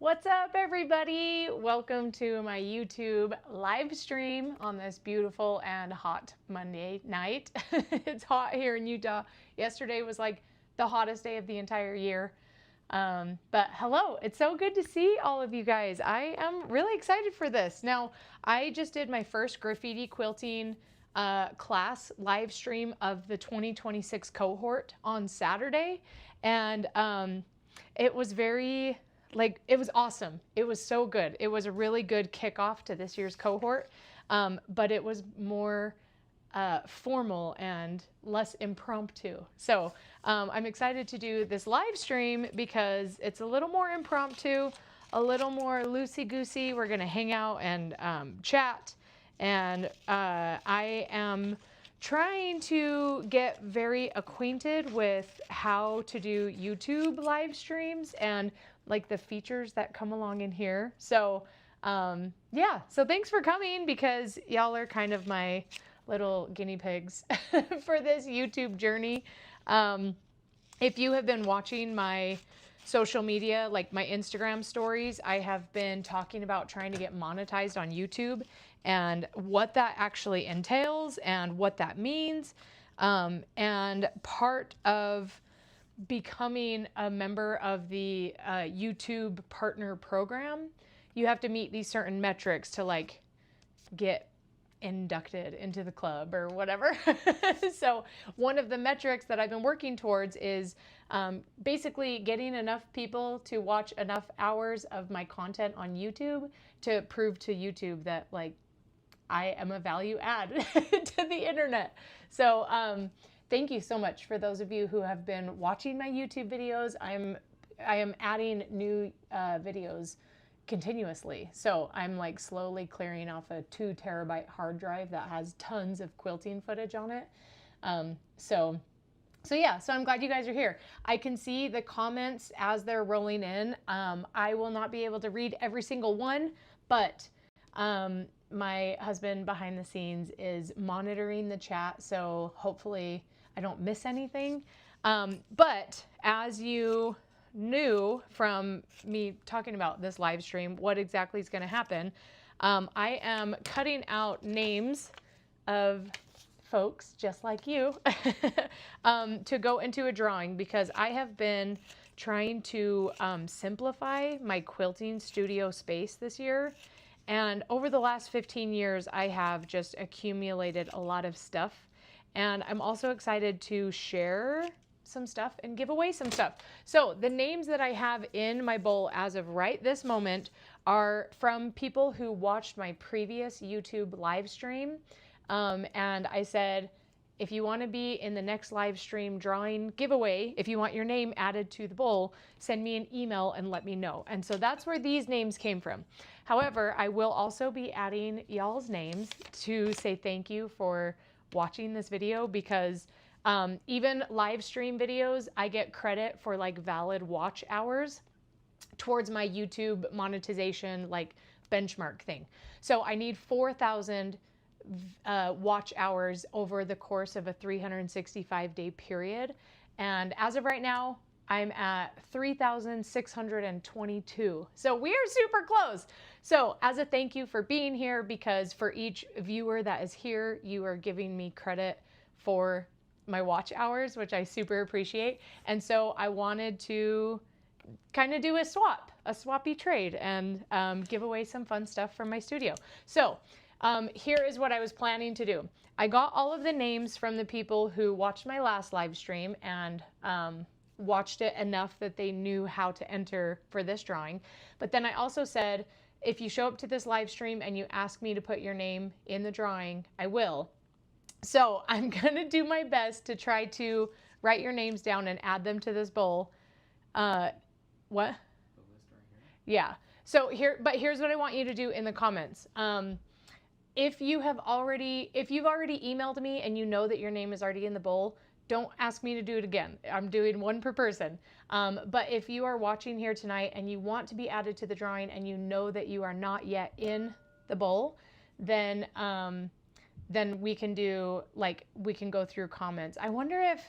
What's up, everybody? Welcome to my YouTube live stream on this beautiful and hot Monday night. It's hot here in Utah. Yesterday was like the hottest day of the entire year. But hello, it's so good to see all of you guys. I am really excited for this. Now, I just did my first graffiti quilting class live stream of the 2026 cohort on Saturday. And it was it was awesome. It was so good. It was a really good kickoff to this year's cohort, but it was more formal and less impromptu. So I'm excited to do this live stream because it's a little more impromptu, a little more loosey-goosey. We're gonna hang out and chat, and I am trying to get very acquainted with how to do YouTube live streams and like the features that come along in here. So yeah, so thanks for coming because y'all are kind of my little guinea pigs for this YouTube journey. If you have been watching my social media, like my Instagram stories, I have been talking about trying to get monetized on YouTube and what that actually entails and what that means. And part of becoming a member of the YouTube partner program, you have to meet these certain metrics to like get inducted into the club or whatever. So one of the metrics that I've been working towards is basically getting enough people to watch enough hours of my content on YouTube to prove to YouTube that like I am a value add to the internet. So thank you so much for those of you who have been watching my YouTube videos. I am adding new videos continuously. So I'm like slowly clearing off a 2 terabyte hard drive that has tons of quilting footage on it. So yeah, so I'm glad you guys are here. I can see the comments as they're rolling in. I will not be able to read every single one, but my husband behind the scenes is monitoring the chat, so hopefully I don't miss anything. But as you knew from me talking about this live stream, what exactly is going to happen, I am cutting out names of folks just like you to go into a drawing because I have been trying to simplify my quilting studio space this year. And over the last 15 years, I have just accumulated a lot of stuff. And I'm also excited to share some stuff and give away some stuff. So the names that I have in my bowl as of right this moment are from people who watched my previous YouTube live stream. And I said, if you want to be in the next live stream drawing giveaway, if you want your name added to the bowl, send me an email and let me know. And so that's where these names came from. However, I will also be adding y'all's names to say thank you for watching this video because even live stream videos, I get credit for like valid watch hours towards my YouTube monetization like benchmark thing. So I need 4,000 watch hours over the course of a 365-day period. And as of right now, I'm at 3,622. So we are super close. So as a thank you for being here, because for each viewer that is here, you are giving me credit for my watch hours, which I super appreciate. And so I wanted to kind of do a swappy trade and give away some fun stuff from my studio. So here is what I was planning to do. I got all of the names from the people who watched my last live stream and watched it enough that they knew how to enter for this drawing. But then I also said, if you show up to this live stream and you ask me to put your name in the drawing, I will. So I'm gonna do my best to try to write your names down and add them to this bowl. What? The list right here. Yeah. So here's what I want you to do in the comments. If you've already emailed me and you know that your name is already in the bowl, don't ask me to do it again. I'm doing one per person. But if you are watching here tonight and you want to be added to the drawing and you know that you are not yet in the bowl, then we can do we can go through comments. I wonder if,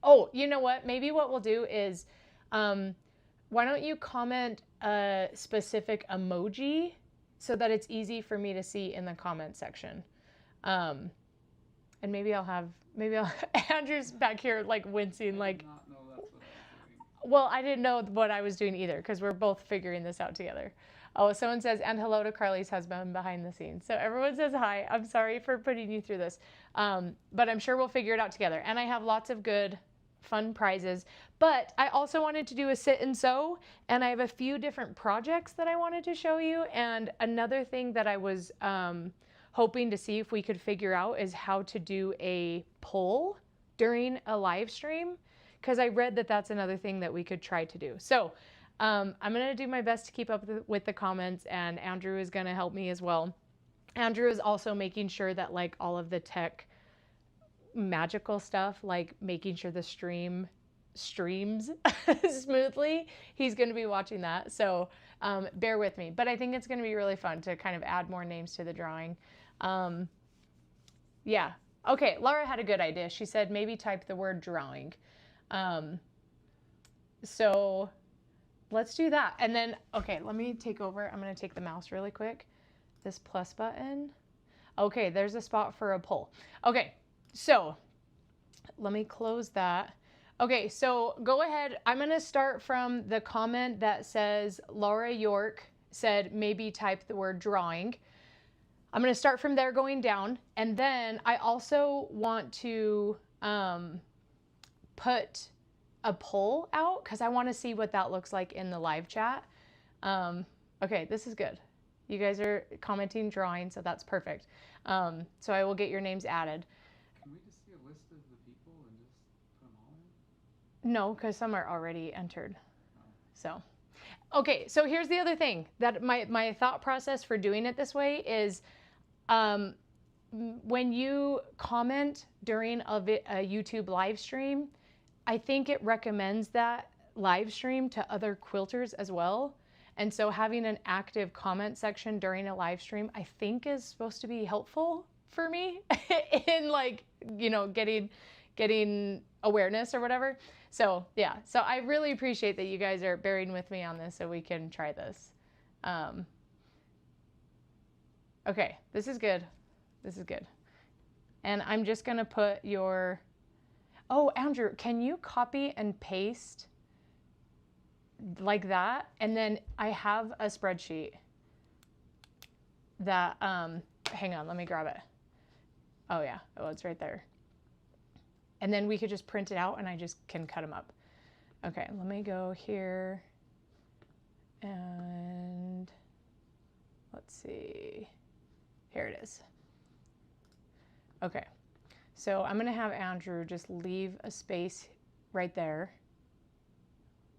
oh, you know what? Maybe what we'll do is why don't you comment a specific emoji so that it's easy for me to see in the comment section. And maybe I'll Andrew's back here like wincing, like, not know that's what I was doing. well, I didn't know what I was doing either because we're both figuring this out together. Oh, someone says, and hello to Carly's husband behind the scenes. So everyone says hi. I'm sorry for putting you through this. But I'm sure we'll figure it out together. And I have lots of good, fun prizes. But I also wanted to do a sit and sew. And I have a few different projects that I wanted to show you. And another thing that I was hoping to see if we could figure out is how to do a poll during a live stream. Because I read that that's another thing that we could try to do. So I'm going to do my best to keep up with the comments, and Andrew is going to help me as well. Andrew is also making sure that like all of the tech magical stuff, like making sure the stream streams smoothly, he's going to be watching that. So bear with me. But I think it's going to be really fun to kind of add more names to the drawing. Yeah. Okay, Laura had a good idea. She said maybe type the word drawing. So let's do that. And then, okay, let me take over. I'm going to take the mouse really quick. This plus button. Okay, there's a spot for a poll. Okay, so let me close that. Okay, so go ahead. I'm going to start from the comment that says Laura York said maybe type the word drawing. I'm going to start from there going down. And then I also want to put a poll out because I want to see what that looks like in the live chat. Okay, this is good. You guys are commenting drawing, so that's perfect. So I will get your names added. Can we just see a list of the people and just put them all in? No, because some are already entered. So, okay, so here's the other thing that my thought process for doing it this way is when you comment during a YouTube live stream, I think it recommends that live stream to other quilters as well. And so having an active comment section during a live stream, I think is supposed to be helpful for me in like, you know, getting awareness or whatever. So yeah, so I really appreciate that you guys are bearing with me on this so we can try this. Okay, this is good. This is good. And I'm just gonna put your, oh, Andrew, can you copy and paste like that? And then I have a spreadsheet that, hang on, let me grab it. Oh yeah, oh, it's right there. And then we could just print it out and I just can cut them up. Okay, let me go here and let's see, here it is. Okay, so I'm gonna have Andrew just leave a space right there.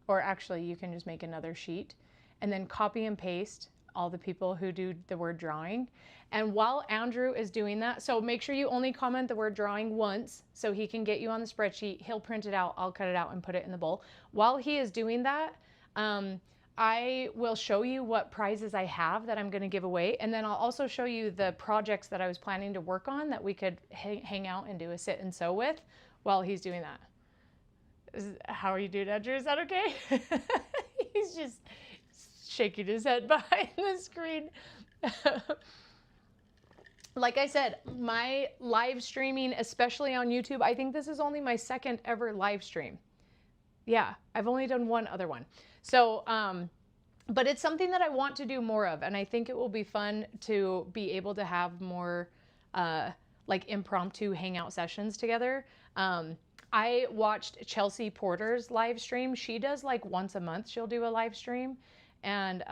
Or actually you can just make another sheet and then copy and paste all the people who do the word drawing. And while Andrew is doing that, so make sure you only comment the word drawing once so he can get you on the spreadsheet. He'll print it out, I'll cut it out and put it in the bowl. While he is doing that, I will show you what prizes I have that I'm gonna give away. And then I'll also show you the projects that I was planning to work on that we could hang out and do a sit and sew with while he's doing that. How are you doing, Andrew? Is that okay? He's just shaking his head behind the screen. Like I said, my live streaming, especially on YouTube, I think this is only my second ever live stream. Yeah, I've only done one other one. So, but it's something that I want to do more of. And I think it will be fun to be able to have more like impromptu hangout sessions together. I watched Chelsea Porter's live stream. She does like once a month, she'll do a live stream. And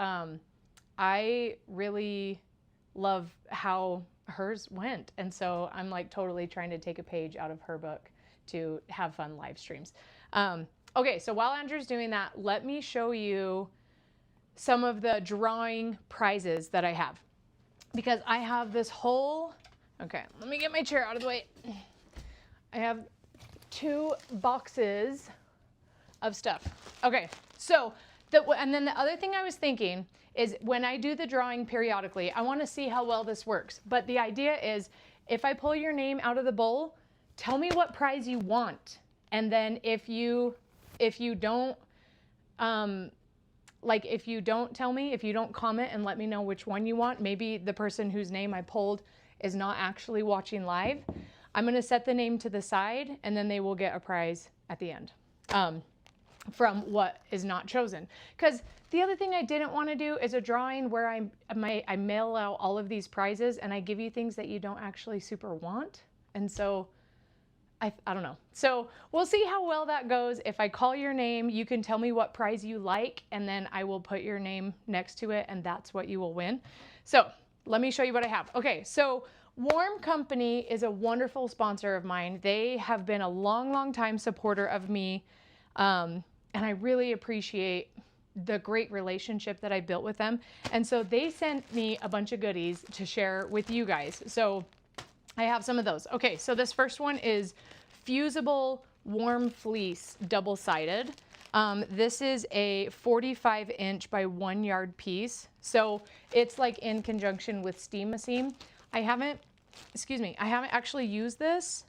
I really love how hers went. And so I'm like totally trying to take a page out of her book to have fun live streams. Okay, so while Andrew's doing that, let me show you some of the drawing prizes that I have. Because I have this whole, okay, let me get my chair out of the way. I have 2 boxes of stuff. Okay, so, and then the other thing I was thinking is when I do the drawing periodically, I want to see how well this works. But the idea is if I pull your name out of the bowl, tell me what prize you want. And then if you don't like if you don't tell me, if you don't comment and let me know which one you want, maybe the person whose name I pulled is not actually watching live. I'm going to set the name to the side and then they will get a prize at the end from what is not chosen. Because the other thing I didn't want to do is a drawing where I mail out all of these prizes and I give you things that you don't actually super want. And so I don't know. So we'll see how well that goes. If I call your name, you can tell me what prize you like, and then I will put your name next to it, and that's what you will win. So let me show you what I have. Okay, so Warm Company is a wonderful sponsor of mine. They have been a long, long time supporter of me, and I really appreciate the great relationship that I built with them. And so they sent me a bunch of goodies to share with you guys. So I have some of those. Okay, so this first one is fusible warm fleece double-sided. This is a 45-inch by 1 yard piece. So it's like in conjunction with Steam-A-Seam. I haven't actually used this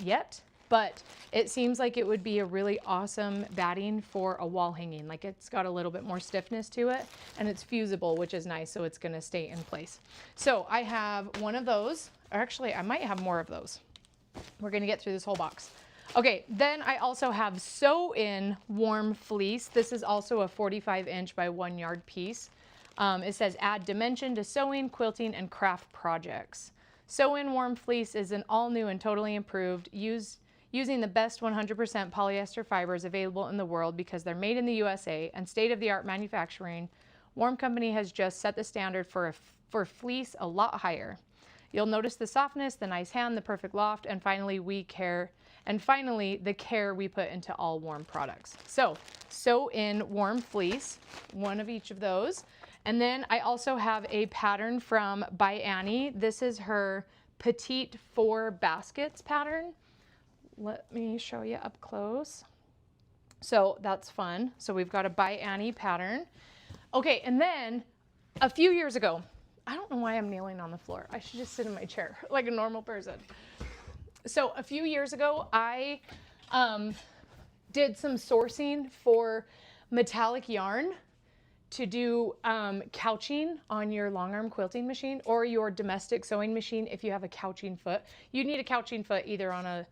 yet, but it seems like it would be a really awesome batting for a wall hanging. Like it's got a little bit more stiffness to it and it's fusible, which is nice. So it's gonna stay in place. So I have one of those, or actually I might have more of those. We're gonna get through this whole box. Okay, then I also have sew-in warm fleece. This is also a 45-inch by 1 yard piece. It says add dimension to sewing, quilting, and craft projects. Sew-in warm fleece is an all new and totally improved, using the best 100% polyester fibers available in the world because they're made in the USA and state-of-the-art manufacturing. Warm Company has just set the standard for fleece a lot higher. You'll notice the softness, the nice hand, the perfect loft, and finally the care we put into all Warm products. So, sew-in warm fleece, one of each of those. And then I also have a pattern from by Annie. This is her Petite 4 Baskets pattern. Let me show you up close. So that's fun. So we've got a by Annie pattern. Okay, and then a few years ago, I don't know why I'm kneeling on the floor. I should just sit in my chair like a normal person. So a few years ago, I did some sourcing for metallic yarn to do couching on your long arm quilting machine or your domestic sewing machine. If you have a couching foot, you need a couching foot either on a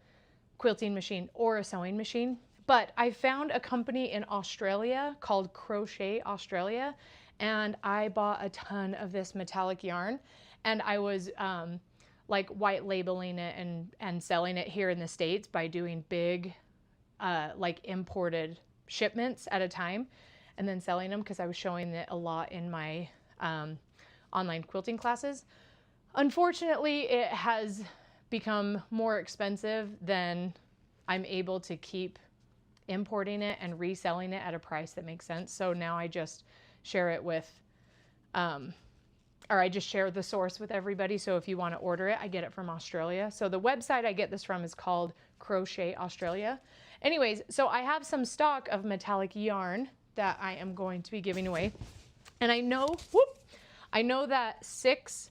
quilting machine or a sewing machine. But I found a company in Australia called Crochet Australia, and I bought a ton of this metallic yarn, and I was like white labeling it and selling it here in the States by doing big like imported shipments at a time and then selling them because I was showing it a lot in my online quilting classes. Unfortunately, it has become more expensive than I'm able to keep importing it and reselling it at a price that makes sense. So now I just share it with, or I just share the source with everybody. So if you want to order it, I get it from Australia. So the website I get this from is called Crochet Australia. Anyways, so I have some stock of metallic yarn that I am going to be giving away. And I know that six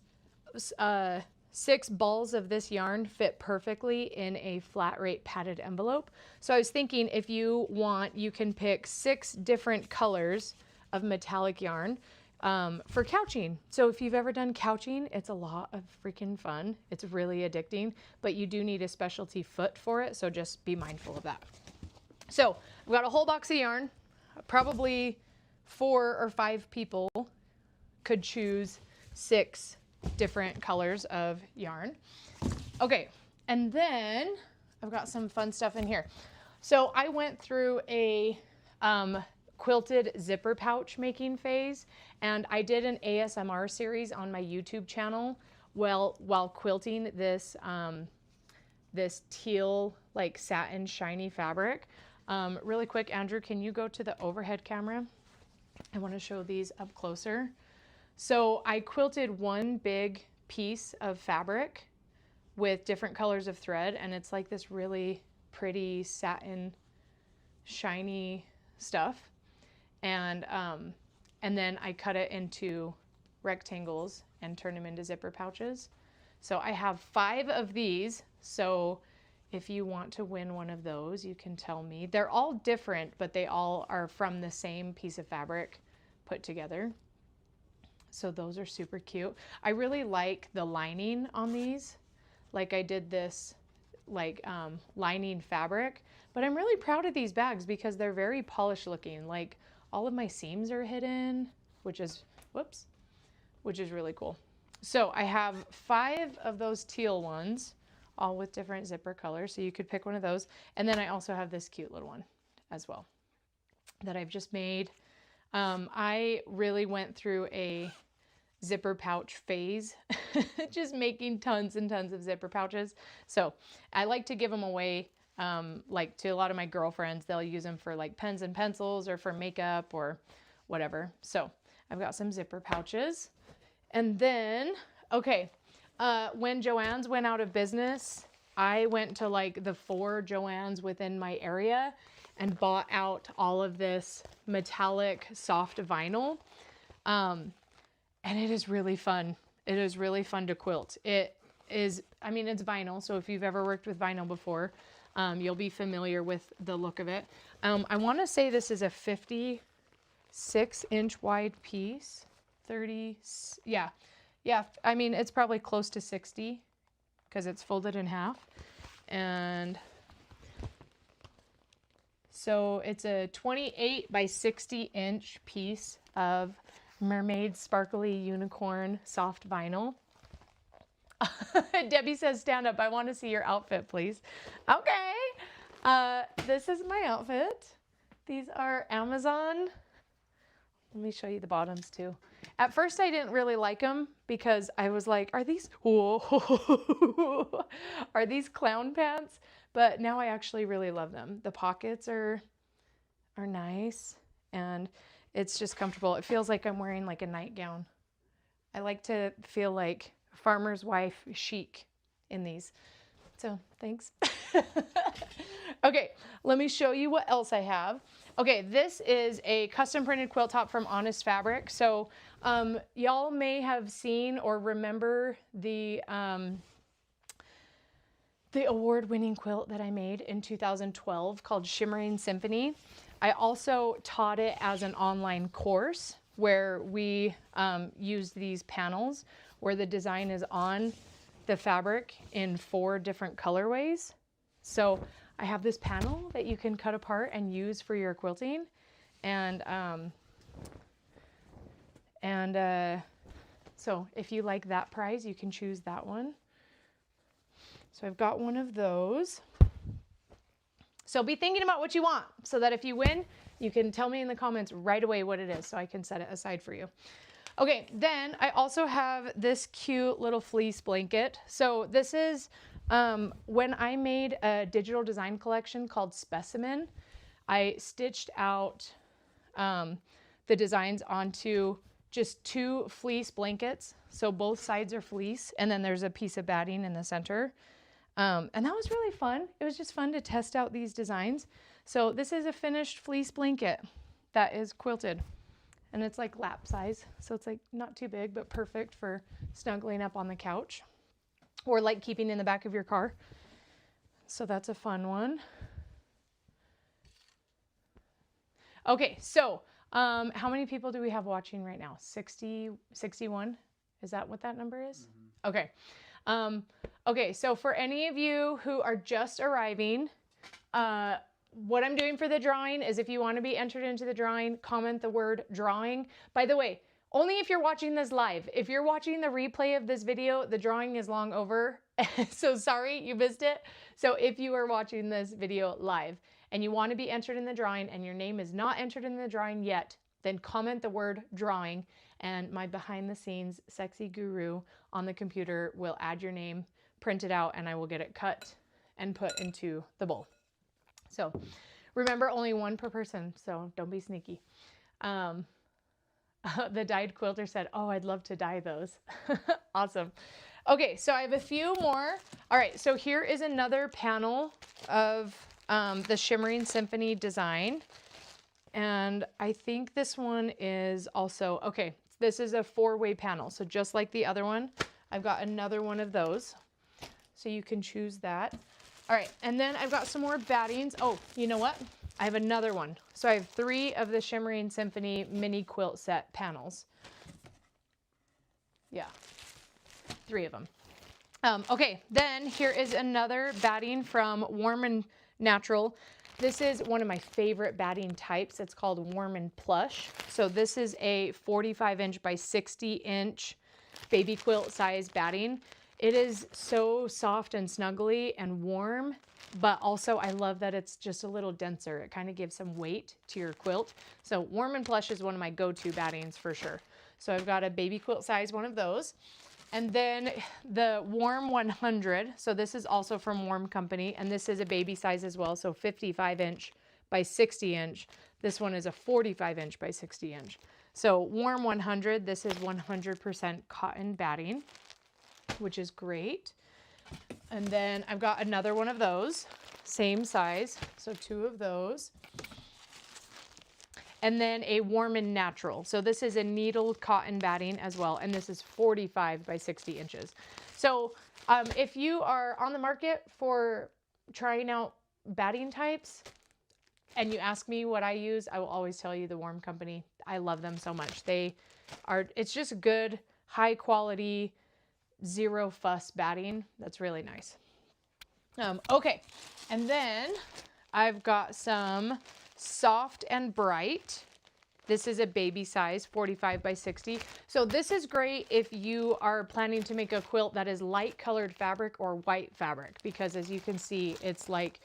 balls of this yarn fit perfectly in a flat rate padded envelope. So I was thinking if you want, you can pick 6 different colors of metallic yarn for couching. So if you've ever done couching, it's a lot of freaking fun. It's really addicting, but you do need a specialty foot for it. So just be mindful of that. So I've got a whole box of yarn. Probably 4 or 5 people could choose 6 different colors of yarn. Okay, and then I've got some fun stuff in here. So I went through a quilted zipper pouch making phase, and I did an ASMR series on my YouTube channel while quilting this this teal like satin shiny fabric. Really quick, Andrew, can you go to the overhead camera? I want to show these up closer. So I quilted one big piece of fabric with different colors of thread, and it's like this really pretty satin shiny stuff. And then I cut it into rectangles and turn them into zipper pouches. So I have 5 of these. So if you want to win one of those, you can tell me. They're all different, but they all are from the same piece of fabric. put together. So those are super cute. I really like the lining on these. Like I did this like lining fabric, but I'm really proud of these bags because they're very polished looking. Like all of my seams are hidden, which is, whoops, which is really cool. So I have 5 of those teal ones, all with different zipper colors. So you could pick one of those. And then I also have this cute little one as well that I've just made. I really went through a zipper pouch phase, just making tons and tons of zipper pouches. So I like to give them away, like to a lot of my girlfriends. They'll use them for like pens and pencils or for makeup or whatever. So I've got some zipper pouches. And then, okay, when Joann's went out of business, I went to like the 4 Joann's within my area and bought out all of this metallic soft vinyl. And it is really fun. It is really fun to quilt. It is, I mean, it's vinyl. So if you've ever worked with vinyl before, you'll be familiar with the look of it. I want to say this is a 56-inch wide piece. 30, yeah. I mean, it's probably close to 60 because it's folded in half. And so it's a 28 by 60 inch piece of mermaid sparkly unicorn soft vinyl. Debbie says, stand up. I want to see your outfit, please. Okay. This is my outfit. These are Amazon. Let me show you the bottoms too. At first I didn't really like them because I was like, are these, whoa, are these clown pants? But now I actually really love them. The pockets are nice and it's just comfortable. It feels like I'm wearing like a nightgown. I like to feel like farmer's wife chic in these. So thanks. Okay, let me show you what else I have. Okay, this is a custom printed quilt top from Honest Fabric. So y'all may have seen or remember the award-winning quilt that I made in 2012 called Shimmering Symphony. I also taught it as an online course where we used these panels where the design is on the fabric in 4 different colorways. So I have this panel that you can cut apart and use for your quilting. And so if you like that prize, you can choose that one. So I've got one of those. So be thinking about what you want so that if you win, you can tell me in the comments right away what it is so I can set it aside for you. Okay, then I also have this cute little fleece blanket. So this is when I made a digital design collection called Specimen. I stitched out the designs onto just 2 fleece blankets. So both sides are fleece and then there's a piece of batting in the center. And that was really fun. It was just fun to test out these designs. So this is a finished fleece blanket that is quilted and it's like lap size. So it's like not too big, but perfect for snuggling up on the couch or like keeping in the back of your car. So that's a fun one. Okay, so how many people do we have watching right now? 60, 61? Is that what that number is? Mm-hmm. Okay. Okay, so for any of you who are just arriving, what I'm doing for the drawing is if you want to be entered into the drawing, comment the word drawing. By the way, only if you're watching this live. If you're watching the replay of this video, the drawing is long over. So sorry you missed it. So if you are watching this video live and you want to be entered in the drawing and your name is not entered in the drawing yet, then comment the word drawing and my behind the scenes sexy guru on the computer will add your name, print it out, and I will get it cut and put into the bowl. So remember, only 1 per person, so don't be sneaky. The dyed quilter said, oh, I'd love to dye those. Awesome. Okay, so I have a few more. All right, so here is another panel of the Shimmering Symphony design. And I think this one is also, okay, this is a 4-way panel. So just like the other one, I've got another one of those. So you can choose that. All right, and then I've got some more battings. Oh, you know what? I have another one. So I have 3 of the Shimmering Symphony mini quilt set panels. Yeah, 3 of them. Okay, then here is another batting from Warm and Natural. This is one of my favorite batting types. It's called Warm and Plush. So this is a 45-inch by 60-inch baby quilt size batting. It is so soft and snuggly and warm, but also I love that it's just a little denser. It kind of gives some weight to your quilt. So Warm and Plush is one of my go-to battings for sure. So I've got a baby quilt size one of those. And then the Warm 100, so this is also from Warm Company, and this is a baby size as well, so 55-inch by 60-inch. This one is a 45-inch by 60-inch. So Warm 100, this is 100% cotton batting, which is great. And then I've got another one of those, same size, so 2 of those. And then a Warm and Natural. So this is a needled cotton batting as well, and this is 45 by 60 inches. So if you are on the market for trying out batting types and you ask me what I use, I will always tell you the Warm Company. I love them so much. It's just good, high quality, zero fuss batting. That's really nice. Okay, and then I've got some Soft and Bright. This is a baby size, 45 by 60. So this is great if you are planning to make a quilt that is light colored fabric or white fabric, because as you can see, it's like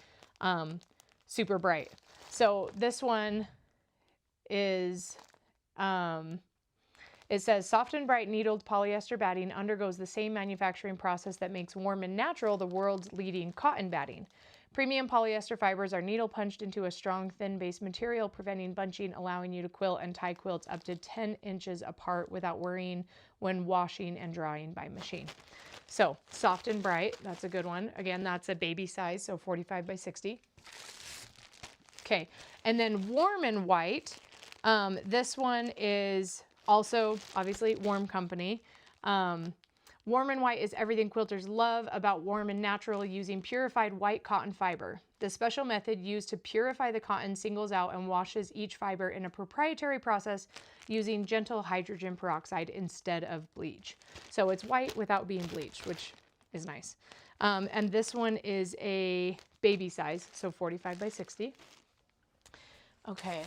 super bright. So this one is, it says Soft and Bright needled polyester batting undergoes the same manufacturing process that makes Warm and Natural the world's leading cotton batting. Premium polyester fibers are needle punched into a strong, thin base material, preventing bunching, allowing you to quilt and tie quilts up to 10 inches apart without worrying when washing and drying by machine. So Soft and Bright, that's a good one. Again, that's a baby size, so 45 by 60. Okay, and then Warm and White. This one is also obviously Warm Company. Warm and White is everything quilters love about Warm and Natural, using purified white cotton fiber. The special method used to purify the cotton singles out and washes each fiber in a proprietary process using gentle hydrogen peroxide instead of bleach. So it's white without being bleached, which is nice. And this one is a baby size, so 45 by 60. Okay,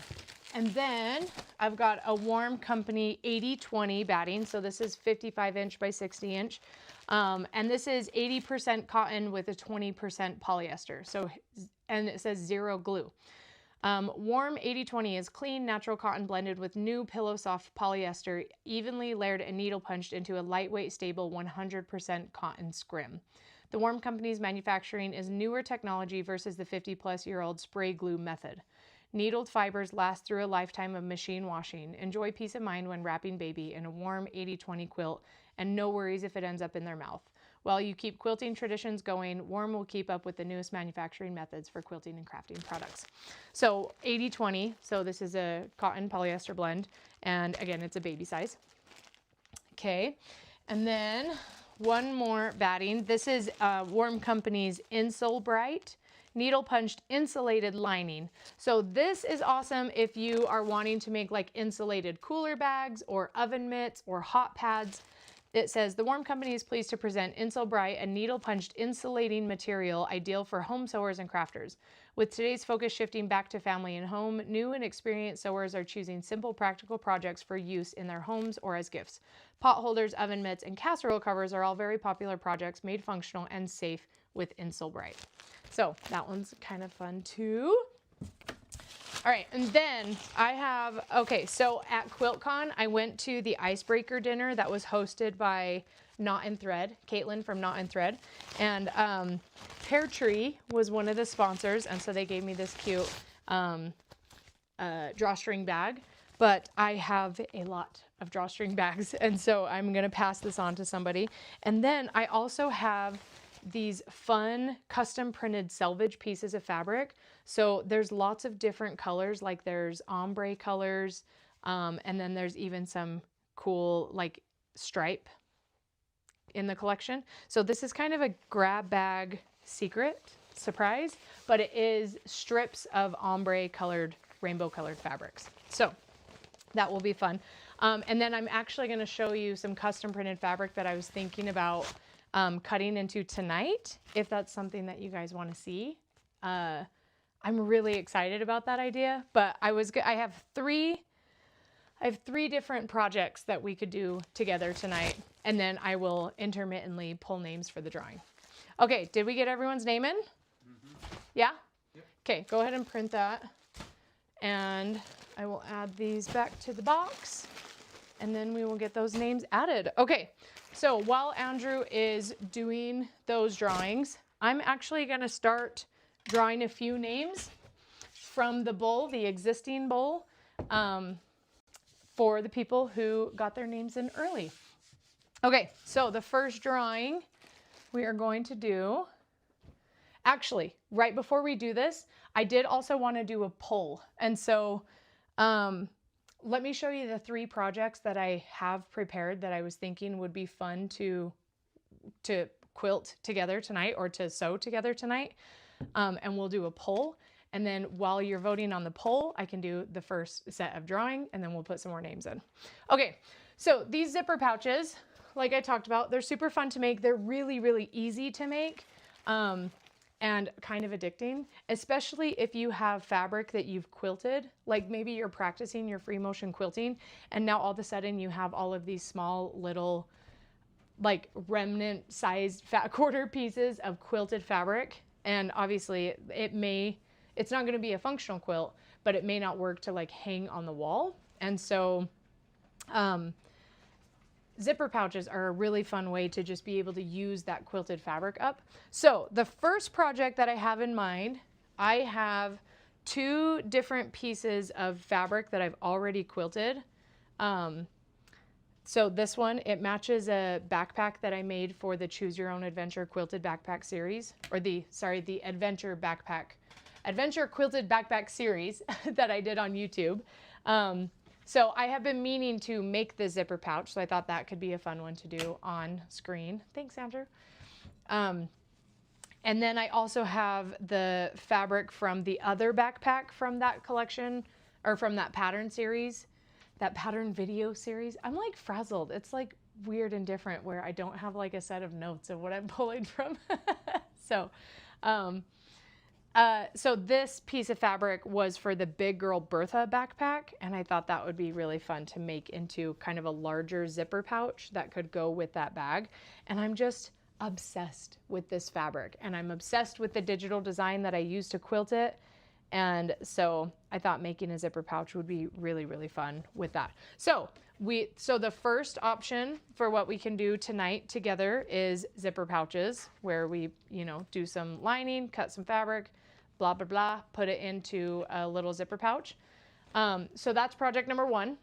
and then I've got a Warm Company 80/20 batting. So this is 55-inch by 60-inch. And this is 80% cotton with a 20% polyester. So, and it says zero glue. Warm 80/20 is clean, natural cotton blended with new pillow soft polyester, evenly layered and needle punched into a lightweight, stable 100% cotton scrim. The Warm Company's manufacturing is newer technology versus the 50-plus-year-old spray glue method. Needled fibers last through a lifetime of machine washing. Enjoy peace of mind when wrapping baby in a Warm 80/20 quilt, and no worries if it ends up in their mouth. While you keep quilting traditions going, Warm will keep up with the newest manufacturing methods for quilting and crafting products. So 80/20, so this is a cotton polyester blend, and again, it's a baby size. Okay, and then one more batting. This is Warm Company's Insole Bright needle punched insulated lining. So this is awesome if you are wanting to make like insulated cooler bags or oven mitts or hot pads. It says the Warm Company is pleased to present Insole Bright, a needle punched insulating material ideal for home sewers and crafters. With today's focus shifting back to family and home, new and experienced sewers are choosing simple, practical projects for use in their homes or as gifts. Pot holders, oven mitts, and casserole covers are all very popular projects made functional and safe with Insole Bright. So that one's kind of fun too. All right, and then I have, okay, so at QuiltCon, I went to the icebreaker dinner that was hosted by Knot and Thread, Caitlin from Knot and Thread, and Pear Tree was one of the sponsors, and so they gave me this cute drawstring bag, but I have a lot of drawstring bags, and so I'm gonna pass this on to somebody. And then I also have these fun custom printed selvage pieces of fabric. So there's lots of different colors, like there's ombre colors, and then there's even some cool like stripe in the collection. So this is kind of a grab bag secret. surprise, but it is strips of ombre colored, rainbow colored fabrics. So that will be fun. And then I'm actually going to show you some custom printed fabric that I was thinking about cutting into tonight, if that's something that you guys want to see. I'm really excited about that idea, but I have three different projects that we could do together tonight, and then I will intermittently pull names for the drawing. Okay, did we get everyone's name in? Mm-hmm. Yeah? Yep. Okay, go ahead and print that. And I will add these back to the box, and then we will get those names added. Okay, so while Andrew is doing those drawings, I'm actually gonna start drawing a few names from the bowl, the existing bowl, for the people who got their names in early. Okay, so the first drawing we are going to do, actually, right before we do this, I did also want to do a poll. And so let me show you the 3 projects that I have prepared that I was thinking would be fun to quilt together tonight or to sew together tonight. And we'll do a poll. And then while you're voting on the poll, I can do the first set of drawing, and then we'll put some more names in. Okay, so these zipper pouches, like I talked about, they're super fun to make. They're really, really easy to make and kind of addicting, especially if you have fabric that you've quilted. Like maybe you're practicing your free motion quilting, and now all of a sudden you have all of these small little like remnant sized quarter pieces of quilted fabric. And obviously it's not going to be a functional quilt, but it may not work to like hang on the wall. And so zipper pouches are a really fun way to just be able to use that quilted fabric up. So the first project that I have in mind, I have 2 different pieces of fabric that I've already quilted. So this one, it matches a backpack that I made for the Choose Your Own Adventure Quilted Backpack series, or the Adventure Quilted Backpack series that I did on YouTube. So I have been meaning to make the zipper pouch, so I thought that could be a fun one to do on screen. Thanks, Andrew. And then I also have the fabric from the other backpack from that collection, or from that pattern series, that pattern video series. I'm like frazzled. It's like weird and different where I don't have like a set of notes of what I'm pulling from. So this piece of fabric was for the Big Girl Bertha backpack, and I thought that would be really fun to make into kind of a larger zipper pouch that could go with that bag. And I'm just obsessed with this fabric, and I'm obsessed with the digital design that I used to quilt it. And so I thought making a zipper pouch would be really, really fun with that. So the first option for what we can do tonight together is zipper pouches, where we, do some lining, cut some fabric, blah, blah, blah, put it into a little zipper pouch. So that's project number 1.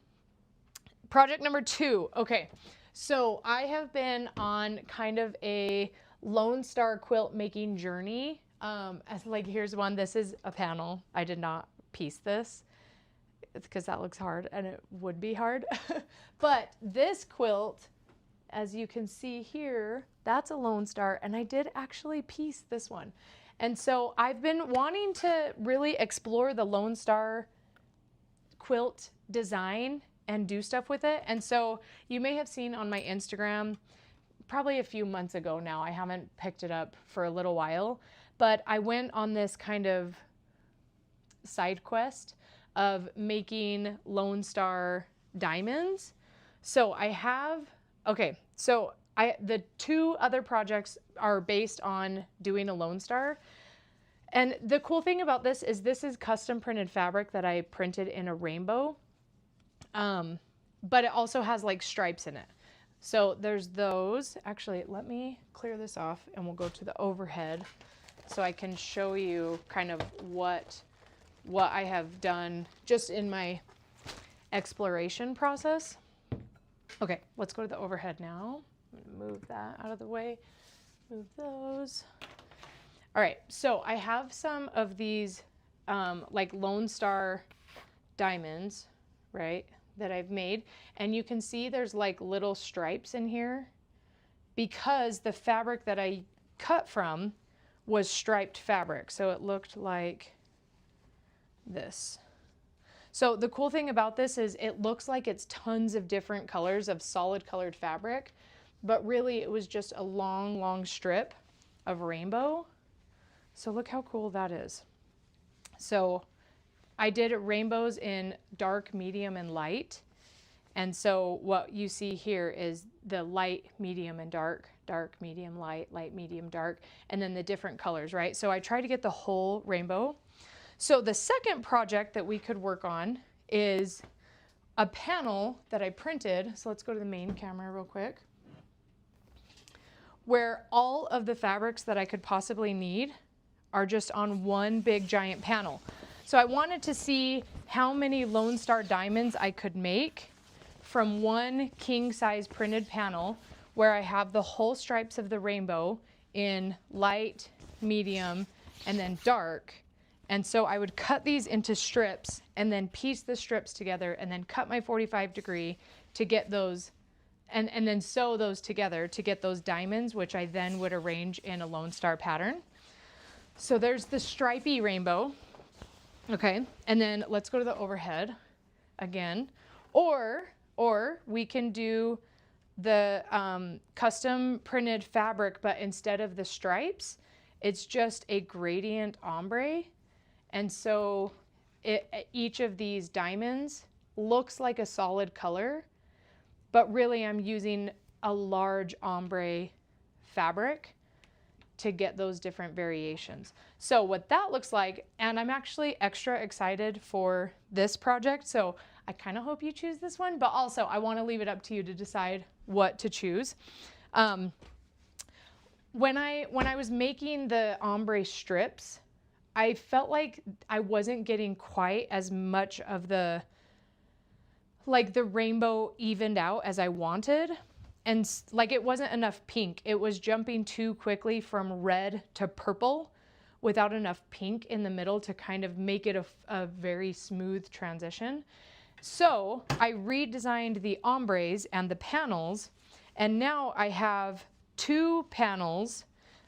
Project number 2. Okay. So I have been on kind of a Lone Star quilt making journey. Here's one. This is a panel. I did not piece this. It's because that looks hard, and it would be hard. But this quilt, as you can see here, that's a Lone Star, and I did actually piece this one. And so I've been wanting to really explore the Lone Star quilt design and do stuff with it. And so you may have seen on my Instagram, probably a few months ago now, I haven't picked it up for a little while, but I went on this kind of side quest of making Lone Star diamonds. So the 2 other projects are based on doing a Lone Star. And the cool thing about this is custom printed fabric that I printed in a rainbow. But it also has like stripes in it. So there's those. Actually, let me clear this off and we'll go to the overhead so I can show you kind of what I have done just in my exploration process. Okay, let's go to the overhead now. I'm gonna move that out of the way. Move those. All right, so I have some of these like Lone Star diamonds, right, that I've made. And you can see there's like little stripes in here because the fabric that I cut from was striped fabric. So it looked like this. So the cool thing about this is it looks like it's tons of different colors of solid colored fabric, but really it was just a long, long strip of rainbow. So look how cool that is. So I did rainbows in dark, medium, and light. And so what you see here is the light, medium, and dark, dark, medium, light, light, medium, dark, and then the different colors, right? So I try to get the whole rainbow. So the second project that we could work on is a panel that I printed. So let's go to the main camera real quick, where all of the fabrics that I could possibly need are just on one big giant panel. So I wanted to see how many Lone Star diamonds I could make from one king size printed panel where I have the whole stripes of the rainbow in light, medium, and then dark. And so I would cut these into strips and then piece the strips together and then cut my 45-degree to get those, and then sew those together to get those diamonds, which I then would arrange in a Lone Star pattern. So there's the stripy rainbow. Okay, and then let's go to the overhead again. Or we can do the custom printed fabric, but instead of the stripes, it's just a gradient ombre. And so each of these diamonds looks like a solid color, but really I'm using a large ombre fabric to get those different variations. So what that looks like, and I'm actually extra excited for this project, so I kind of hope you choose this one, but also I want to leave it up to you to decide what to choose. When I was making the ombre strips, I felt like I wasn't getting quite as much of the rainbow evened out as I wanted. And like it wasn't enough pink. It was jumping too quickly from red to purple without enough pink in the middle to kind of make it a very smooth transition. So I redesigned the ombres and the panels, and now I have two panels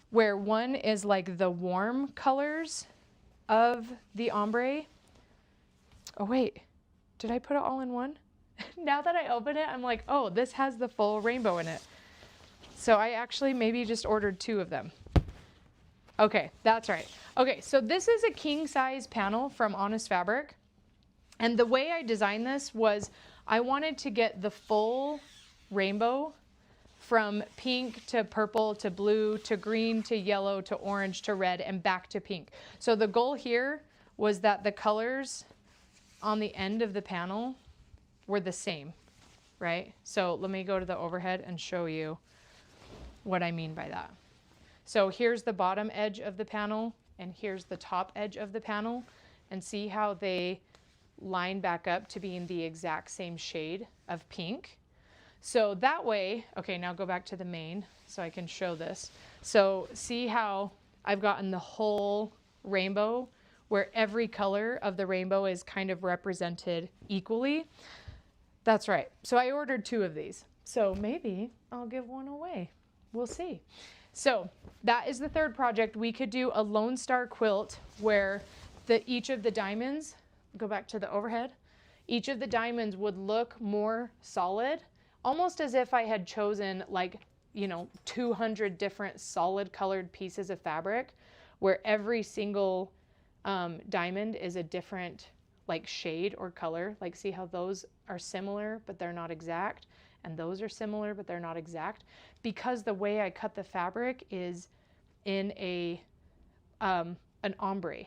where one is like the warm colors of the ombre. Oh wait, did I put it all in one? Now that I open it, I'm like, oh, this has the full rainbow in it. So I actually maybe just ordered two of them. Okay, that's right. Okay, so this is a king size panel from Honest Fabric. And the way I designed this was I wanted to get the full rainbow from pink to purple to blue to green to yellow to orange to red and back to pink. So the goal here was that the colors on the end of the panel were the same, right? So let me go to the overhead and show you what I mean by that. So here's the bottom edge of the panel and here's the top edge of the panel, and see how they line back up to being the exact same shade of pink. So that way, okay, now go back to the main so I can show this. So see how I've gotten the whole rainbow where every color of the rainbow is kind of represented equally. That's right. So I ordered two of these. So maybe I'll give one away. We'll see. So that is the third project. We could do a Lone Star quilt where each of the diamonds, go back to the overhead, each of the diamonds would look more solid, almost as if I had chosen 200 different solid colored pieces of fabric where every single diamond is a different shade or color. Like see how those are similar, but they're not exact. And those are similar, but they're not exact. Because the way I cut the fabric is in an ombre.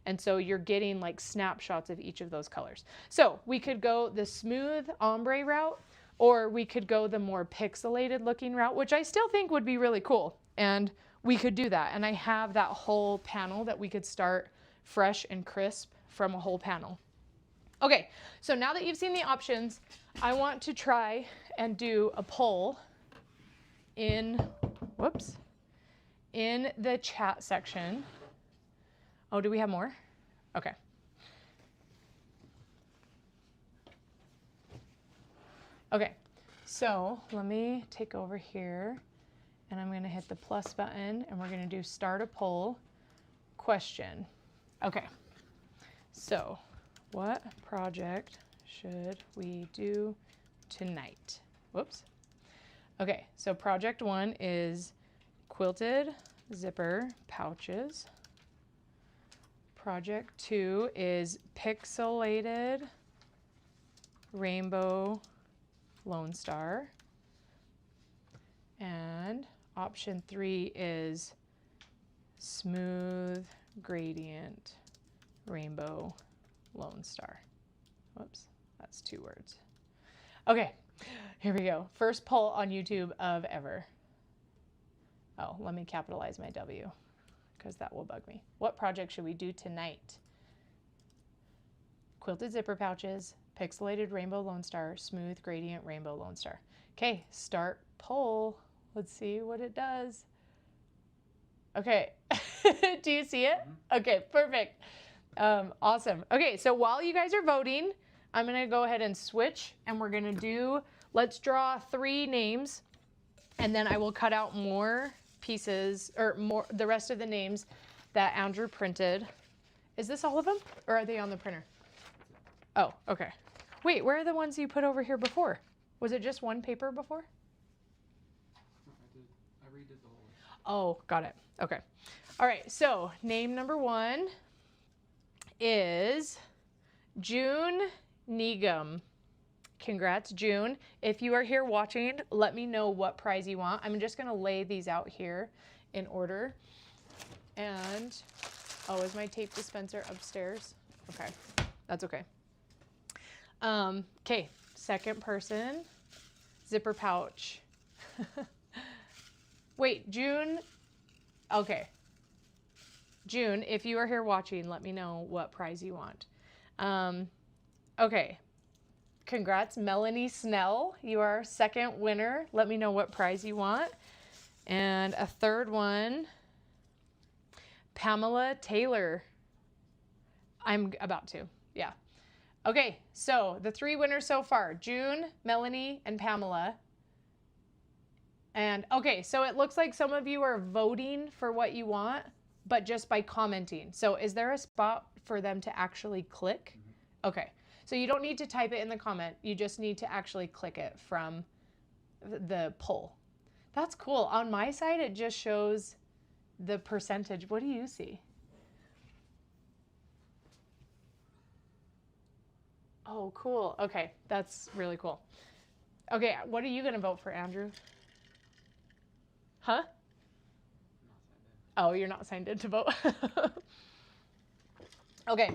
And so you're getting snapshots of each of those colors. So we could go the smooth ombre route, or we could go the more pixelated looking route, which I still think would be really cool. And we could do that. And I have that whole panel that we could start fresh and crisp from a whole panel. Okay, so now that you've seen the options, I want to try and do a poll in the chat section. Oh, do we have more? Okay. Okay, so let me take over here and I'm gonna hit the plus button, and we're gonna do start a poll question. Okay, so what project should we do tonight? Whoops. Okay, so project 1 is quilted zipper pouches. Project 2 is pixelated rainbow Lone Star. And option 3 is smooth gradient rainbow Lone Star. Whoops, that's 2 words. Okay, here we go. First poll on YouTube of ever. Oh, let me capitalize my W because that will bug me. What project should we do tonight? Quilted zipper pouches, pixelated rainbow Lone Star, smooth gradient rainbow Lone Star. Okay, start poll. Let's see what it does. Okay, do you see it? Okay, perfect. Awesome. Okay, so while you guys are voting, I'm gonna go ahead and switch, and we're gonna do, let's draw 3 names, and then I will cut out more pieces, or more, the rest of the names that Andrew printed. Is this all of them, or are they on the printer? Oh, okay. Wait, where are the ones you put over here before? Was it just one paper before? I redid the whole list. Oh, got it. Okay. All right, so name number 1 is June Negum. Congrats, June. If you are here watching, let me know what prize you want. I'm just gonna lay these out here in order. And, oh, is my tape dispenser upstairs? Okay, that's okay. Okay, second person, zipper pouch. Wait, June, okay. June, if you are here watching, let me know what prize you want. Okay. Congrats, Melanie Snell. You are our second winner. Let me know what prize you want. And a third one, Pamela Taylor. I'm about to, yeah. Okay, so the 3 winners so far, June, Melanie, and Pamela. And okay, so it looks like some of you are voting for what you want, but just by commenting. So is there a spot for them to actually click? Okay. So you don't need to type it in the comment. You just need to actually click it from the poll. That's cool. On my side, it just shows the percentage. What do you see? Oh, cool. Okay, that's really cool. Okay, what are you going to vote for, Andrew? Huh? Oh, you're not signed in to vote? Okay.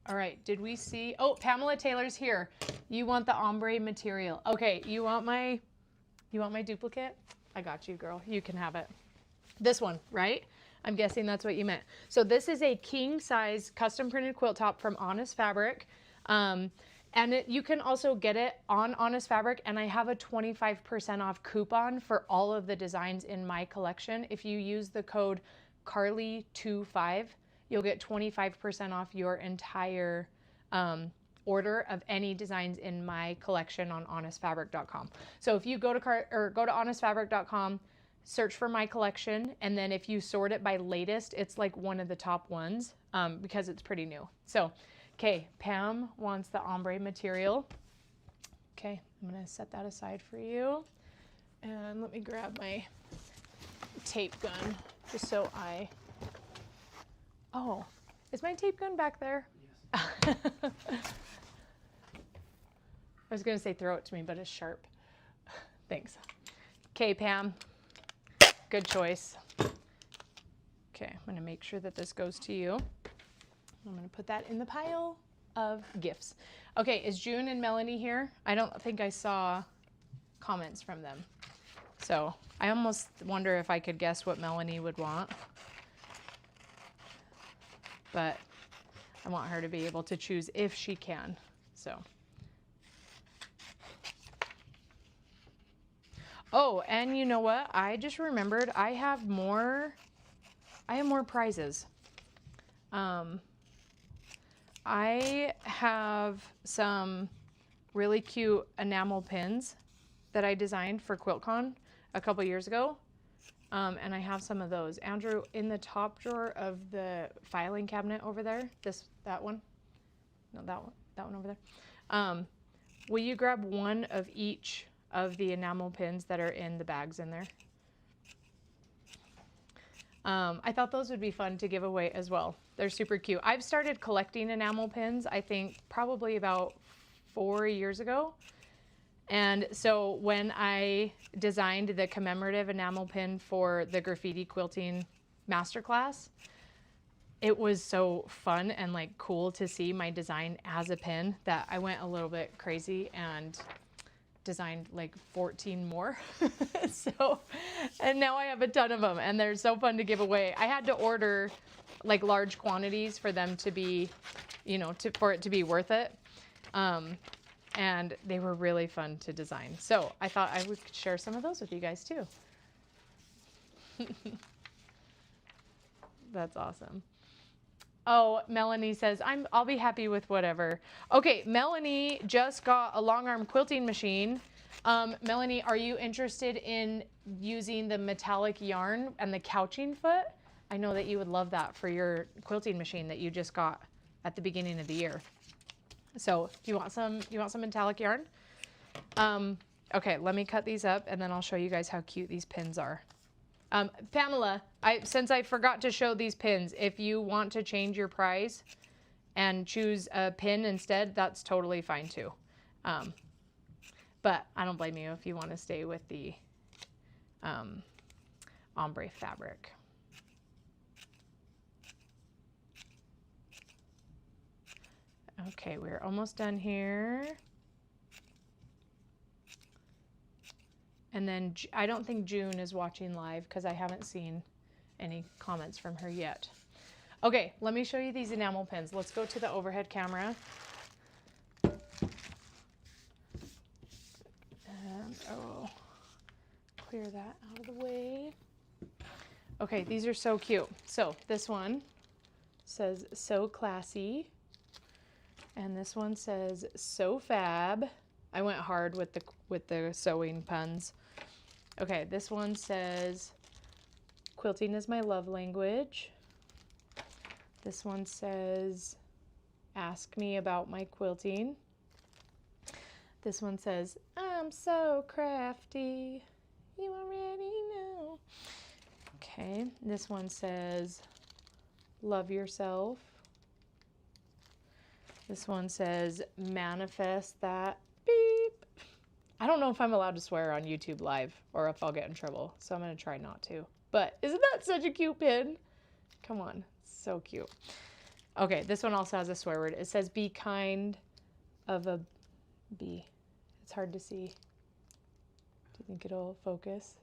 All right, did we see? Oh, Pamela Taylor's here. You want the ombre material. Okay, you want my duplicate? I got you, girl. You can have it. This one, right? I'm guessing that's what you meant. So this is a king size custom printed quilt top from Honest Fabric. And you can also get it on Honest Fabric, and I have a 25% off coupon for all of the designs in my collection. If you use the code Carly25, you'll get 25% off your entire order of any designs in my collection on honestfabric.com. So if you go to honestfabric.com, search for my collection, and then if you sort it by latest, it's like one of the top ones because it's pretty new. So, okay, Pam wants the ombre material. Okay, I'm gonna set that aside for you. And let me grab my tape gun just so I... Oh, is my tape gun back there? Yes. I was gonna say throw it to me, but it's sharp. Thanks. Okay, Pam, good choice. Okay, I'm gonna make sure that this goes to you. I'm gonna put that in the pile of gifts. Okay, is June and Melanie here? I don't think I saw comments from them. So I almost wonder if I could guess what Melanie would want. But I want her to be able to choose if she can, so. Oh, and you know what? I just remembered I have more prizes. I have some really cute enamel pins that I designed for QuiltCon a couple years ago. And I have some of those. Andrew, in the top drawer of the filing cabinet over there, that one, no, that one over there. Will you grab one of each of the enamel pins that are in the bags in there? I thought those would be fun to give away as well. They're super cute. I've started collecting enamel pins, I think probably about 4 years ago. And so when I designed the commemorative enamel pin for the graffiti quilting masterclass, it was so fun and like cool to see my design as a pin that I went a little bit crazy and designed like 14 more. And now I have a ton of them and they're so fun to give away. I had to order like large quantities for them to be, you know, for it to be worth it. And they were really fun to design. So I thought I would share some of those with you guys too. That's awesome. Oh, Melanie says, I'll be happy with whatever. Okay, Melanie just got a long arm quilting machine. Melanie, are you interested in using the metallic yarn and the couching foot? I know that you would love that for your quilting machine that you just got at the beginning of the year. So do you want some metallic yarn? Okay, let me cut these up and then I'll show you guys how cute these pins are. Pamela, since I forgot to show these pins, if you want to change your prize and choose a pin instead, that's totally fine too. But I don't blame you if you want to stay with the ombre fabric. Okay, we're almost done here. And then I don't think June is watching live because I haven't seen any comments from her yet. Okay, let me show you these enamel pins. Let's go to the overhead camera. And clear that out of the way. Okay, these are so cute. So this one says "So Classy." And this one says "So Fab." I went hard with the sewing puns. Okay, this one says "Quilting is my love language." This one says "Ask me about my quilting." This one says "I'm so crafty, you already know." Okay, this one says "Love yourself." This one says "Manifest that beep." I don't know if I'm allowed to swear on YouTube Live or if I'll get in trouble, so I'm going to try not to. But isn't that such a cute pin? Come on, so cute. Okay, this one also has a swear word. It says "Be kind of a bee." It's hard to see. Do you think it'll focus?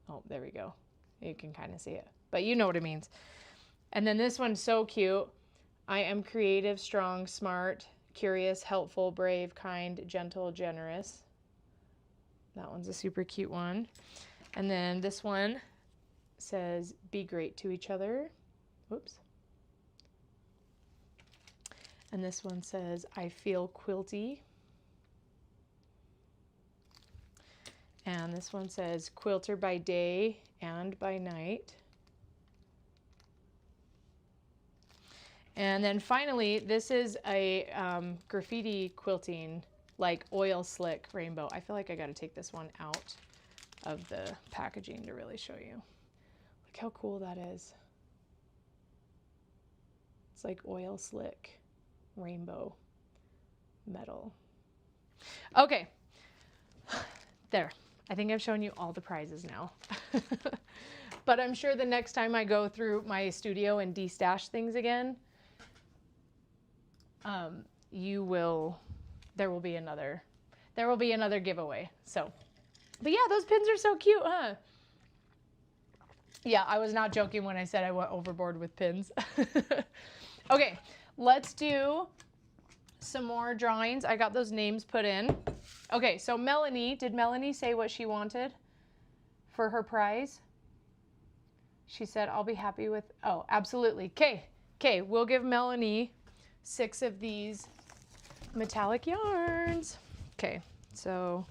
Oh, there we go. You can kind of see it, but you know what it means. And then this one's so cute. "I am creative, strong, smart, curious, helpful, brave, kind, gentle, generous." That one's a super cute one. And then this one says "Be great to each other." Whoops. And this one says "I feel quilty." And this one says "Quilter by day and by night." And then finally, this is a graffiti quilting, like oil slick rainbow. I feel like I got to take this one out of the packaging to really show you. Look how cool that is. It's like oil slick rainbow metal. Okay, there. I think I've shown you all the prizes now. But I'm sure the next time I go through my studio and destash things again, there will be another giveaway. So, but yeah, those pins are so cute, huh? Yeah, I was not joking when I said I went overboard with pins. Okay, let's do some more drawings. I got those names put in. Okay, so Melanie, did Melanie say what she wanted for her prize? She said, "I'll be happy with," oh, absolutely. Okay, we'll give Melanie 6 of these metallic yarns. Okay, so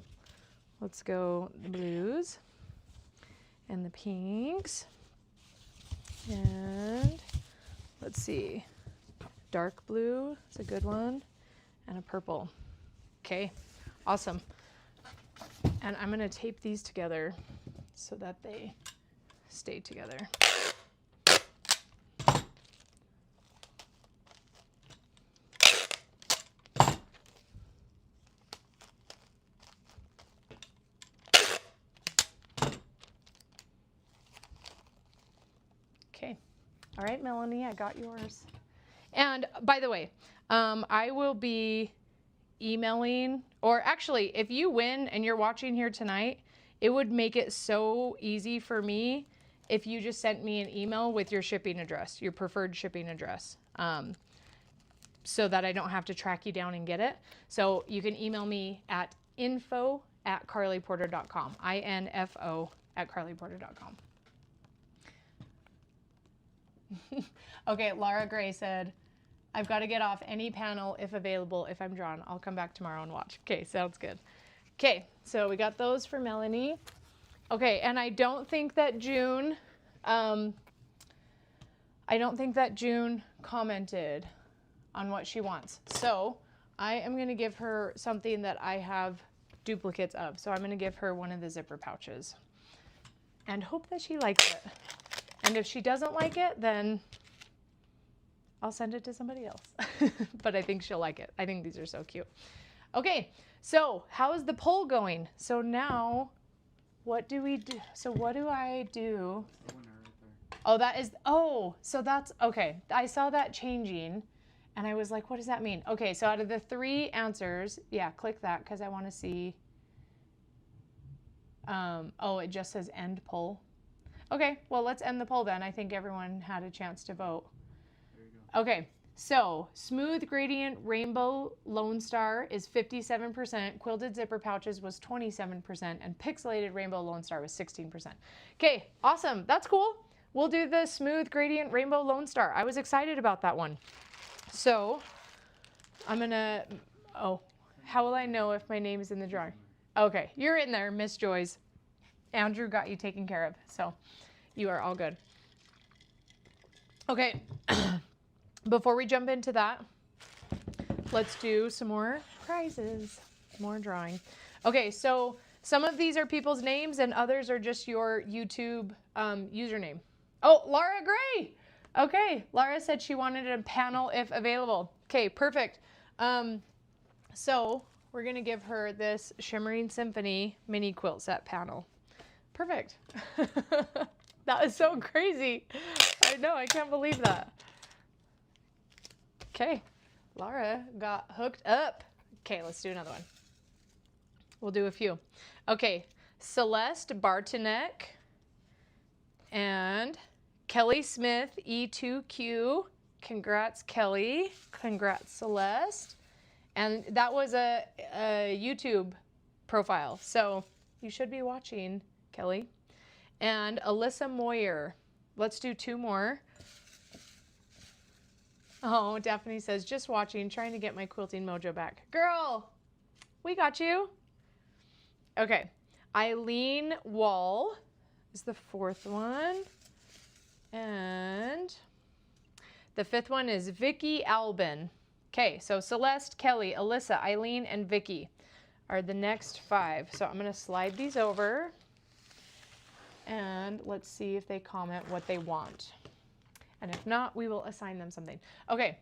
Let's go the blues and the pinks. And let's see, dark blue is a good one, and a purple. Okay, awesome. And I'm gonna tape these together so that they stay together. Okay, all right, Melanie, I got yours. And by the way, I will be emailing, or actually, if you win and you're watching here tonight, it would make it so easy for me if you just sent me an email with your shipping address, your preferred shipping address, so that I don't have to track you down and get it. So you can email me at info@carlyporter.com, info@carlyporter.com. Okay, Laura Gray said, I've got to get off any panel if available. If I'm drawn, I'll come back tomorrow and watch. Okay, sounds good. Okay, so we got those for Melanie. Okay, and I don't think that June commented on what she wants. So I am going to give her something that I have duplicates of. So I'm going to give her one of the zipper pouches and hope that she likes it. And if she doesn't like it, then I'll send it to somebody else. But I think she'll like it. I think these are so cute. Okay, so how is the poll going? So now, what do we do? So what do I do? The winner right there. Oh, that is, oh, so that's, okay. I saw that changing and I was like, what does that mean? Okay, so out of the 3 answers, yeah, click that because I want to see. Oh, it just says end poll. Okay, well, let's end the poll then. I think everyone had a chance to vote. There you go. Okay, so smooth gradient rainbow Lone Star is 57%, quilted zipper pouches was 27%, and pixelated rainbow Lone Star was 16%. Okay, awesome. That's cool. We'll do the smooth gradient rainbow Lone Star. I was excited about that one. So I'm gonna, oh, how will I know if my name is in the drawing? Okay, you're in there, Miss Joyce. Andrew got you taken care of, so you are all good. Okay, before we jump into that, let's do some more prizes, more drawing. Okay, so some of these are people's names and others are just your YouTube username. Oh, Laura Gray. Okay, Laura said she wanted a panel if available. Okay, perfect. So we're gonna give her this Shimmering Symphony mini quilt set panel. Perfect. That is so crazy. I know, I can't believe that. Okay, Laura got hooked up. Okay, let's do another one. We'll do a few. Okay, Celeste Bartonek and Kelly Smith E2Q. Congrats, Kelly. Congrats, Celeste. And that was a YouTube profile, so you should be watching, Kelly. And Alyssa Moyer. Let's do 2 more. Oh, Daphne says, just watching, trying to get my quilting mojo back. Girl, we got you. Okay, Eileen Wall is the 4th one. And the 5th one is Vicky Albin. Okay, so Celeste, Kelly, Alyssa, Eileen, and Vicky are the next 5. So I'm gonna slide these over and let's see if they comment what they want. And if not, we will assign them something. Okay.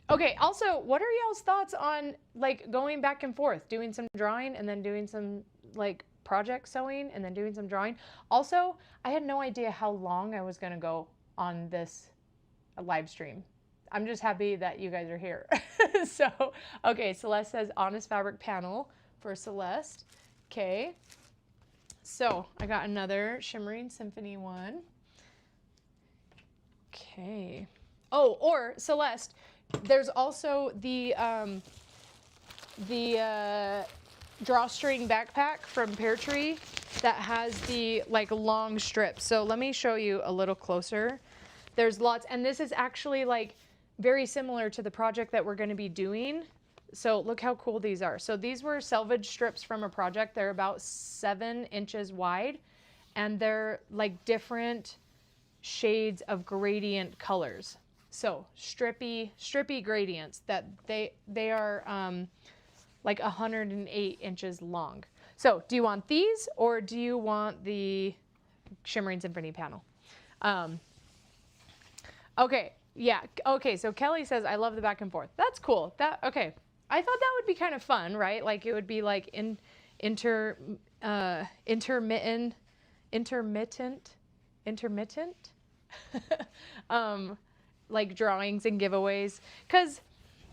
Okay, also, what are y'all's thoughts on like going back and forth, doing some drawing and then doing some like project sewing and then doing some drawing? Also, I had no idea how long I was gonna go on this live stream. I'm just happy that you guys are here. So, okay, Celeste says Honest Fabric panel for Celeste. Okay. So, I got another Shimmering Symphony one. Okay. Oh, or Celeste, there's also the drawstring backpack from Pear Tree that has the like long strips. So let me show you a little closer. There's lots, and this is actually like very similar to the project that we're going to be doing. So look how cool these are. So these were selvage strips from a project. They're about 7 inches wide, and they're like different shades of gradient colors. So strippy gradients that they are like 108 inches long. So do you want these or do you want the Shimmering Symphony panel? Okay, yeah, okay, so Kelly says, I love the back and forth. That's cool. Okay. I thought that would be kind of fun, right? Like it would be like intermittent like drawings and giveaways. Because,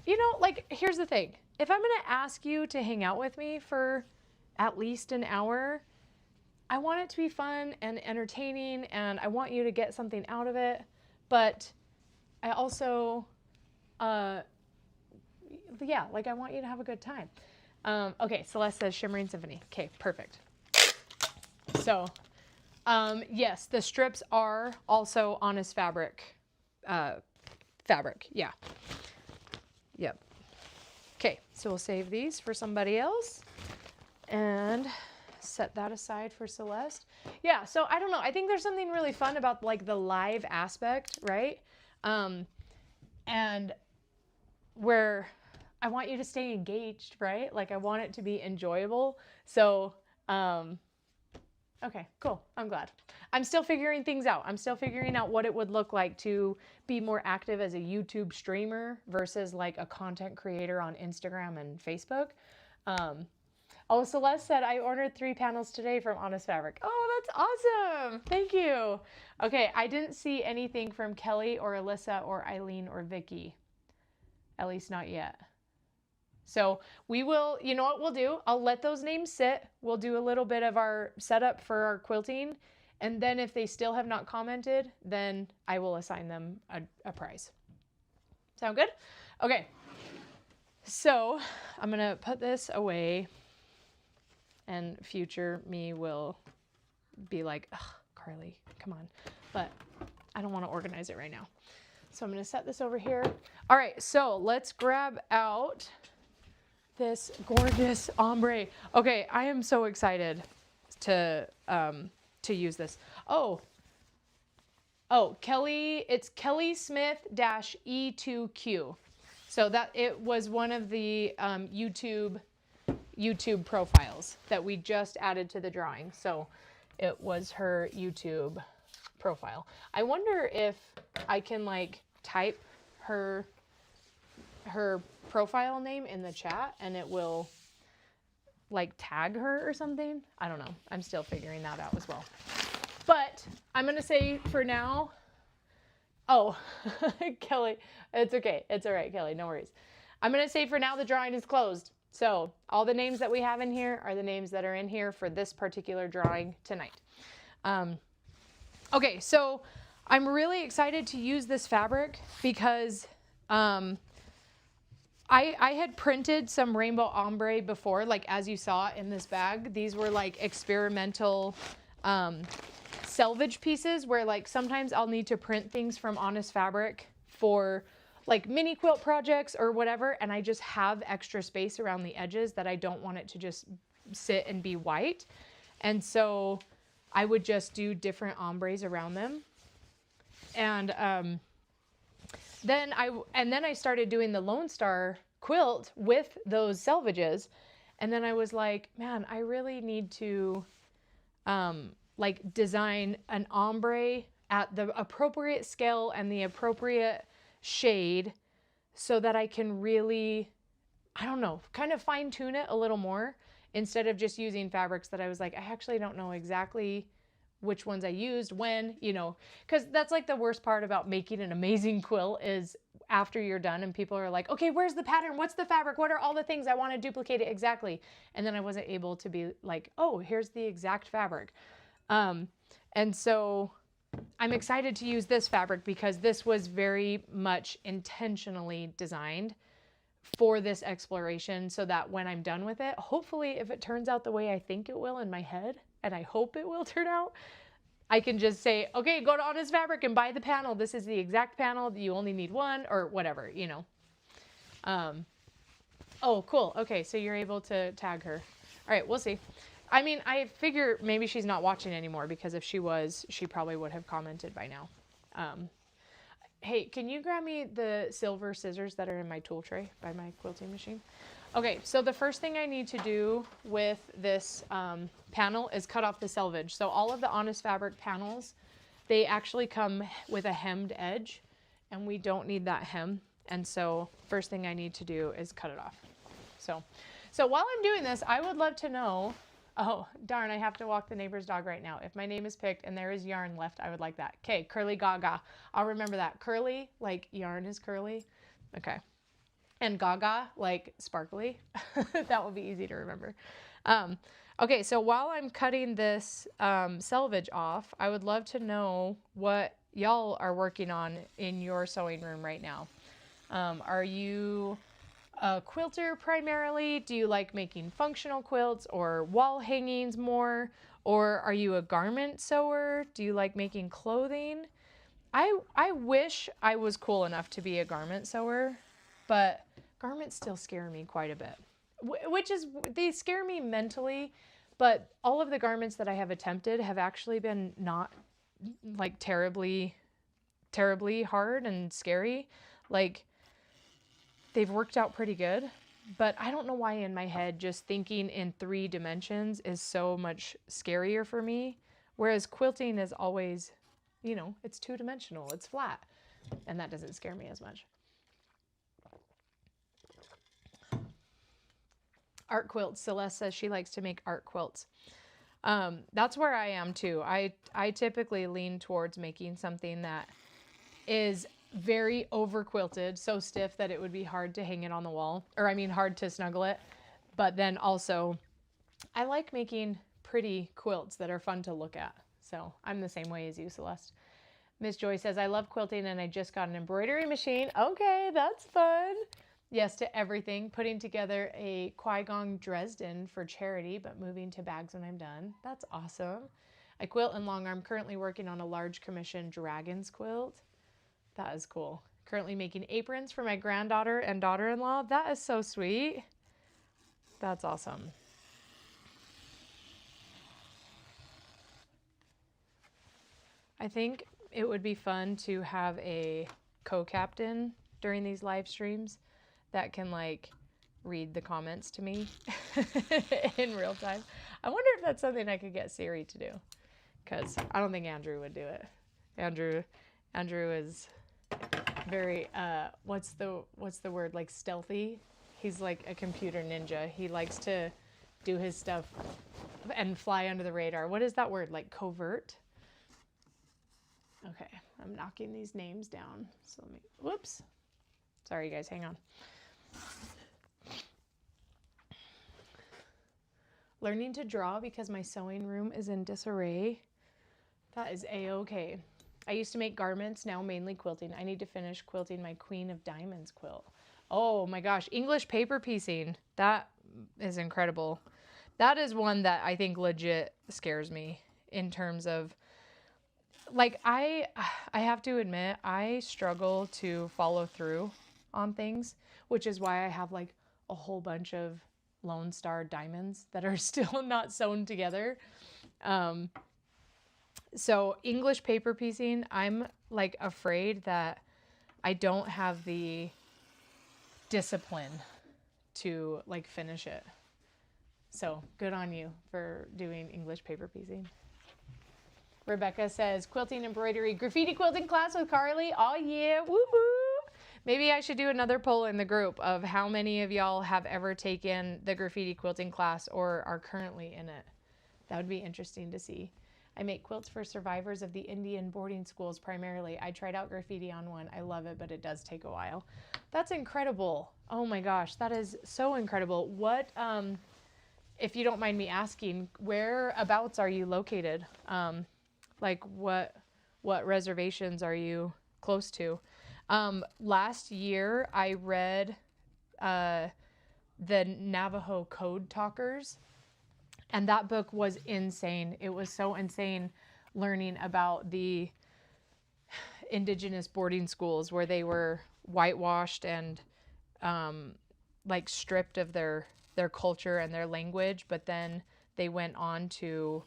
you know, like, here's the thing. If I'm going to ask you to hang out with me for at least an hour, I want it to be fun and entertaining, and I want you to get something out of it. But I also, yeah, like I want you to have a good time. Okay, Celeste says Shimmering Symphony. Okay, perfect. So, yes, the strips are also Honest Fabric. Yeah. Yep. Okay, so we'll save these for somebody else and set that aside for Celeste. Yeah, so I don't know. I think there's something really fun about like the live aspect, right? And where I want you to stay engaged, right? Like I want it to be enjoyable. So, okay, cool. I'm glad. I'm still figuring things out. I'm still figuring out what it would look like to be more active as a YouTube streamer versus like a content creator on Instagram and Facebook. Oh, Celeste said, I ordered 3 panels today from Honest Fabric. Oh, that's awesome. Thank you. Okay, I didn't see anything from Kelly or Alyssa or Eileen or Vicky. At least not yet. So we will, you know what we'll do? I'll let those names sit. We'll do a little bit of our setup for our quilting. And then if they still have not commented, then I will assign them a prize. Sound good? Okay. So I'm going to put this away. And future me will be like, ugh, Carly, come on. But I don't want to organize it right now. So I'm going to set this over here. All right, so let's grab out this gorgeous ombre. Okay, I am so excited to use this. Oh, Kelly, it's Kelly Smith -E2Q. So that it was one of the YouTube profiles that we just added to the drawing. So it was her YouTube profile. I wonder if I can like type her profile name in the chat and it will like tag her or something. I don't know. I'm still figuring that out as well. But I'm going to say for now, oh, Kelly, it's okay. It's all right, Kelly. No worries. I'm going to say for now the drawing is closed. So all the names that we have in here are the names that are in here for this particular drawing tonight. Okay, so I'm really excited to use this fabric because I had printed some rainbow ombre before, like as you saw in this bag. These were like experimental selvage pieces where like sometimes I'll need to print things from Honest Fabric for like mini quilt projects or whatever, and I just have extra space around the edges that I don't want it to just sit and be white. And so I would just do different ombres around them. And then I started doing the Lone Star quilt with those selvages. And then I was like, man, I really need to like design an ombre at the appropriate scale and the appropriate shade so that I can really, I don't know, kind of fine tune it a little more instead of just using fabrics that I was like, I actually don't know exactly which ones I used when, you know, because that's like the worst part about making an amazing quilt is after you're done and people are like, okay, where's the pattern? What's the fabric? What are all the things? I want to duplicate it exactly. And then I wasn't able to be like, oh, here's the exact fabric. And so I'm excited to use this fabric because this was very much intentionally designed for this exploration so that when I'm done with it, hopefully if it turns out the way I think it will in my head, and I hope it will turn out, I can just say, okay, go to Honest Fabric and buy the panel. This is the exact panel. You only need one or whatever, you know. Oh, cool. Okay, so you're able to tag her. All right, we'll see. I mean, I figure maybe she's not watching anymore because if she was, she probably would have commented by now. Um, hey, can you grab me the silver scissors that are in my tool tray by my quilting machine? Okay, so the first thing I need to do with this panel is cut off the selvage. So all of the Honest Fabric panels, they actually come with a hemmed edge, and we don't need that hem. And so first thing I need to do is cut it off. So while I'm doing this, I would love to know, oh, darn, I have to walk the neighbor's dog right now. If my name is picked and there is yarn left, I would like that. Okay, Curly Gaga. I'll remember that. Curly, like yarn is curly. Okay. And Gaga, like sparkly. That will be easy to remember. Okay, so while I'm cutting this selvage off, I would love to know what y'all are working on in your sewing room right now. Are you a quilter primarily? Do you like making functional quilts or wall hangings more? Or are you a garment sewer? Do you like making clothing? I wish I was cool enough to be a garment sewer, but garments still scare me quite a bit. Which is, they scare me mentally, but all of the garments that I have attempted have actually been not like terribly hard and scary. Like, they've worked out pretty good, but I don't know why in my head just thinking in 3 dimensions is so much scarier for me, whereas quilting is always, you know, it's 2-dimensional, it's flat, and that doesn't scare me as much. Art quilts. Celeste says she likes to make art quilts. That's where I am too. I typically lean towards making something that is very over quilted, so stiff that it would be hard to hang it on the wall, or I mean hard to snuggle it. But then also I like making pretty quilts that are fun to look at. So I'm the same way as you, Celeste. Miss Joy says, I love quilting and I just got an embroidery machine. Okay, that's fun. Yes to everything. Putting together a Qui-Gon Dresden for charity, but moving to bags when I'm done. That's awesome. I quilt in long arm, currently working on a large commission dragon's quilt. That is cool. Currently making aprons for my granddaughter and daughter-in-law. That is so sweet. That's awesome. I think it would be fun to have a co-captain during these live streams that can like read the comments to me in real time. I wonder if that's something I could get Siri to do, because I don't think Andrew would do it. Andrew is very what's the word, like stealthy. He's like a computer ninja. He likes to do his stuff and fly under the radar. What is that word, like covert? Okay, I'm knocking these names down. So let me, whoops. Sorry guys, hang on. Learning to draw because my sewing room is in disarray. That is a-okay. I used to make garments, now mainly quilting. I need to finish quilting my Queen of Diamonds quilt. Oh my gosh, English paper piecing. That is incredible. That is one that I think legit scares me in terms of, like, I have to admit, I struggle to follow through on things, which is why I have like a whole bunch of Lone Star diamonds that are still not sewn together. So English paper piecing, I'm like afraid that I don't have the discipline to like finish it. So good on you for doing English paper piecing. Rebecca says, quilting, embroidery, graffiti quilting class with Carly. Oh yeah, woohoo! Maybe I should do another poll in the group of how many of y'all have ever taken the graffiti quilting class or are currently in it. That would be interesting to see. I make quilts for survivors of the Indian boarding schools primarily. I tried out graffiti on one. I love it, but it does take a while. That's incredible. Oh my gosh, that is so incredible. What, if you don't mind me asking, whereabouts are you located? Like what reservations are you close to? Last year I read the Navajo Code Talkers, and that book was insane. It was so insane learning about the indigenous boarding schools where they were whitewashed and like stripped of their culture and their language, but then they went on to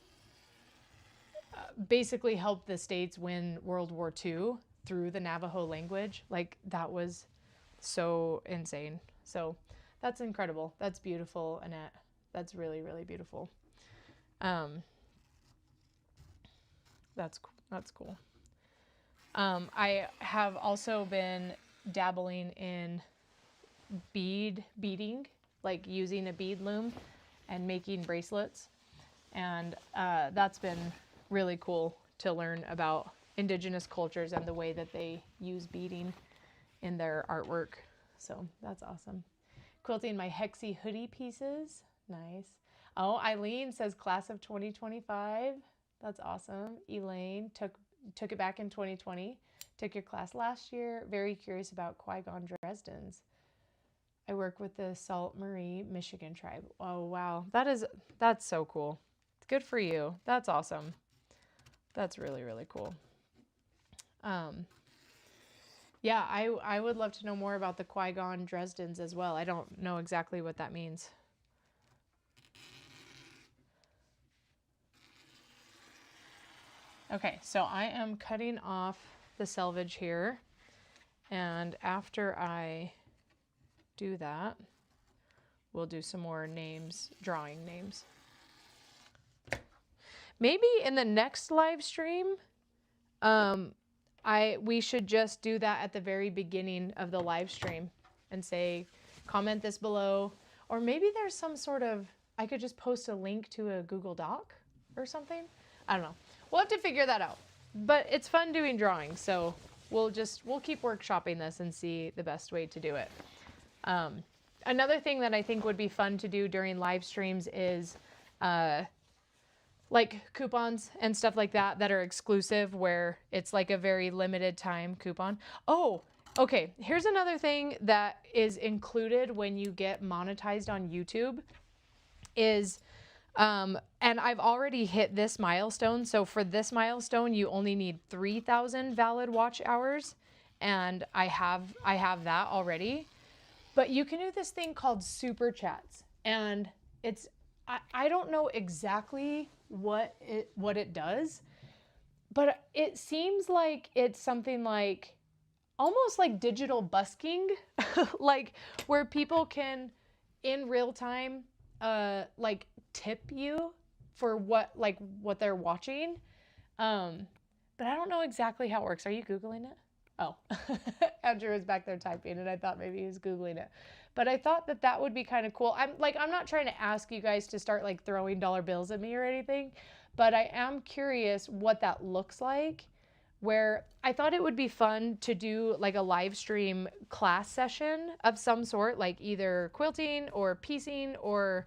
basically help the States win World War II through the Navajo language. Like, that was so insane. So that's incredible. That's beautiful, Annette. That's really, really beautiful. That's cool. I have also been dabbling in beading, like using a bead loom and making bracelets. And that's been really cool to learn about indigenous cultures and the way that they use beading in their artwork. So that's awesome. Quilting my Hexie hoodie pieces. Nice. Oh, Eileen says class of 2025. That's awesome. Elaine took it back in 2020. Took your class last year. Very curious about Qui-Gon Dresden's. I work with the Sault Marie, Michigan tribe. Oh, wow. That's so cool. Good for you. That's awesome. That's really, really cool. Yeah, I would love to know more about the Qui-Gon Dresden's as well. I don't know exactly what that means. Okay, so I am cutting off the selvage here. And after I do that, we'll do some more names, drawing names. Maybe in the next live stream, we should just do that at the very beginning of the live stream and say, comment this below. Or maybe there's some sort of, I could just post a link to a Google Doc or something. I don't know. We'll have to figure that out. But it's fun doing drawings, so we'll keep workshopping this and see the best way to do it. Another thing that I think would be fun to do during live streams is like coupons and stuff like that are exclusive, where it's like a very limited time coupon. Oh, okay. Here's another thing that is included when you get monetized on YouTube is, and I've already hit this milestone. So for this milestone, you only need 3,000 valid watch hours, and I have that already. But you can do this thing called super chats, and I don't know exactly what it does, but it seems like it's something like almost like digital busking, like where people can in real time like tip you for what they're watching. But I don't know exactly how it works. Are you Googling it? Oh, Andrew was back there typing, and I thought maybe he was Googling it. But I thought that would be kind of cool. I'm not trying to ask you guys to start like throwing dollar bills at me or anything, but I am curious what that looks like, where I thought it would be fun to do like a live stream class session of some sort, like either quilting or piecing or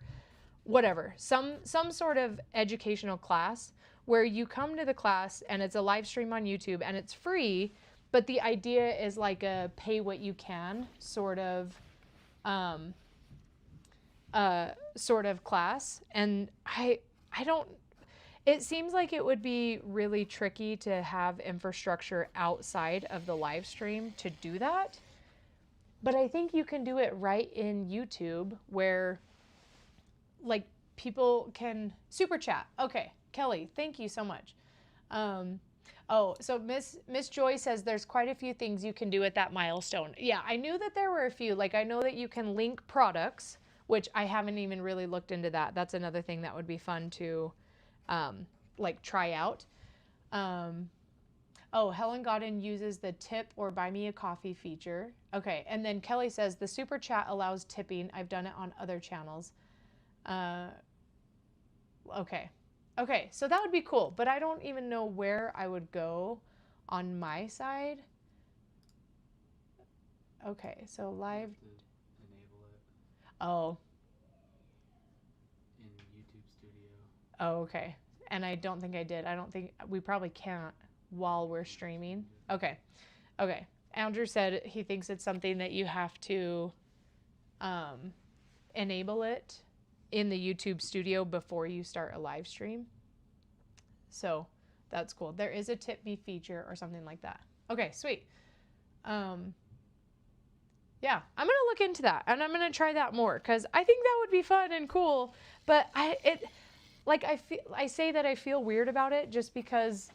whatever, some sort of educational class where you come to the class and it's a live stream on YouTube and it's free. But the idea is like a pay what you can sort of class. And I don't, it seems like it would be really tricky to have infrastructure outside of the live stream to do that. But I think you can do it right in YouTube, where like people can super chat. Okay, Kelly, thank you so much. Oh, so Miss Joy says there's quite a few things you can do at that milestone. Yeah, I knew that there were a few. Like, I know that you can link products, which I haven't even really looked into that. That's another thing that would be fun to like try out. Oh, Helen Godden uses the tip or buy me a coffee feature. Okay, and then Kelly says the super chat allows tipping. I've done it on other channels. Okay. Okay, so that would be cool, but I don't even know where I would go on my side. Okay, so live. Enable it. Oh. In YouTube Studio. Oh, okay. And I don't think I did. I don't think we probably can't while we're streaming. Okay. Okay. Andrew said he thinks it's something that you have to enable it in the YouTube Studio before you start a live stream. So that's cool. There is a tip me feature or something like that. Okay, sweet. Yeah, I'm gonna look into that, and I'm gonna try that more because I think that would be fun and cool. But I say that I feel weird about it just because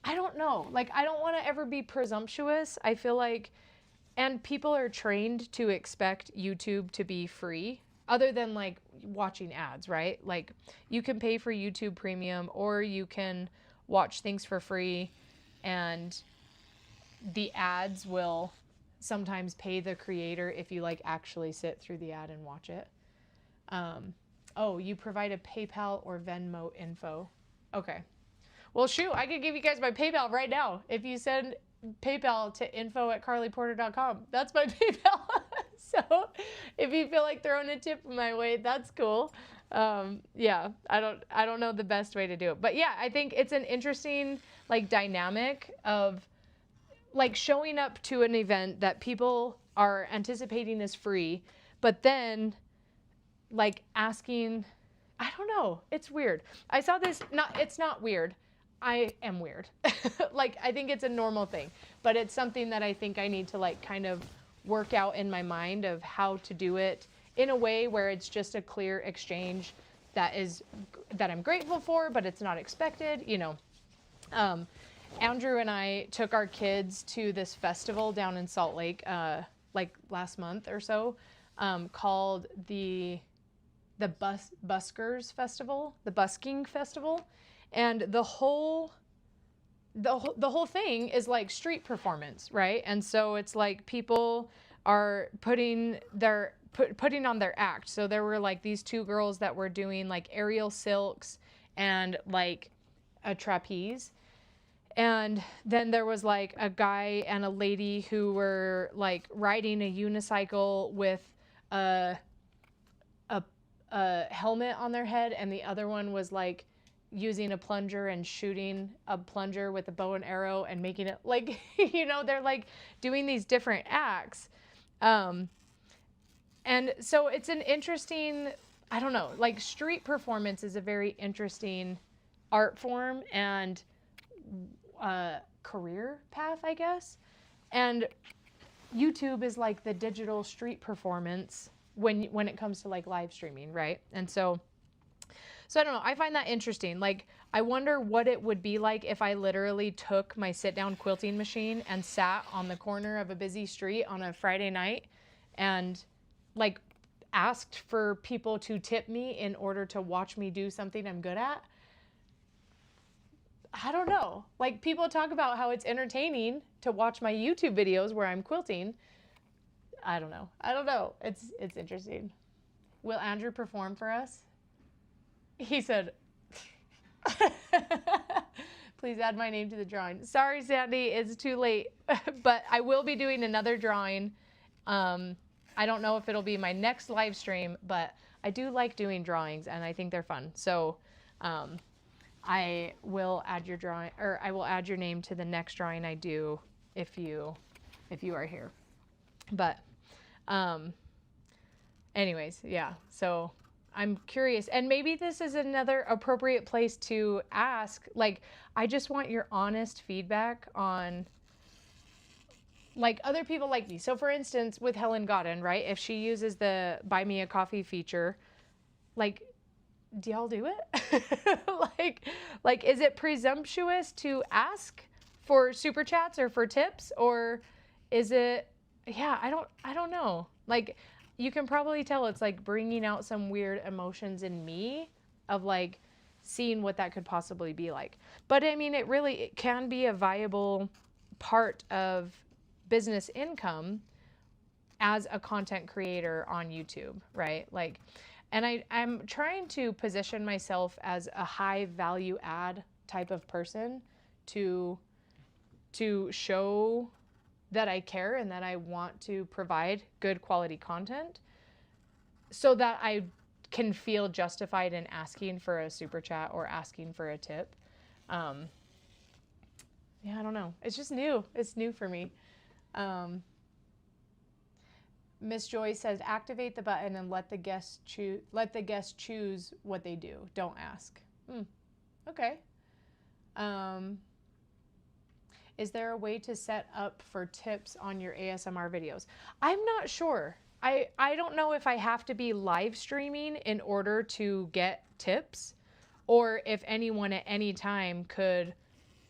I don't know. Like, I don't want to ever be presumptuous. I feel like, and people are trained to expect YouTube to be free, other than like watching ads, right? Like, you can pay for YouTube Premium, or you can watch things for free, and the ads will sometimes pay the creator if you like actually sit through the ad and watch it. Oh, you provide a PayPal or Venmo info. Okay. Well, shoot, I could give you guys my PayPal right now. If you send PayPal to info@carlyporter.com, that's my PayPal. So if you feel like throwing a tip my way, that's cool. Yeah, I don't know the best way to do it. But yeah, I think it's an interesting like dynamic of like showing up to an event that people are anticipating is free, but then like asking, I don't know, it's weird. I saw this, it's not weird. I am weird. Like, I think it's a normal thing, but it's something that I think I need to like kind of work out in my mind of how to do it in a way where it's just a clear exchange that I'm grateful for, but it's not expected, you know. Andrew and I took our kids to this festival down in Salt Lake, like last month or so, called the Buskers Festival, the Busking Festival, and the whole thing is like street performance, right? And so it's like people are putting on their act. So there were like these two girls that were doing like aerial silks and like a trapeze. And then there was like a guy and a lady who were like riding a unicycle with a helmet on their head, and the other one was like using a plunger and shooting a plunger with a bow and arrow and making it like, you know, they're like doing these different acts. And so it's an interesting, I don't know, like street performance is a very interesting art form and career path, I guess. And YouTube is like the digital street performance when it comes to like live streaming, right? And so I don't know, I find that interesting. Like, I wonder what it would be like if I literally took my sit down quilting machine and sat on the corner of a busy street on a Friday night and like asked for people to tip me in order to watch me do something I'm good at. I don't know. Like, people talk about how it's entertaining to watch my YouTube videos where I'm quilting. I don't know. It's interesting. Will Andrew perform for us? He said, please add my name to the drawing. Sorry, Sandy, it's too late. But I will be doing another drawing. I don't know if it'll be my next live stream, but I do like doing drawings and I think they're fun. So I will add your drawing, or I will add your name to the next drawing I do if you are here. But anyways, yeah. So I'm curious, and maybe this is another appropriate place to ask, like, I just want your honest feedback on like other people like me. So for instance, with Helen Godden, right? If she uses the buy me a coffee feature, like, do y'all do it? like, is it presumptuous to ask for super chats or for tips, or is it, yeah, I don't know. Like, you can probably tell it's like bringing out some weird emotions in me of like seeing what that could possibly be like. But I mean, it can be a viable part of business income as a content creator on YouTube, right? Like, and I'm trying to position myself as a high value add type of person to show that I care and that I want to provide good quality content so that I can feel justified in asking for a super chat or asking for a tip. Yeah, I don't know. It's just new. It's new for me. Miss Joy says, activate the button and let the guest choose what they do. Don't ask. Okay. Is there a way to set up for tips on your ASMR videos? I'm not sure. I don't know if I have to be live streaming in order to get tips, or if anyone at any time could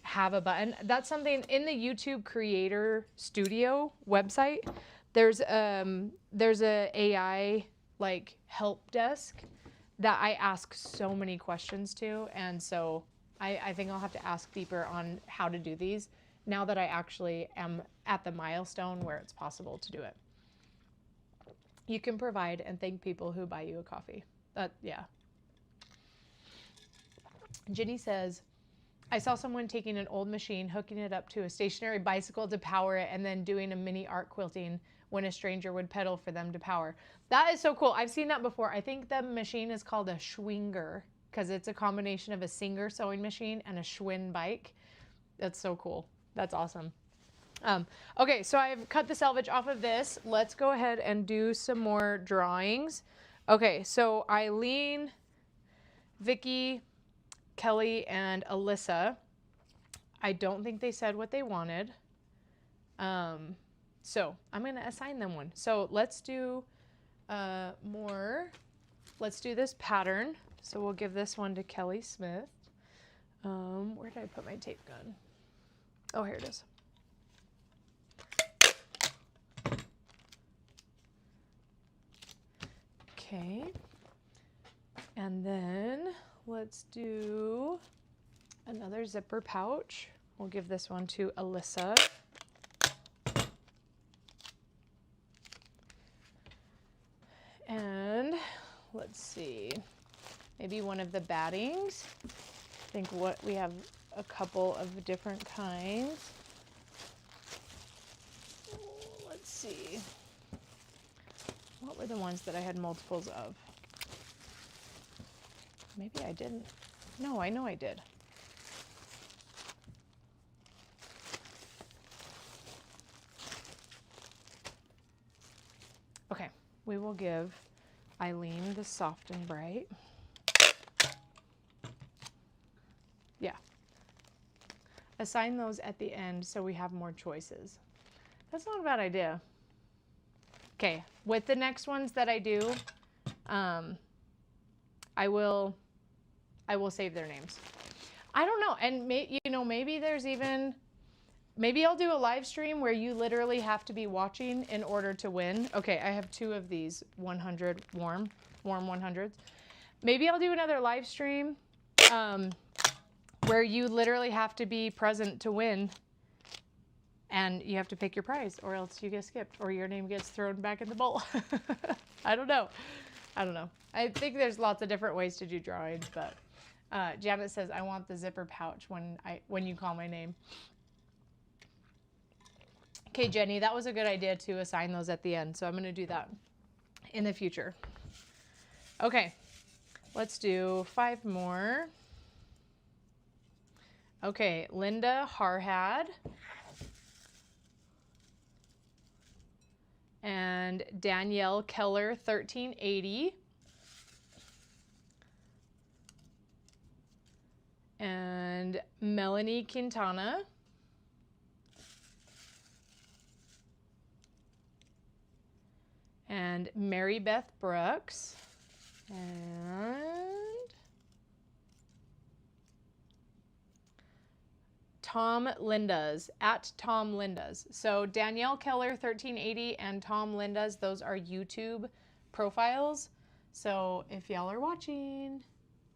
have a button. That's something in the YouTube Creator Studio website. There's a AI like help desk that I ask so many questions to, and so I think I'll have to ask deeper on how to do these now that I actually am at the milestone where it's possible to do it. You can provide and thank people who buy you a coffee. Yeah. Ginny says, I saw someone taking an old machine, hooking it up to a stationary bicycle to power it, and then doing a mini art quilting when a stranger would pedal for them to power. That is so cool. I've seen that before. I think the machine is called a Schwinger because it's a combination of a Singer sewing machine and a Schwinn bike. That's so cool. That's awesome. Okay, so I've cut the selvage off of this. Let's go ahead and do some more drawings. Okay, so Eileen, Vicky, Kelly, and Alyssa, I don't think they said what they wanted. So I'm going to assign them one. So let's do more. Let's do this pattern. So we'll give this one to Kelly Smith. Where did I put my tape gun? Oh, here it is. Okay. And then let's do another zipper pouch. We'll give this one to Alyssa. And let's see, maybe one of the battings. I think we have a couple of different kinds. Let's see. What were the ones that I had multiples of? Maybe I didn't. No, I know I did. Okay, we will give Eileen the soft and bright. Yeah. Assign those at the end so we have more choices. That's not a bad idea. Okay, with the next ones that I do, I will save their names. I don't know, and maybe there's even, maybe I'll do a live stream where you literally have to be watching in order to win. Okay, I have 2 of these 100 warm 100s. Maybe I'll do another live stream where you literally have to be present to win, and you have to pick your prize, or else you get skipped, or your name gets thrown back in the bowl. I don't know. I think there's lots of different ways to do drawings, but Janet says, I want the zipper pouch when you call my name. Okay, Jenny, that was a good idea to assign those at the end, so I'm going to do that in the future. Okay, let's do 5 more. Okay, Linda Harhad and Danielle Keller 1380 and Melanie Quintana and Mary Beth Brooks and Tom Lindas, at Tom Lindas. So Danielle Keller 1380 and Tom Lindas, those are YouTube profiles. So if y'all are watching,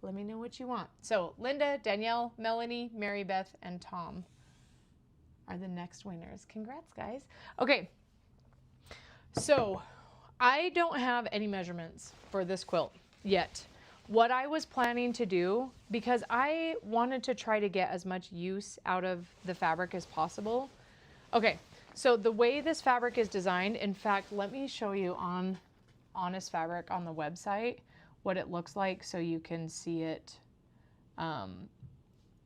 let me know what you want. So Linda, Danielle, Melanie, Mary Beth, and Tom are the next winners. Congrats, guys. Okay, so I don't have any measurements for this quilt yet. What I was planning to do, because I wanted to try to get as much use out of the fabric as possible. Okay, so the way this fabric is designed, in fact, let me show you on Honest Fabric on the website what it looks like so you can see it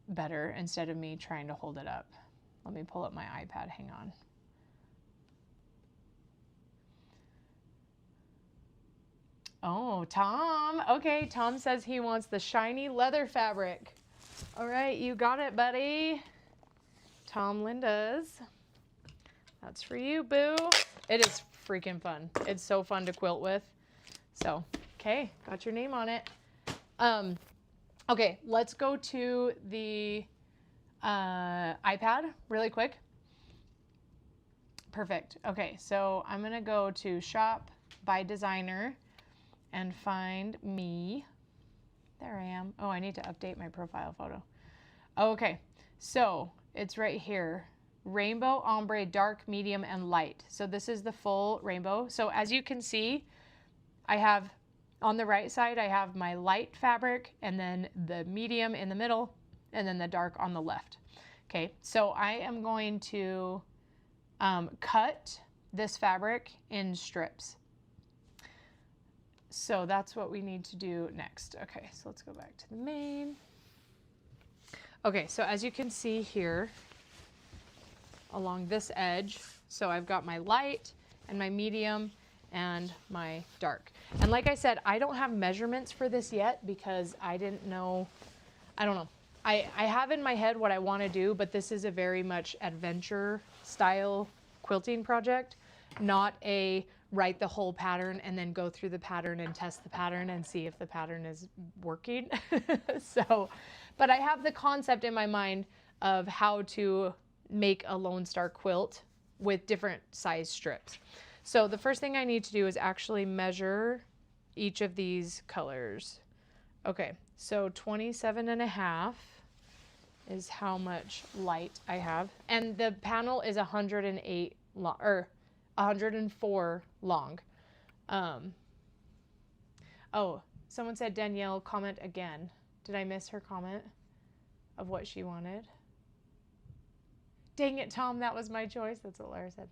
better instead of me trying to hold it up. Let me pull up my iPad, hang on. Oh, Tom. Okay, Tom says he wants the shiny leather fabric. All right, you got it, buddy. Tom Linda's. That's for you, boo. It is freaking fun. It's so fun to quilt with. So, okay, got your name on it. Okay, let's go to the iPad really quick. Perfect. Okay, so I'm gonna go to Shop by Designer and find me. There I am. Oh, I need to update my profile photo. Okay, so it's right here. Rainbow, ombre, dark, medium, and light. So this is the full rainbow. So as you can see, I have on the right side, I have my light fabric, and then the medium in the middle, and then the dark on the left. Okay, so I am going to cut this fabric in strips. So that's what we need to do next. Okay, so let's go back to the main. Okay, so as you can see here, along this edge, so I've got my light and my medium and my dark. And like I said, I don't have measurements for this yet because I didn't know, I don't know. I have in my head what I want to do, but this is a very much adventure style quilting project, not a write the whole pattern and then go through the pattern and test the pattern and see if the pattern is working. So, but I have the concept in my mind of how to make a Lone Star quilt with different size strips. So the first thing I need to do is actually measure each of these colors. Okay, so 27.5 is how much light I have. And the panel is 108 long, or 104 long. Oh, someone said, Danielle, comment again. Did I miss her comment of what she wanted? Dang it, Tom, that was my choice. That's what Lara said.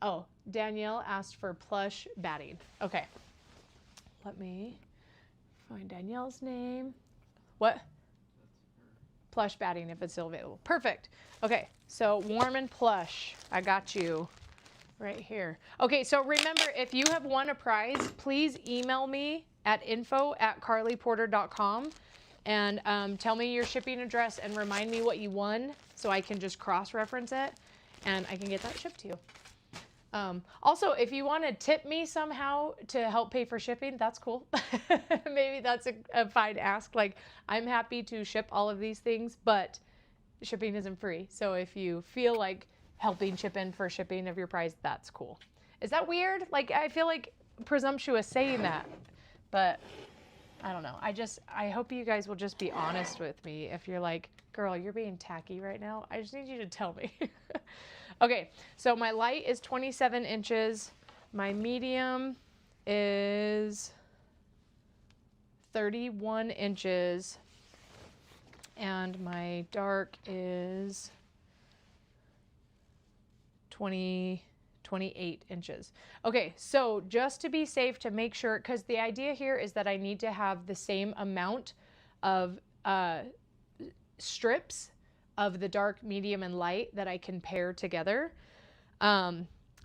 Oh, Danielle asked for plush batting. Okay, let me find Danielle's name. What? Plush batting if it's still available. Perfect. Okay, so warm and plush. I got you right here. Okay, so remember, if you have won a prize, please email me at info@carlyporter.com and tell me your shipping address and remind me what you won so I can just cross-reference it and I can get that shipped to you. Also, if you want to tip me somehow to help pay for shipping, that's cool. Maybe that's a fine ask. Like, I'm happy to ship all of these things, but shipping isn't free. So if you feel like helping chip in for shipping of your prize, that's cool. Is that weird? Like, I feel like presumptuous saying that, but I don't know. I hope you guys will just be honest with me. If you're like, girl, you're being tacky right now, I just need you to tell me. Okay, so my light is 27 inches. My medium is 31 inches. And my dark is 28 inches. Okay, so just to be safe, to make sure, because the idea here is that I need to have the same amount of strips of the dark, medium, and light that I can pair together.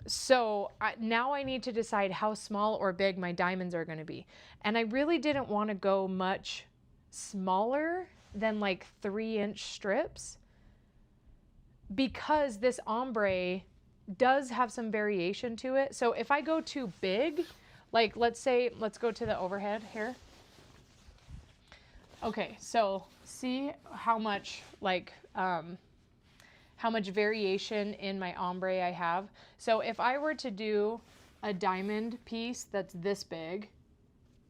So now I need to decide how small or big my diamonds are going to be. And I really didn't want to go much smaller than like 3-inch strips because this ombre does have some variation to it. So if I go too big, like let's go to the overhead here. Okay, so see how much how much variation in my ombre I have. So if I were to do a diamond piece that's this big,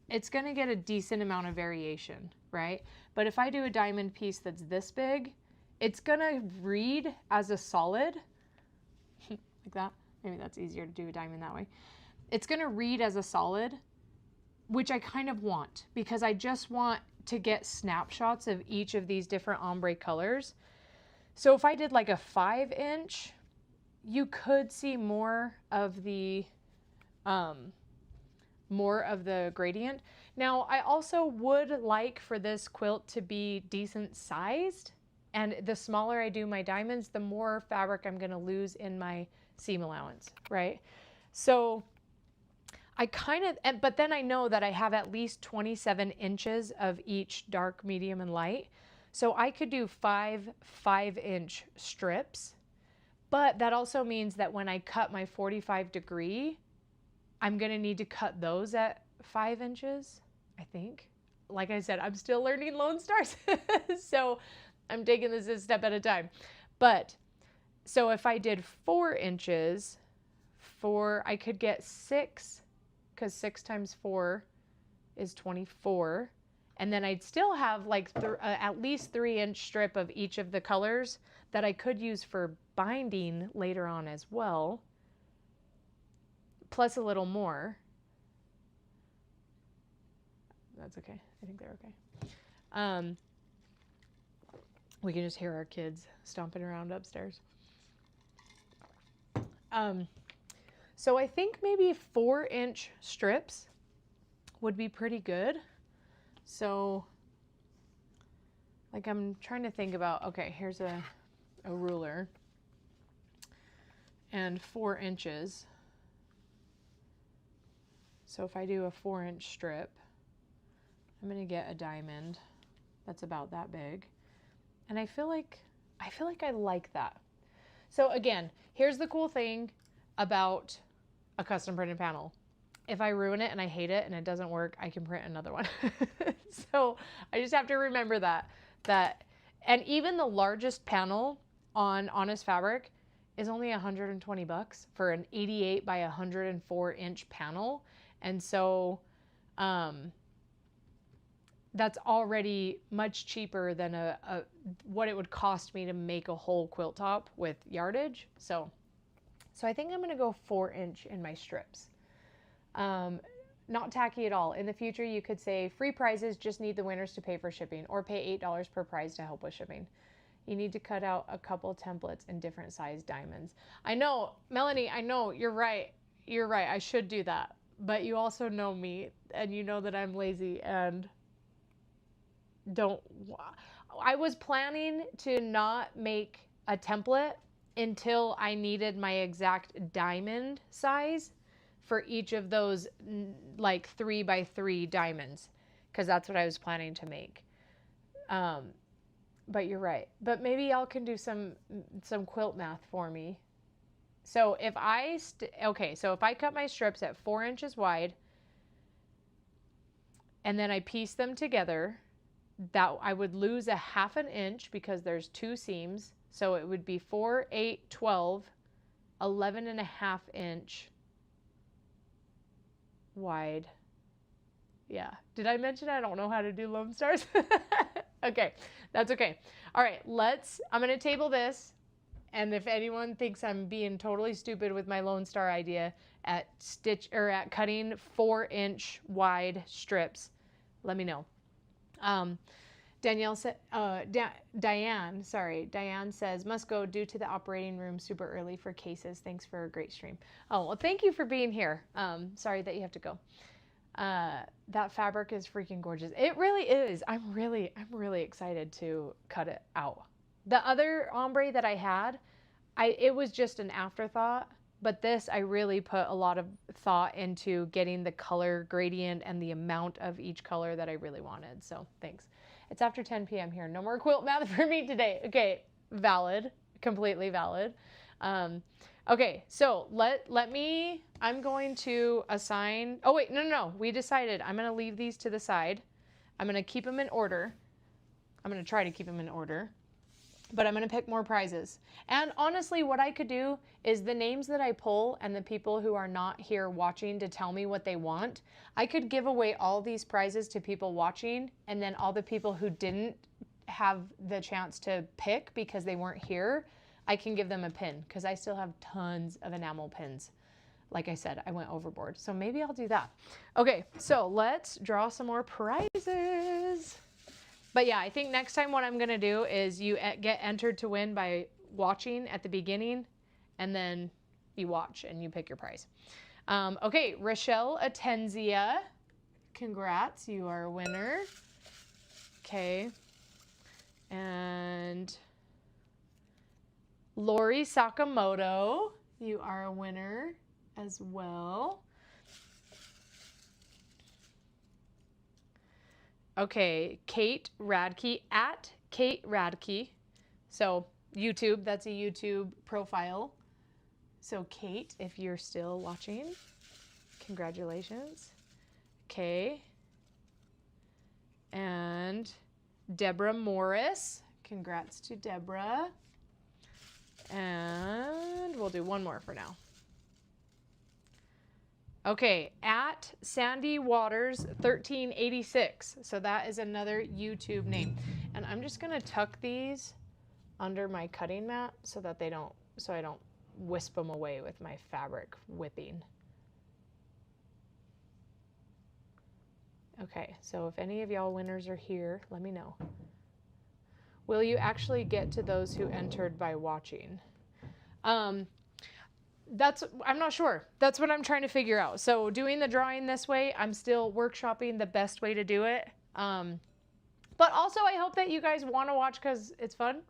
it's gonna get a decent amount of variation, right? But if I do a diamond piece that's this big, it's gonna read as a solid, like that. Maybe that's easier to do a diamond that way. It's gonna read as a solid, which I kind of want because I just want to get snapshots of each of these different ombre colors. So if I did like a 5-inch, you could see more of the gradient. Now, I also would like for this quilt to be decent sized, and the smaller I do my diamonds, the more fabric I'm gonna lose in my seam allowance, right? So I but then I know that I have at least 27 inches of each dark, medium, and light. So I could do 5 5-inch strips But that also means that when I cut my 45 degree, I'm going to need to cut those at 5 inches, I think. Like I said, I'm still learning Lone Stars. So I'm taking this a step at a time. But so if I did 4 inches, I could get 6, because 6 times 4 is 24. And then I'd still have like at least 3-inch strip of each of the colors that I could use for binding later on as well, plus a little more. That's okay. I think they're okay. We can just hear our kids stomping around upstairs. So I think maybe 4-inch strips would be pretty good. So like I'm trying to think about, okay, here's a ruler and 4 inches. So if I do a 4-inch strip, I'm going to get a diamond that's about that big. And I feel like I like that. So again, here's the cool thing about a custom printed panel. If I ruin it and I hate it and it doesn't work, I can print another one. So I just have to remember that. And even the largest panel on Honest Fabric is only $120 for an 88 by 104 inch panel. And so that's already much cheaper than what it would cost me to make a whole quilt top with yardage. So I think I'm gonna go 4-inch in my strips. Not tacky at all. In the future, you could say free prizes, just need the winners to pay for shipping, or pay $8 per prize to help with shipping. You need to cut out a couple templates in different size diamonds. I know, Melanie, I know, you're right. You're right, I should do that. But you also know me, and you know that I'm lazy and I was planning to not make a template until I needed my exact diamond size for each of those like 3 by 3 diamonds, because that's what I was planning to make. But you're right. But maybe y'all can do some quilt math for me. So if I so if I cut my strips at 4 inches wide and then I piece them together, that I would lose a 1/2 inch because there's 2 seams. So it would be 4, 8, 12, 11.5 inch wide. Yeah. Did I mention I don't know how to do Lone Stars? Okay. That's okay. All right. I'm going to table this. And if anyone thinks I'm being totally stupid with my Lone Star idea at cutting 4-inch wide strips, let me know. Diane says, must go due to the operating room super early for cases. Thanks for a great stream. Oh, well, thank you for being here. Sorry that you have to go. That fabric is freaking gorgeous. It really is. I'm really excited to cut it out. The other ombre that I had, it was just an afterthought, but this I really put a lot of thought into getting the color gradient and the amount of each color that I really wanted. So thanks. It's after 10 p.m. here. No more quilt math for me today. Okay, valid, completely valid. Okay, so I'm going to assign, oh wait, no, we decided I'm gonna leave these to the side. I'm gonna keep them in order. I'm gonna try to keep them in order, but I'm gonna pick more prizes. And honestly, what I could do is the names that I pull and the people who are not here watching to tell me what they want, I could give away all these prizes to people watching, and then all the people who didn't have the chance to pick because they weren't here, I can give them a pin, because I still have tons of enamel pins. Like I said, I went overboard. So maybe I'll do that. Okay, so let's draw some more prizes. But yeah, I think next time what I'm gonna do is you get entered to win by watching at the beginning, and then you watch and you pick your prize. Okay, Rochelle Atenzia, congrats, you are a winner. Okay, and Lori Sakamoto, you are a winner as well. Okay, Kate Radke, at Kate Radke. So YouTube. That's a YouTube profile. So Kate, if you're still watching, congratulations. Okay. And Deborah Morris. Congrats to Deborah. And we'll do one more for now. Okay, at Sandy Waters 1386. So that is another YouTube name. And I'm just gonna tuck these under my cutting mat so that I don't wisp them away with my fabric whipping. Okay, so if any of y'all winners are here, let me know. Will you actually get to those who entered by watching? I'm not sure. That's what I'm trying to figure out. So doing the drawing this way, I'm still workshopping the best way to do it. But also I hope that you guys want to watch because it's fun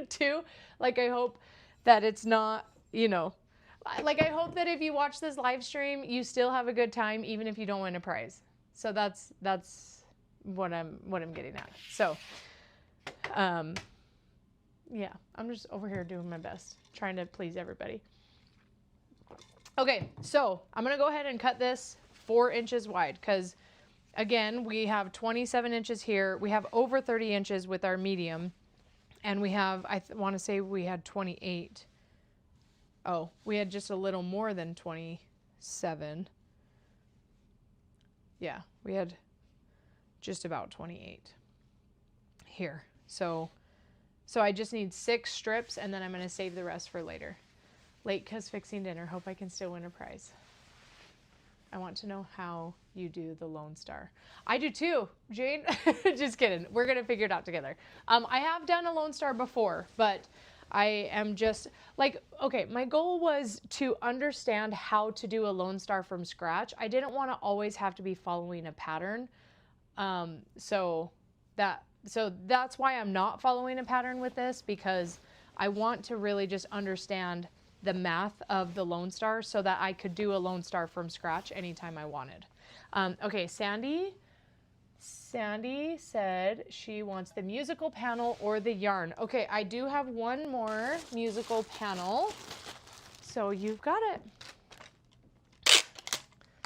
too. Like I hope that it's not, like I hope that if you watch this live stream, you still have a good time even if you don't win a prize. So that's what I'm getting at. So yeah, I'm just over here doing my best, trying to please everybody. Okay, so I'm gonna go ahead and cut this 4 inches wide because again, we have 27 inches here. We have over 30 inches with our medium, and we have, I want to say we had 28. Oh, we had just a little more than 27. Yeah, we had just about 28 here. So I just need 6 strips, and then I'm going to save the rest for later. Late because fixing dinner. Hope I can still win a prize. I want to know how you do the Lone Star. I do too, Jane. Just kidding. We're going to figure it out together. I have done a Lone Star before, but I am just like, okay, my goal was to understand how to do a Lone Star from scratch. I didn't want to always have to be following a pattern. So that's why I'm not following a pattern with this, because I want to really just understand the math of the Lone Star so that I could do a Lone Star from scratch anytime I wanted. Okay, Sandy said she wants the musical panel or the yarn. Okay, I do have one more musical panel, so you've got it.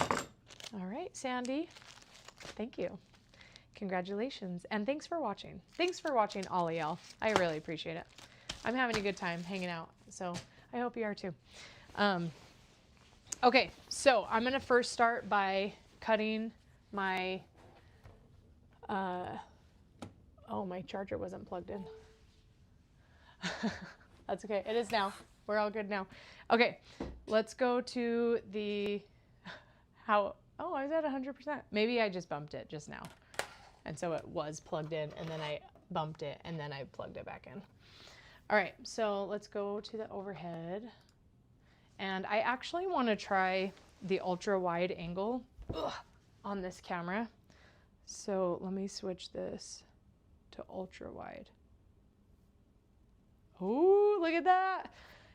All right, Sandy, thank you. Congratulations, and thanks for watching. Thanks for watching, all of y'all. I really appreciate it. I'm having a good time hanging out, so I hope you are too. Okay, so I'm gonna first start by cutting my, oh, my charger wasn't plugged in. That's okay, it is now. We're all good now. Okay, let's go to the, oh, I was at 100%. Maybe I just bumped it just now. And so it was plugged in, and then I bumped it, and then I plugged it back in. All right, so let's go to the overhead. And I actually want to try the ultra wide angle on this camera. So let me switch this to ultra wide. Oh, look at that.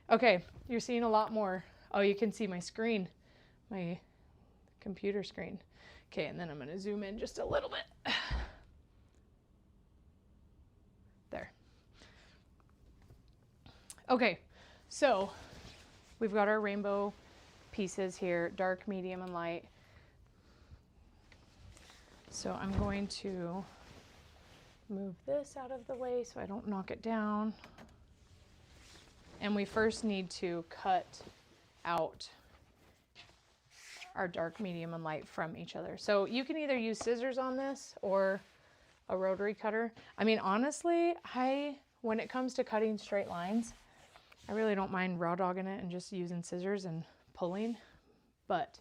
Okay, you're seeing a lot more. Oh, you can see my screen, my computer screen. Okay, and then I'm going to zoom in just a little bit. There. Okay, so we've got our rainbow pieces here, dark, medium, and light. So I'm going to move this out of the way so I don't knock it down. And we first need to cut out our dark, medium, and light from each other. So you can either use scissors on this or a rotary cutter. I mean, honestly, when it comes to cutting straight lines, I really don't mind raw dogging it and just using scissors and pulling, but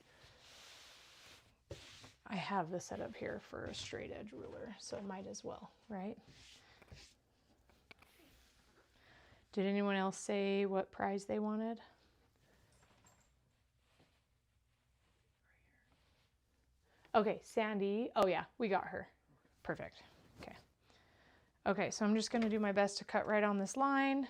I have the setup here for a straight edge ruler, so might as well, right? Did anyone else say what prize they wanted? Okay, Sandy. Oh yeah, we got her. Perfect. Okay. Okay, so I'm just going to do my best to cut right on this line.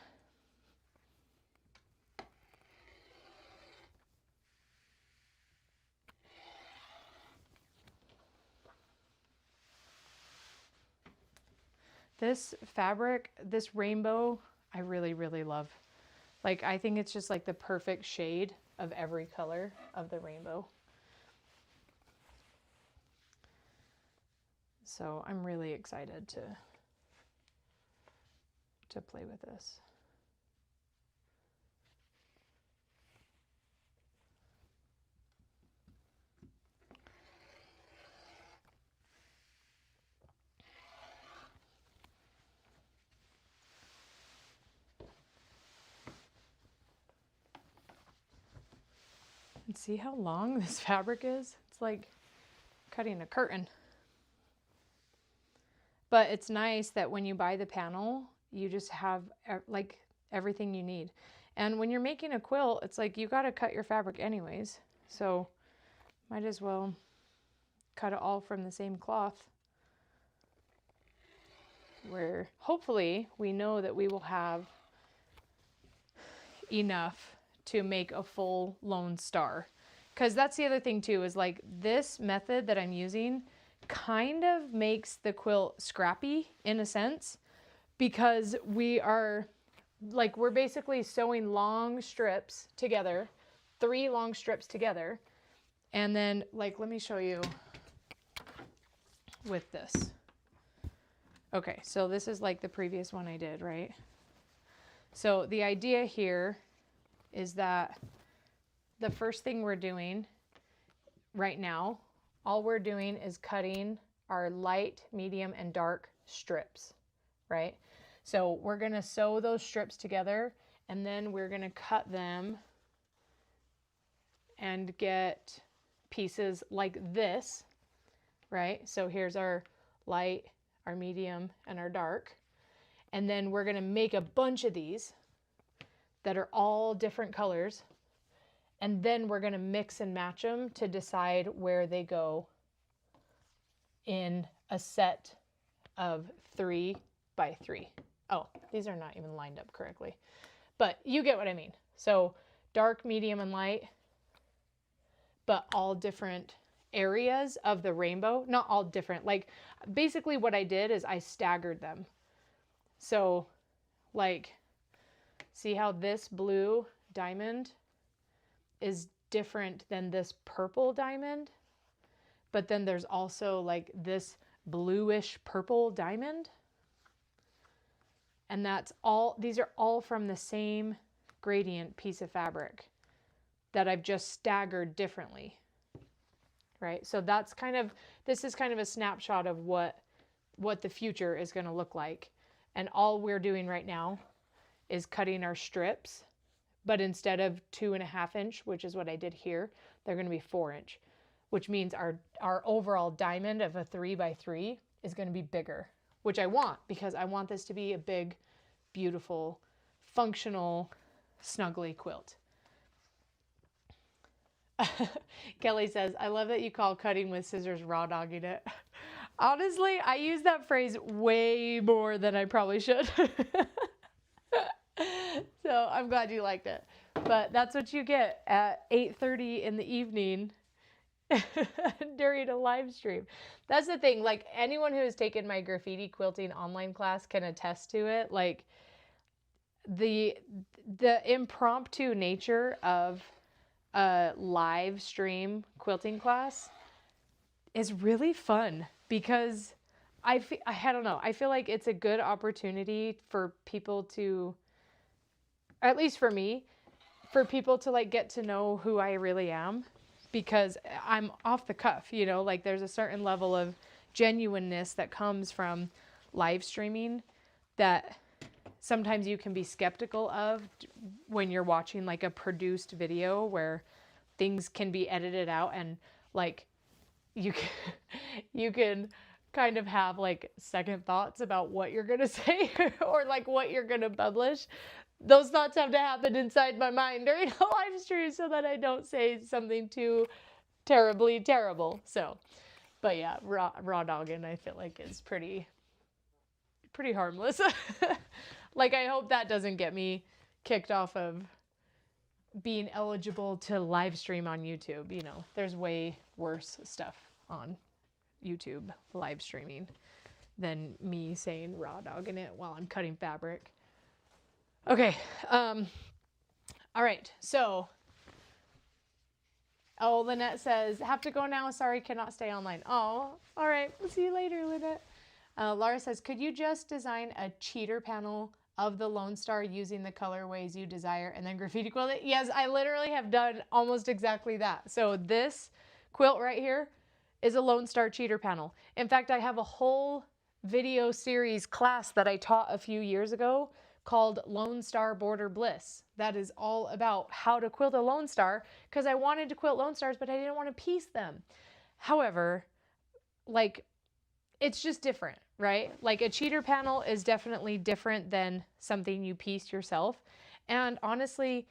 This fabric, this rainbow, I really, really love. Like, I think it's just like the perfect shade of every color of the rainbow. So I'm really excited to play with this. And see how long this fabric is? It's like cutting a curtain. But it's nice that when you buy the panel, you just have like everything you need. And when you're making a quilt, it's like you got to cut your fabric anyways. So might as well cut it all from the same cloth, where hopefully we know that we will have enough to make a full Lone Star. Because that's the other thing too, is like this method that I'm using kind of makes the quilt scrappy in a sense, because we're basically sewing long strips together, 3 long strips together. And then like, let me show you with this. Okay, so this is like the previous one I did, right? So the idea here is that the first thing we're doing right now, all we're doing is cutting our light, medium, and dark strips, right? So we're gonna sew those strips together, and then we're gonna cut them and get pieces like this, right? So here's our light, our medium, and our dark. And then we're gonna make a bunch of these that are all different colors. And then we're gonna mix and match them to decide where they go in a set of 3 by 3. Oh, these are not even lined up correctly, but you get what I mean. So dark, medium, and light, but all different areas of the rainbow. Not all different. Like basically what I did is I staggered them. So like, see how this blue diamond is different than this purple diamond? But then there's also like this bluish purple diamond. And that's all, these are all from the same gradient piece of fabric that I've just staggered differently, right? So that's kind of, this is kind of a snapshot of what the future is going to look like. And all we're doing right now is cutting our strips, but instead of 2.5 inch, which is what I did here, they're going to be 4 inch, which means our overall diamond of a 3 by 3 is going to be bigger, which I want, because I want this to be a big, beautiful, functional, snuggly quilt. Kelly says, I love that you call cutting with scissors raw dogging it. Honestly, I use that phrase way more than I probably should. So I'm glad you liked it. But that's what you get at 8:30 in the evening during a live stream. That's the thing, like anyone who has taken my graffiti quilting online class can attest to it. Like the impromptu nature of a live stream quilting class is really fun, because I don't know, I feel like it's a good opportunity for people to, at least for me, for people to like get to know who I really am, because I'm off the cuff, you know, like there's a certain level of genuineness that comes from live streaming that sometimes you can be skeptical of when you're watching like a produced video where things can be edited out, and like you can kind of have like second thoughts about what you're going to say or like what you're going to publish. Those thoughts have to happen inside my mind during a live stream so that I don't say something too terribly terrible. So, but yeah, raw dogging I feel like is pretty harmless. Like I hope that doesn't get me kicked off of being eligible to live stream on YouTube. You know, there's way worse stuff on YouTube live streaming than me saying raw dogging it while I'm cutting fabric. Okay. All right. So, oh, Lynette says, have to go now. Sorry, cannot stay online. Oh, all right. We'll see you later, Lynette. Laura says, could you just design a cheater panel of the Lone Star using the colorways you desire and then graffiti quilt it? Yes, I literally have done almost exactly that. So this quilt right here is a Lone Star cheater panel. In fact, I have a whole video series class that I taught a few years ago called Lone Star Border Bliss. That is all about how to quilt a Lone Star, because I wanted to quilt Lone Stars, but I didn't want to piece them. However, like, it's just different, right? Like a cheater panel is definitely different than something you pieced yourself. And honestly,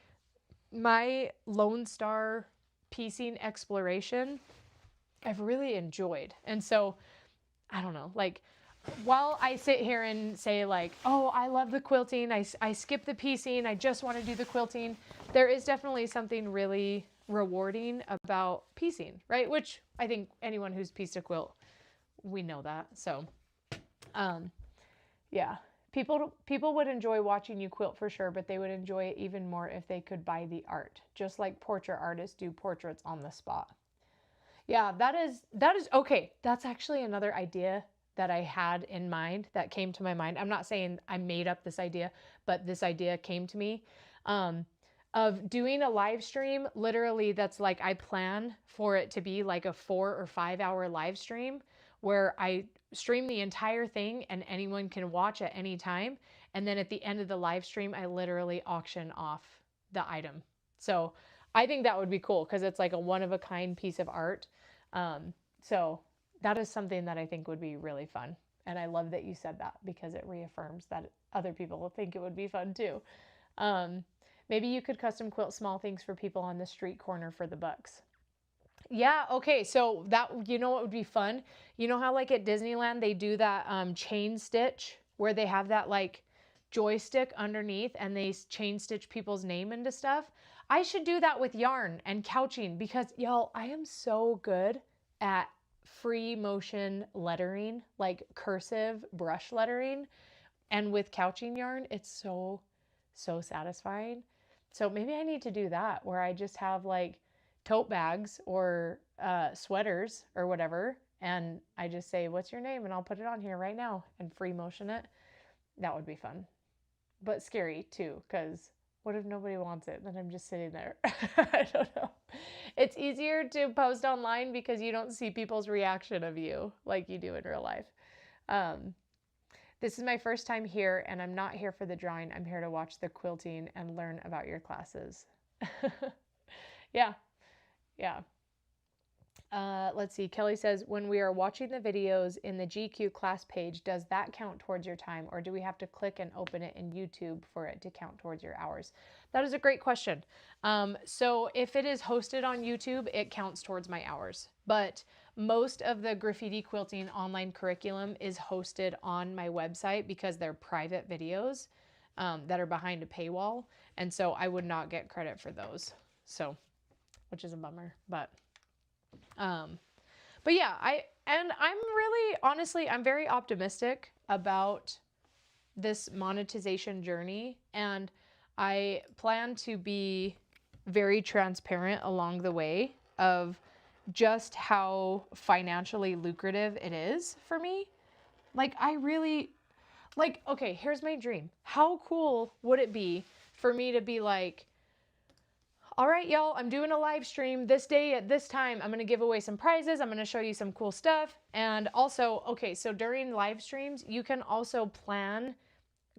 my Lone Star piecing exploration, I've really enjoyed. And so, I don't know, like, while I sit here and say like, oh, I love the quilting, I skip the piecing, I just want to do the quilting, there is definitely something really rewarding about piecing, right? Which I think anyone who's pieced a quilt, we know that. So, yeah, people would enjoy watching you quilt for sure, but they would enjoy it even more if they could buy the art, just like portrait artists do portraits on the spot. Yeah, that is okay. That's actually another idea that I had in mind that came to my mind. I'm not saying I made up this idea, but this idea came to me. Of doing a live stream, literally that's like I plan for it to be like a 4 or 5 hour live stream where I stream the entire thing and anyone can watch at any time. And then at the end of the live stream, I literally auction off the item. So I think that would be cool because it's like a one of a kind piece of art. So that is something that I think would be really fun. And I love that you said that because it reaffirms that other people will think it would be fun too. Maybe you could custom quilt small things for people on the street corner for the bucks. Yeah, okay. So that, you know what would be fun? You know how like at Disneyland they do that chain stitch where they have that like joystick underneath and they chain stitch people's name into stuff? I should do that with yarn and couching because y'all, I am so good at free motion lettering, like cursive brush lettering. And with couching yarn, it's so satisfying. So maybe I need to do that where I just have like tote bags or sweaters or whatever. And I just say, what's your name? And I'll put it on here right now and free motion it. That would be fun. But scary too, because what if nobody wants it? Then I'm just sitting there. I don't know. It's easier to post online because you don't see people's reaction of you like you do in real life. This is my first time here, and I'm not here for the drawing. I'm here to watch the quilting and learn about your classes. Yeah, yeah. Let's see. Kelly says, when we are watching the videos in the GQ class page, does that count towards your time, or do we have to click and open it in YouTube for it to count towards your hours? That is a great question. So if it is hosted on YouTube, it counts towards my hours. But most of the graffiti quilting online curriculum is hosted on my website because they're private videos that are behind a paywall. And so I would not get credit for those. So, which is a bummer, but yeah, I'm really, honestly, I'm very optimistic about this monetization journey, and I plan to be very transparent along the way of just how financially lucrative it is for me. Like, I really, like, okay, here's my dream. How cool would it be for me to be like, all right, y'all, I'm doing a live stream this day at this time. I'm going to give away some prizes. I'm going to show you some cool stuff. And also, okay, so during live streams, you can also plan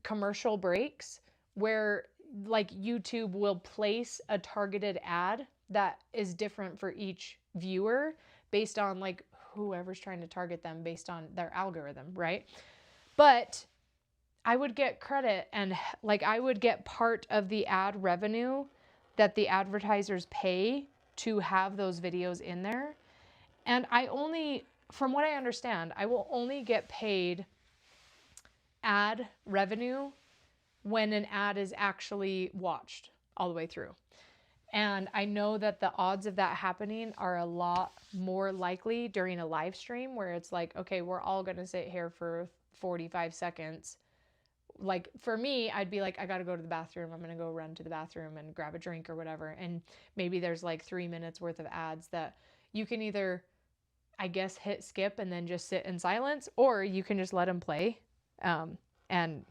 commercial breaks where like YouTube will place a targeted ad that is different for each viewer based on like whoever's trying to target them based on their algorithm, right? But I would get credit and like I would get part of the ad revenue that the advertisers pay to have those videos in there. And I only, from what I understand, I will only get paid ad revenue when an ad is actually watched all the way through. And I know that the odds of that happening are a lot more likely during a live stream where it's like, okay, we're all going to sit here for 45 seconds like for me, I'd be like, I got to go to the bathroom. I'm going to go run to the bathroom and grab a drink or whatever. And maybe there's like 3 minutes worth of ads that you can either, I guess, hit skip and then just sit in silence, or you can just let them play. And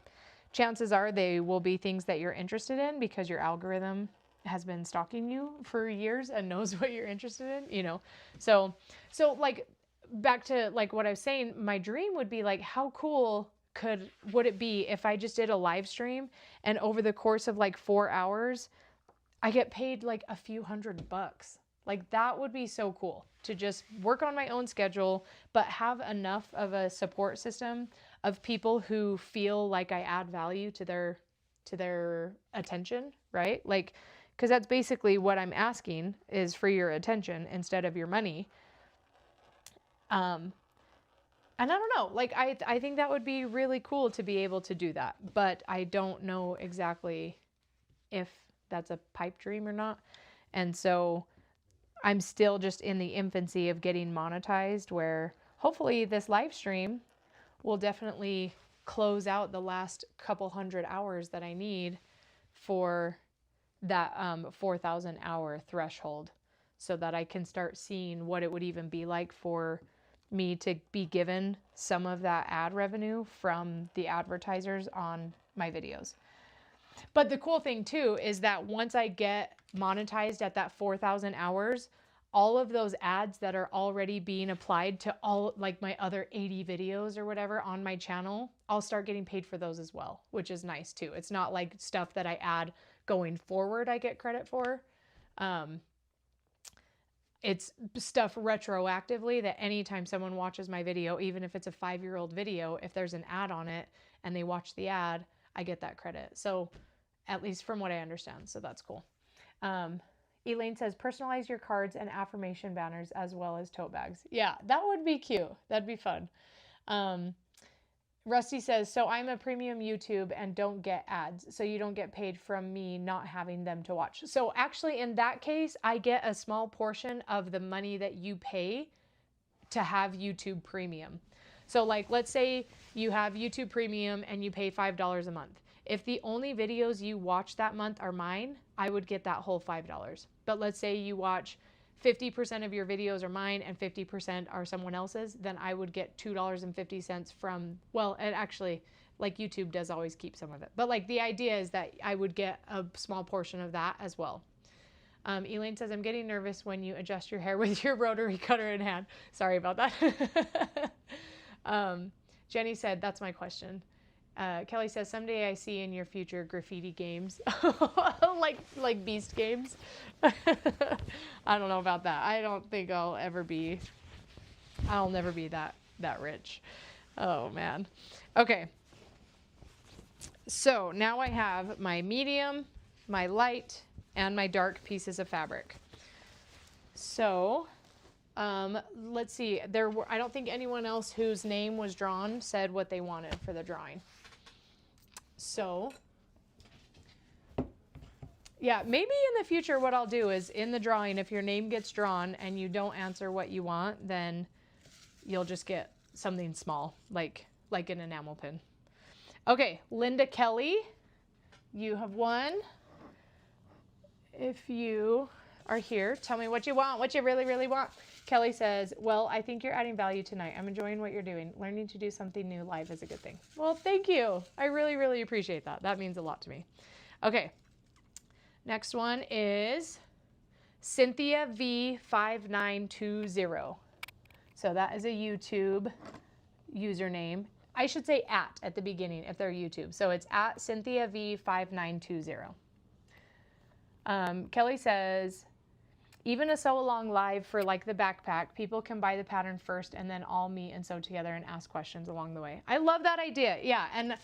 chances are they will be things that you're interested in because your algorithm has been stalking you for years and knows what you're interested in, you know? So like back to like what I was saying, my dream would be like, how cool would it be if I just did a live stream and over the course of like 4 hours, I get paid like a few $100. Like that would be so cool to just work on my own schedule, but have enough of a support system of people who feel like I add value to their attention, right? Like, because that's basically what I'm asking is for your attention instead of your money. And I don't know, like I think that would be really cool to be able to do that, but I don't know exactly if that's a pipe dream or not. And so I'm still just in the infancy of getting monetized, where hopefully this live stream will definitely close out the last couple 100 hours that I need for that 4,000 hour threshold, so that I can start seeing what it would even be like for me to be given some of that ad revenue from the advertisers on my videos. But the cool thing too is that once I get monetized at that 4,000 hours, all of those ads that are already being applied to all like my other 80 videos or whatever on my channel, I'll start getting paid for those as well, which is nice too. It's not like stuff that I add going forward I get credit for. It's stuff retroactively that anytime someone watches my video, even if it's a 5-year-old video, if there's an ad on it and they watch the ad, I get that credit. So at least from what I understand. So that's cool. Elaine says, personalize your cards and affirmation banners as well as tote bags. Yeah, that would be cute. That'd be fun. Rusty says, so I'm a premium YouTube and don't get ads, so you don't get paid from me not having them to watch. So actually in that case, I get a small portion of the money that you pay to have YouTube Premium. So like, let's say you have YouTube Premium and you pay $5 a month. If the only videos you watch that month are mine, I would get that whole $5. But let's say you watch 50% of your videos are mine and 50% are someone else's, then I would get $2.50 from, well, and actually, like YouTube does always keep some of it. But like the idea is that I would get a small portion of that as well. Elaine says, I'm getting nervous when you adjust your hair with your rotary cutter in hand. Sorry about that. Jenny said, that's my question. Kelly says, someday I see in your future graffiti games, like beast games. I don't know about that. I don't think I'll never be that rich. Oh man. Okay. So now I have my medium, my light, and my dark pieces of fabric. So let's see. I don't think anyone else whose name was drawn said what they wanted for the drawing. So yeah, maybe in the future what I'll do is in the drawing, if your name gets drawn and you don't answer what you want, then you'll just get something small, like an enamel pin. Okay, Linda Kelly, you have won. If you are here, tell me what you want, what you really, really want. Kelly says, well, I think you're adding value tonight. I'm enjoying what you're doing. Learning to do something new live is a good thing. Well, thank you. I really, really appreciate that. That means a lot to me. Okay. Next one is Cynthia V5920. So that is a YouTube username. I should say at the beginning if they're YouTube. So it's at Cynthia V5920. Kelly says, even a sew along live for like the backpack, people can buy the pattern first and then all meet and sew together and ask questions along the way. I love that idea. Yeah. And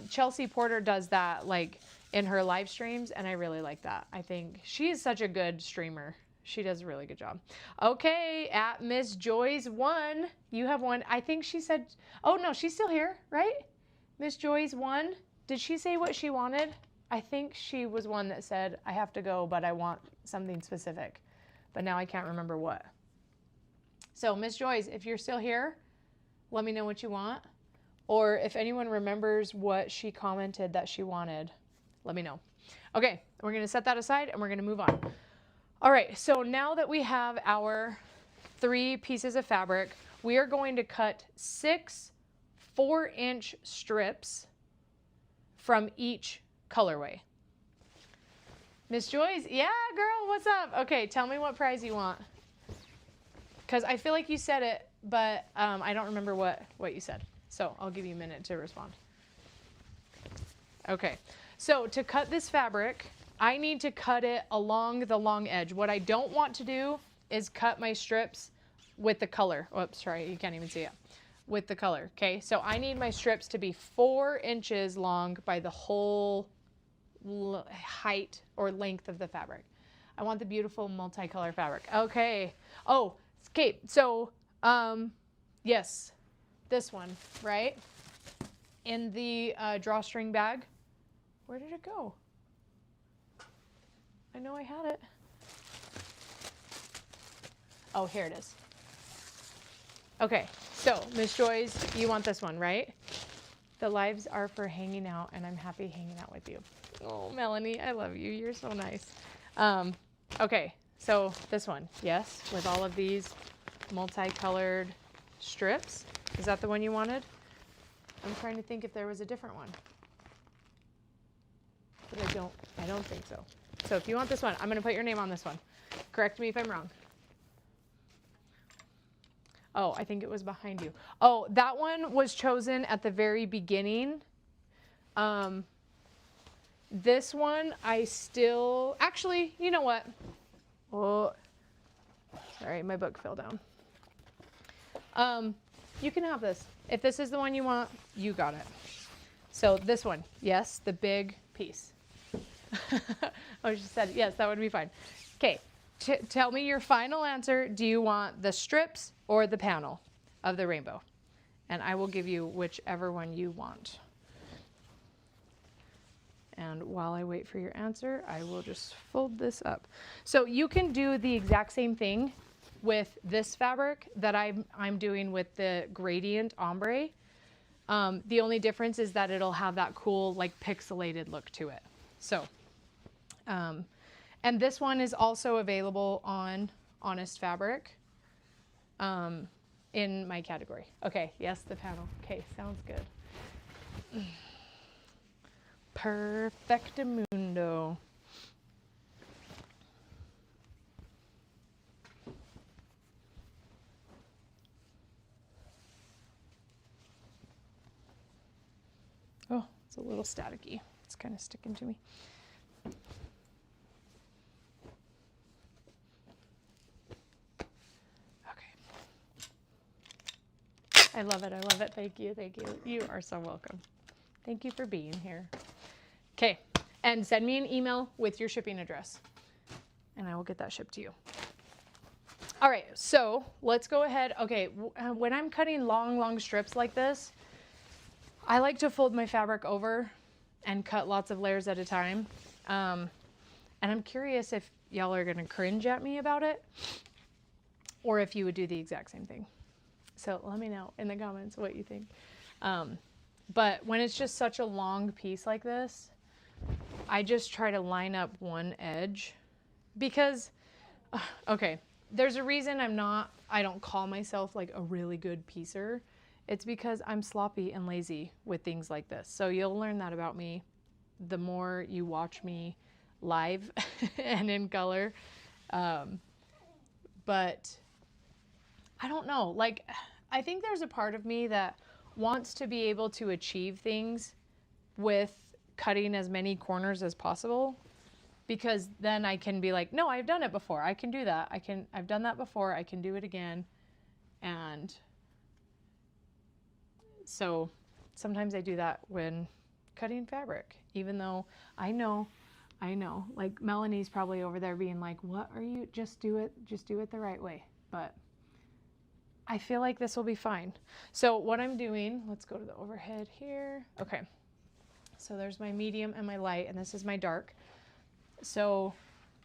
Chelsea Porter does that like in her live streams. And I really like that. I think she is such a good streamer. She does a really good job. Okay. At Miss Joy's 1, you have one. I think she said, oh no, she's still here, right? Miss Joy's 1. Did she say what she wanted? I think she was one that said, I have to go, but I want something specific. But now I can't remember what. So Miss Joyce, if you're still here, let me know what you want. Or if anyone remembers what she commented that she wanted, let me know. Okay, we're gonna set that aside and we're gonna move on. All right, so now that we have our 3 pieces of fabric, we are going to cut 6 4-inch strips from each colorway. Miss Joyce, yeah, girl, what's up? Okay, tell me what prize you want. Because I feel like you said it, but I don't remember what you said. So I'll give you a minute to respond. Okay, so to cut this fabric, I need to cut it along the long edge. What I don't want to do is cut my strips with the color. Oops, sorry, you can't even see it. With the color, okay? So I need my strips to be 4 inches long by the whole height or length of the fabric. I want the beautiful multicolor fabric. Okay. Oh, okay, so yes, this one, right? In the drawstring bag. Where did it go? I know I had it. Oh, here it is. Okay, so Miss Joyce, you want this one, right? The lives are for hanging out, and I'm happy hanging out with you. Oh, Melanie, I love you. You're so nice. Okay, so this one, yes, with all of these multicolored strips. Is that the one you wanted? I'm trying to think if there was a different one. But I don't think so. So if you want this one, I'm gonna put your name on this one. Correct me if I'm wrong. Oh, I think it was behind you. Oh, that one was chosen at the very beginning. This one, I still, actually, you know what? Oh, sorry, my book fell down. You can have this. If this is the one you want, you got it. So this one, yes, the big piece. Oh, she said, yes, that would be fine. Okay, tell me your final answer. Do you want the strips or the panel of the rainbow? And I will give you whichever one you want. And while I wait for your answer, I will just fold this up. So you can do the exact same thing with this fabric that I'm doing with the gradient ombre. The only difference is that it'll have that cool, like, pixelated look to it. So, and this one is also available on Honest Fabric in my category. Okay, yes, the panel. Okay, sounds good. Perfectamundo. Oh, it's a little staticky. It's kind of sticking to me. Okay. I love it. I love it. Thank you. Thank you. You are so welcome. Thank you for being here. Okay. And send me an email with your shipping address, and I will get that shipped to you. All right. So let's go ahead. Okay. When I'm cutting long strips like this, I like to fold my fabric over and cut lots of layers at a time. And I'm curious if y'all are gonna cringe at me about it, or if you would do the exact same thing. So let me know in the comments what you think. But when it's just such a long piece like this, I just try to line up one edge because, okay, there's a reason I don't call myself like a really good piecer. It's because I'm sloppy and lazy with things like this. So you'll learn that about me the more you watch me live and in color. But I don't know, like, I think there's a part of me that wants to be able to achieve things with cutting as many corners as possible, because then I can be like, no, I've done it before. I can do that. I've done that before. I can do it again. And so sometimes I do that when cutting fabric, even though I know, like Melanie's probably over there being like, what are you, just do it the right way. But I feel like this will be fine. So what I'm doing, let's go to the overhead here. Okay. So there's my medium and my light, and this is my dark. So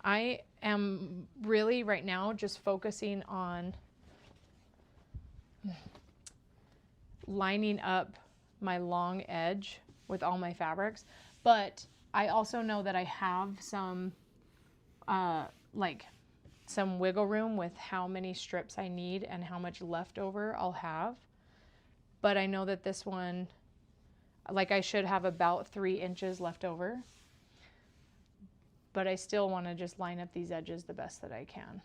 I am really right now just focusing on lining up my long edge with all my fabrics, but I also know that I have some like some wiggle room with how many strips I need and how much leftover I'll have. But I know that this one, like, I should have about 3 inches left over, but I still want to just line up these edges the best that I can,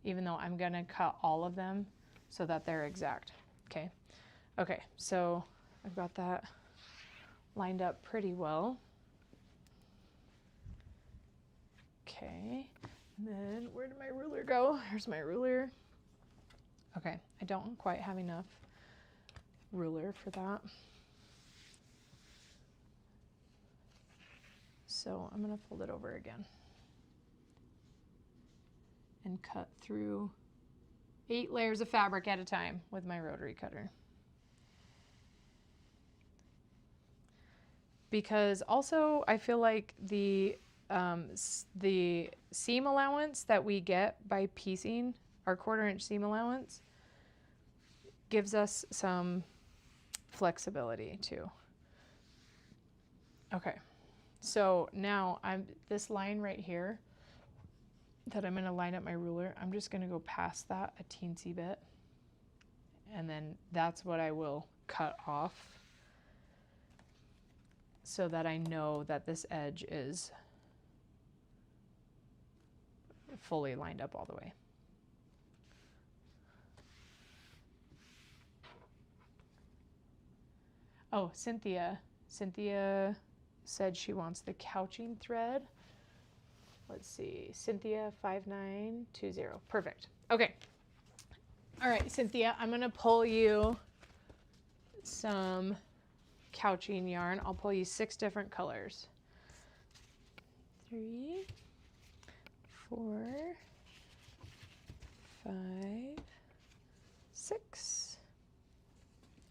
even though I'm gonna cut all of them so that they're exact. Okay, so I've got that lined up pretty well. Okay, and then where did my ruler go? Here's my ruler. Okay, I don't quite have enough ruler for that. So I'm gonna fold it over again and cut through 8 layers of fabric at a time with my rotary cutter. Because also I feel like the seam allowance that we get by piecing, our 1/4 inch seam allowance, gives us some flexibility too. Okay, so now this line right here that I'm going to line up my ruler, I'm just going to go past that a teensy bit, and then that's what I will cut off so that I know that this edge is fully lined up all the way. Oh, Cynthia said she wants the couching thread. Let's see, Cynthia 5920. Perfect. Okay. All right, Cynthia, I'm gonna pull you some couching yarn. I'll pull you 6 different colors. 3, 4, 5, 6.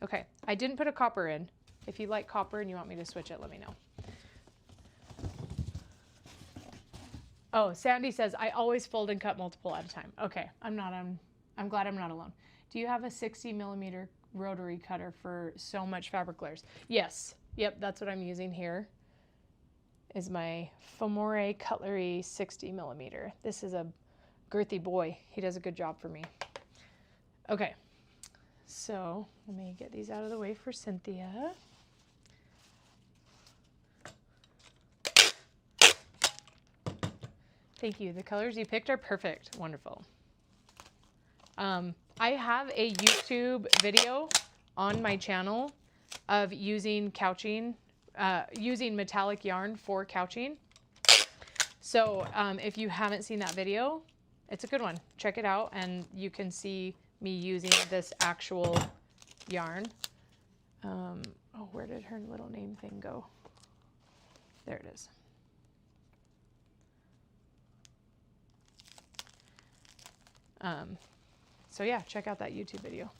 Okay, I didn't put a copper in. If you like copper and you want me to switch it, let me know. Oh, Sandy says, I always fold and cut multiple at a time. Okay, I'm glad I'm not alone. Do you have a 60mm rotary cutter for so much fabric layers? Yes, yep, that's what I'm using here, is my Fomore Cutlery 60mm. This is a girthy boy. He does a good job for me. Okay, so let me get these out of the way for Cynthia. Thank you. The colors you picked are perfect. Wonderful. I have a YouTube video on my channel of using couching, using metallic yarn for couching. So if you haven't seen that video, it's a good one. Check it out and you can see me using this actual yarn. Oh, where did her little name thing go? There it is. So yeah, check out that YouTube video.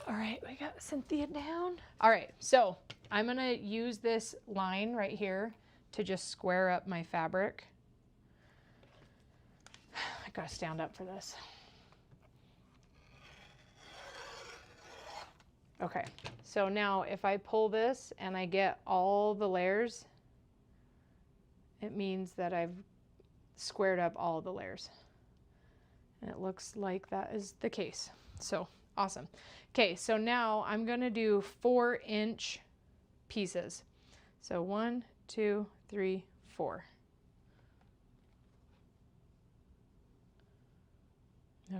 All right, we got Cynthia down. All right, so I'm gonna use this line right here to just square up my fabric. I gotta stand up for this. Okay, so now if I pull this and I get all the layers, it means that I've squared up all the layers. And it looks like that is the case. So awesome. Okay, so now I'm gonna do 4-inch pieces. So 1, 2, 3, 4.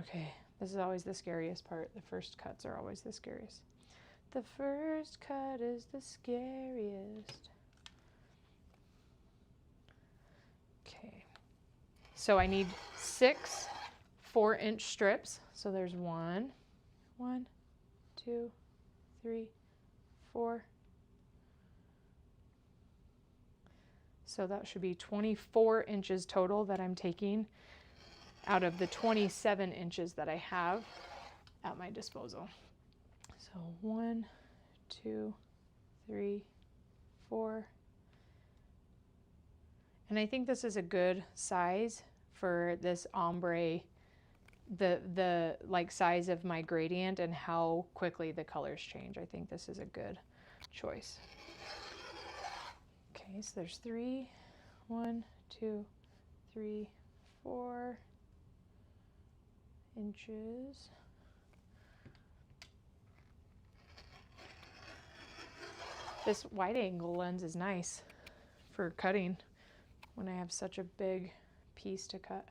Okay, this is always the scariest part. The first cuts are always the scariest. The first cut is the scariest. Okay, so I need 6 4-inch strips. So there's 1, 2, 3, 4. So that should be 24 inches total that I'm taking out of the 27 inches that I have at my disposal. So 1, 2, 3, 4. And I think this is a good size for this ombre the like size of my gradient and how quickly the colors change. I think this is a good choice. Okay, so there's 3, 1, 2, 3, 4 inches. This wide angle lens is nice for cutting when I have such a big piece to cut.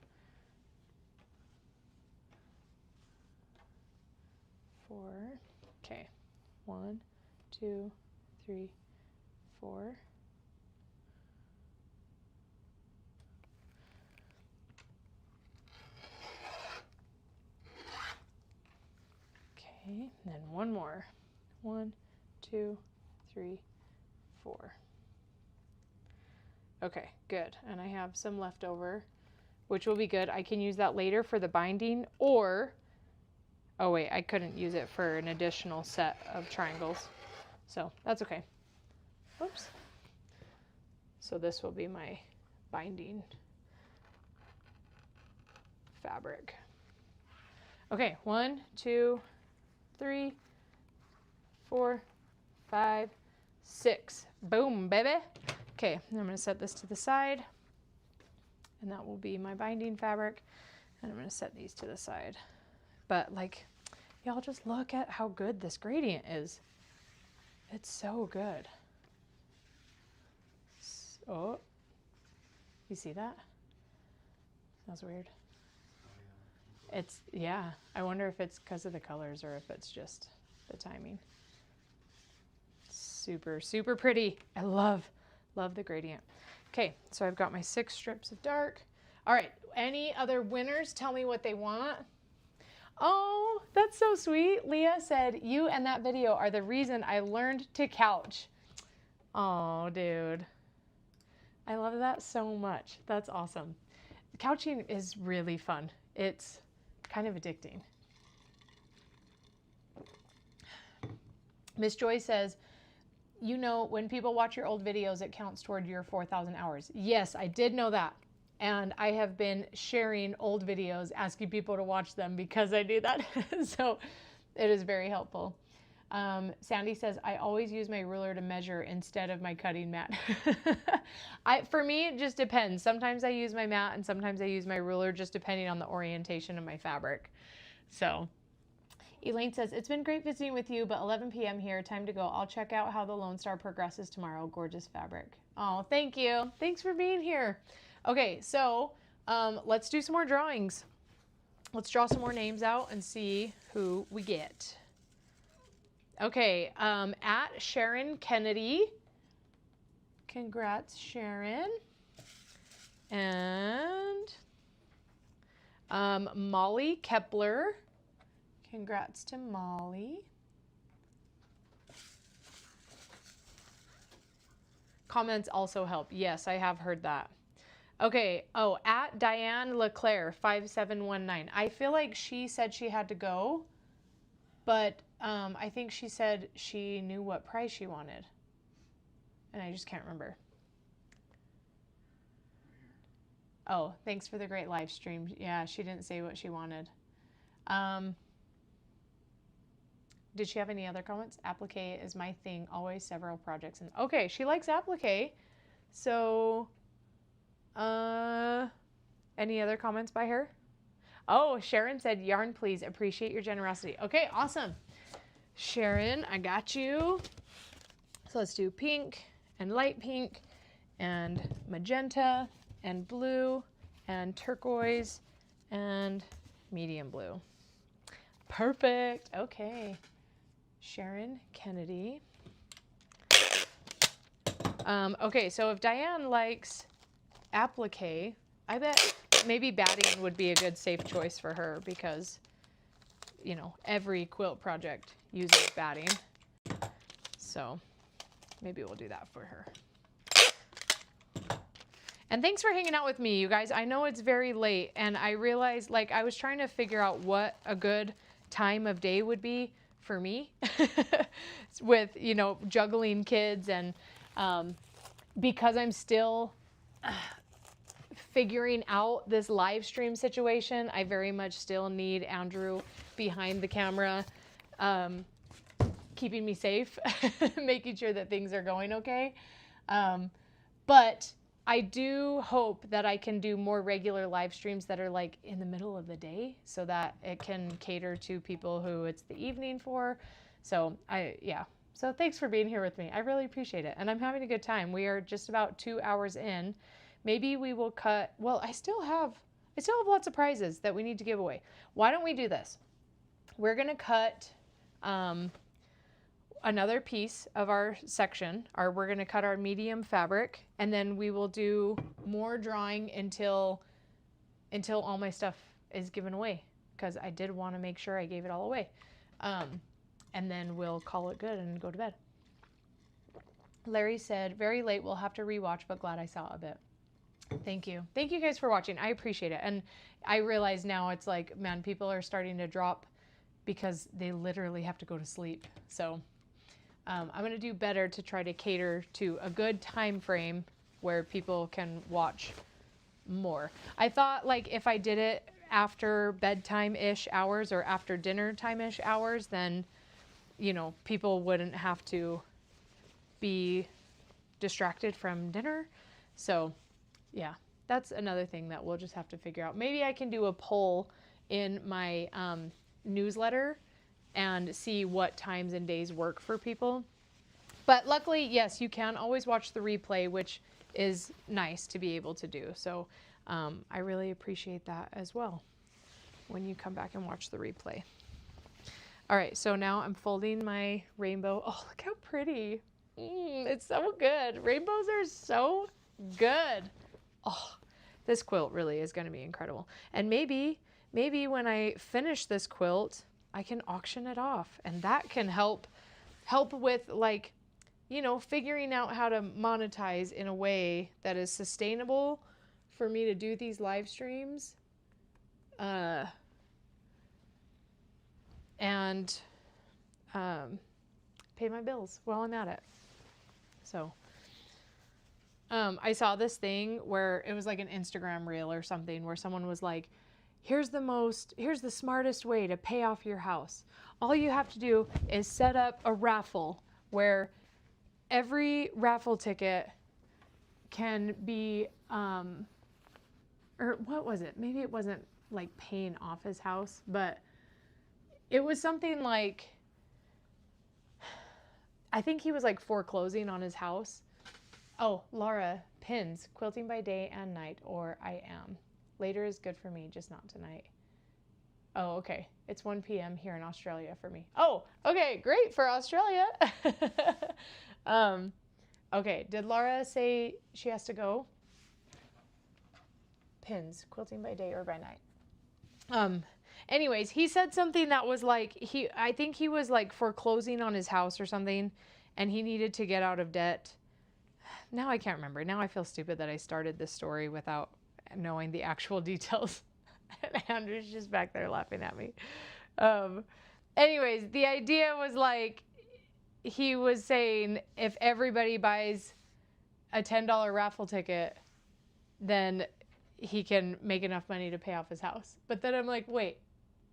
4. Okay. 1, 2, 3, 4. Okay, and then one more. 1, 2, 3, 4. Okay, good. And I have some left over, which will be good. I can use that later for the binding, or, oh wait, I couldn't use it for an additional set of triangles. So that's okay. Whoops. So this will be my binding fabric. Okay, 1, 2, 3, 4, 5, 6. Boom, baby. Okay, I'm going to set this to the side, and that will be my binding fabric. And I'm going to set these to the side. But like, y'all just look at how good this gradient is. It's so good. Oh, you see that? That's weird. It's, yeah, I wonder if it's because of the colors or if it's just the timing. Super, super pretty. I love the gradient. Okay, so I've got my 6 strips of dark. All right, any other winners? Tell me what they want. Oh, that's so sweet. Leah said, you and that video are the reason I learned to couch. Oh, dude. I love that so much. That's awesome. Couching is really fun. It's kind of addicting. Miss Joy says, you know, when people watch your old videos, it counts toward your 4,000 hours. Yes, I did know that. And I have been sharing old videos, asking people to watch them because I do that. So it is very helpful. Sandy says, I always use my ruler to measure instead of my cutting mat. For me, it just depends. Sometimes I use my mat and sometimes I use my ruler, just depending on the orientation of my fabric. So Elaine says, it's been great visiting with you, but 11 p.m. here, time to go. I'll check out how the Lone Star progresses tomorrow. Gorgeous fabric. Oh, thank you. Thanks for being here. Okay, so let's do some more drawings. Let's draw some more names out and see who we get. Okay, at Sharon Kennedy. Congrats, Sharon. And Molly Kepler. Congrats to Molly. Comments also help. Yes, I have heard that. Okay, oh, at Diane Leclerc, 5719. I feel like she said she had to go, but I think she said she knew what price she wanted. And I just can't remember. Oh, thanks for the great live stream. Yeah, she didn't say what she wanted. Did she have any other comments? Applique is my thing. Always several projects. And okay, she likes applique. So, any other comments by her? Oh, Sharon said, yarn, please. Appreciate your generosity. Okay, awesome. Sharon, I got you. So let's do pink and light pink and magenta and blue and turquoise and medium blue. Perfect. Okay. Sharon Kennedy. Okay, so if Diane likes applique, I bet maybe batting would be a good safe choice for her because, you know, every quilt project uses batting. So maybe we'll do that for her. And thanks for hanging out with me, you guys. I know it's very late, and I realized, like, I was trying to figure out what a good time of day would be for me with, you know, juggling kids and because I'm still figuring out this live stream situation. I very much still need Andrew behind the camera, keeping me safe, making sure that things are going okay. But I do hope that I can do more regular live streams that are like in the middle of the day so that it can cater to people who it's the evening for. So So thanks for being here with me. I really appreciate it. And I'm having a good time. We are just about 2 hours in. Maybe we will cut, well, I still have lots of prizes that we need to give away. Why don't we do this? We're going to cut another piece of our section, or we're going to cut our medium fabric, and then we will do more drawing until all my stuff is given away, because I did want to make sure I gave it all away. And then we'll call it good and go to bed. Larry said, very late, we'll have to rewatch, but glad I saw a bit. Thank you. Thank you guys for watching. I appreciate it. And I realize now it's like, man, people are starting to drop because they literally have to go to sleep. So I'm going to do better to try to cater to a good time frame where people can watch more. I thought like if I did it after bedtime-ish hours or after dinner time-ish hours, then, you know, people wouldn't have to be distracted from dinner. So yeah, that's another thing that we'll just have to figure out. Maybe I can do a poll in my newsletter and see what times and days work for people. But luckily, yes, you can always watch the replay, which is nice to be able to do. So I really appreciate that as well when you come back and watch the replay. All right, so now I'm folding my rainbow. Oh, look how pretty. It's so good. Rainbows are so good. Oh, this quilt really is going to be incredible. And maybe when I finish this quilt, I can auction it off, and that can help with, like, you know, figuring out how to monetize in a way that is sustainable for me to do these live streams, and pay my bills while I'm at it. So I saw this thing where it was like an Instagram reel or something where someone was like, here's the smartest way to pay off your house. All you have to do is set up a raffle where every raffle ticket can be, or what was it? Maybe it wasn't like paying off his house, but it was something like, I think he was like foreclosing on his house. Oh, Laura, pins, quilting by day and night, or I am. Later is good for me, just not tonight. Oh, okay. It's 1 p.m. here in Australia for me. Oh, okay, great for Australia. Okay, did Laura say she has to go? Pins, quilting by day or by night. Anyways, he said something that was like, I think he was like foreclosing on his house or something, and he needed to get out of debt. Now I can't remember. Now I feel stupid that I started this story without knowing the actual details. And Andrew's just back there laughing at me. Anyways, the idea was like, he was saying if everybody buys a $10 raffle ticket, then he can make enough money to pay off his house. But then I'm like, wait,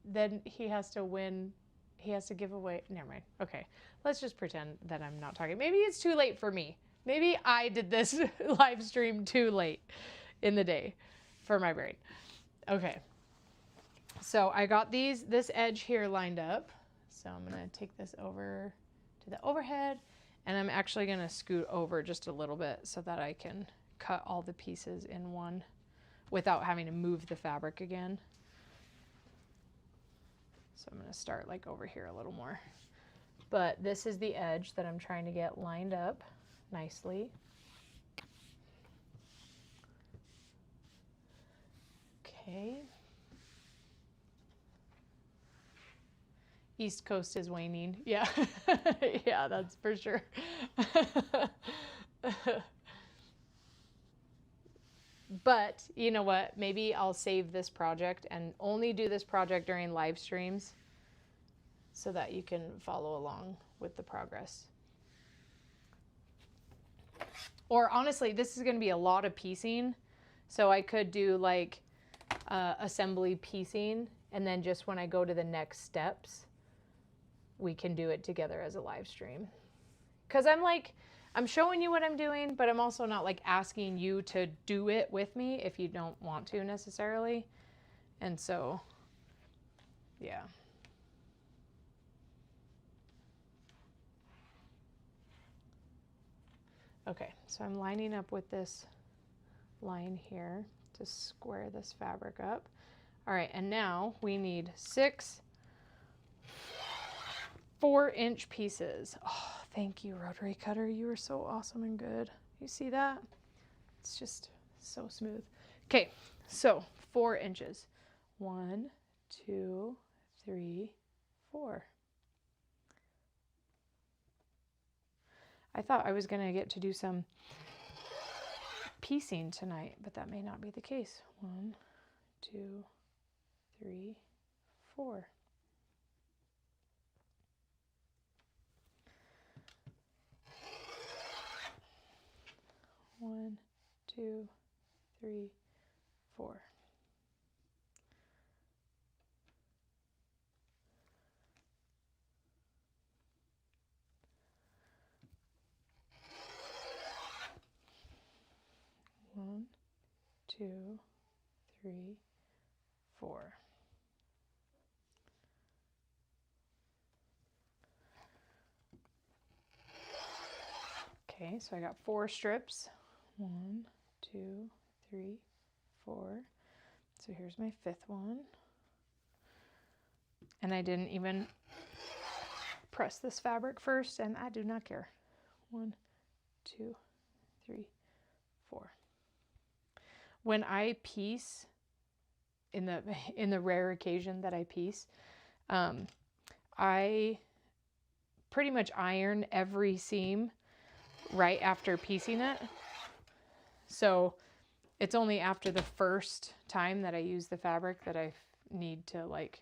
then he has to win. He has to give away. Never mind. Okay, let's just pretend that I'm not talking. Maybe it's too late for me. Maybe I did this live stream too late in the day for my brain. Okay. So I got this edge here lined up. So I'm going to take this over to the overhead, and I'm actually going to scoot over just a little bit so that I can cut all the pieces in one without having to move the fabric again. So I'm going to start like over here a little more. But this is the edge that I'm trying to get lined up nicely. Okay. East Coast is waning. Yeah. Yeah, that's for sure. But you know what? Maybe I'll save this project and only do this project during live streams so that you can follow along with the progress. Or honestly, this is going to be a lot of piecing. So I could do like assembly piecing, and then just when I go to the next steps, we can do it together as a live stream. Because I'm showing you what I'm doing, but I'm also not like asking you to do it with me if you don't want to necessarily. And so, yeah. Okay, so I'm lining up with this line here to square this fabric up. All right, and now we need 6 4-inch pieces. Oh, thank you, rotary cutter. You are so awesome and good. You see that? It's just so smooth. Okay, so 4 inches. 1, 2, 3, 4. I thought I was gonna get to do some piecing tonight, but that may not be the case. 1, 2, 3, 4. One, 2, 3, 4. One, 2, 3, 4. Okay, so I got 4 strips. 1, 2, 3, 4. So here's my 5th one. And I didn't even press this fabric first, and I do not care. 1, 2, 3, 4. When I piece, in the rare occasion that I piece, I pretty much iron every seam right after piecing it. So it's only after the first time that I use the fabric that I need to like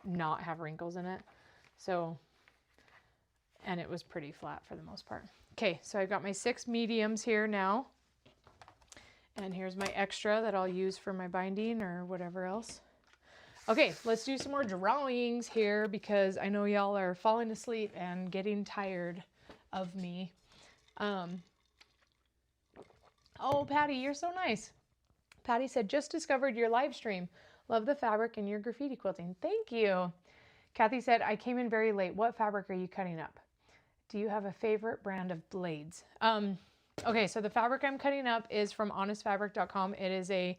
not have wrinkles in it. So, and it was pretty flat for the most part. Okay, so I've got my 6 mediums here now. And here's my extra that I'll use for my binding or whatever else. Okay, let's do some more drawings here because I know y'all are falling asleep and getting tired of me. Oh, Patty, you're so nice. Patty said, just discovered your live stream. Love the fabric and your graffiti quilting. Thank you. Kathy said, I came in very late. What fabric are you cutting up? Do you have a favorite brand of blades? Okay, so the fabric I'm cutting up is from honestfabric.com. It is a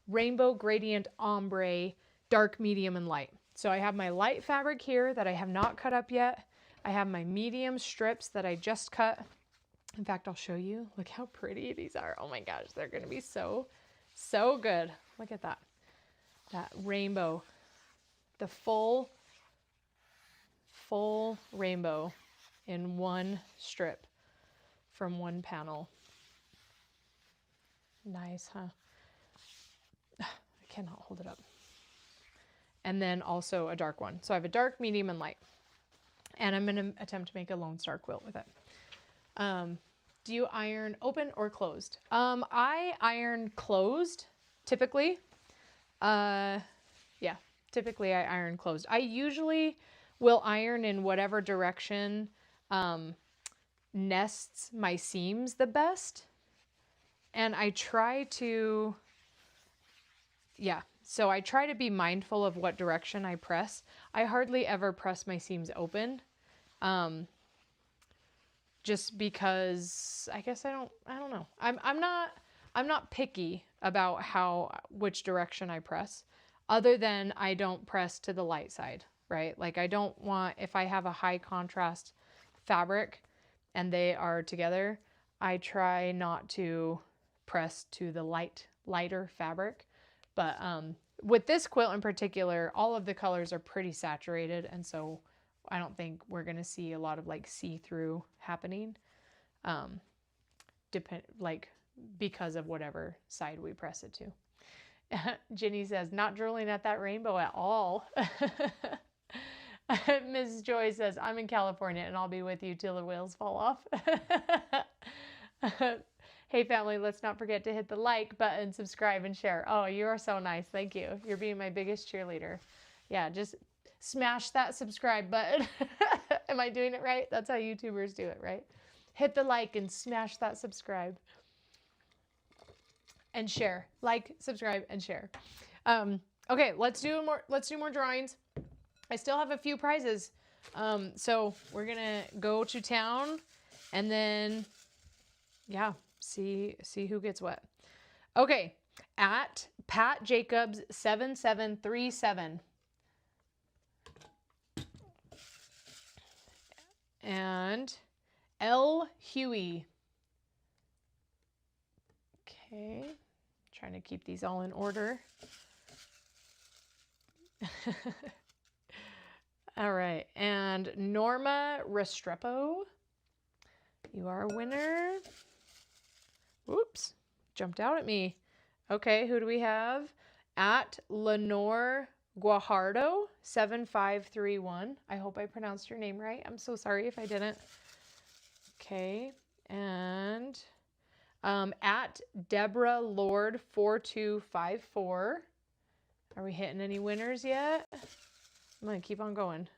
rainbow gradient ombre, dark, medium, and light. So I have my light fabric here that I have not cut up yet. I have my medium strips that I just cut. In fact, I'll show you. Look how pretty these are. Oh my gosh, they're gonna be so, so good. Look at that. That rainbow. The full rainbow in one strip from one panel. Nice, huh? I cannot hold it up. And then also a dark one. So I have a dark, medium, and light. And I'm going to attempt to make a Lone Star quilt with it. Do you iron open or closed? I iron closed, typically. Yeah, typically I iron closed. I usually will iron in whatever direction nests my seams the best. And I try to, so I try to be mindful of what direction I press. I hardly ever press my seams open. Just because I guess I don't know. I'm not picky about which direction I press, other than I don't press to the light side, right? Like I don't want, if I have a high contrast fabric and they are together, I try not to press to the lighter fabric. But with this quilt in particular, all of the colors are pretty saturated, and so I don't think we're gonna see a lot of like see-through happening, because of whatever side we press it to. Ginny says, not drooling at that rainbow at all. Mrs. Joy says, I'm in California and I'll be with you till the wheels fall off. Hey family, let's not forget to hit the like button, subscribe, and share. Oh, you are so nice. Thank you. You're being my biggest cheerleader. Yeah, just smash that subscribe button. Am I doing it right? That's how YouTubers do it, right? Hit the like and smash that subscribe. And share. Like, subscribe, and share. Okay, let's do more drawings. I still have a few prizes. So we're gonna go to town and then yeah, see who gets what. Okay, at Pat Jacobs 7737. And L Huey. Okay, trying to keep these all in order. All right, and Norma Restrepo, you are a winner. Whoops, jumped out at me. Okay, who do we have? At Lenore Guajardo 7531. I hope I pronounced your name right. I'm so sorry if I didn't. Okay, and at Deborah Lord 4254. Are we hitting any winners yet? I'm gonna keep on going.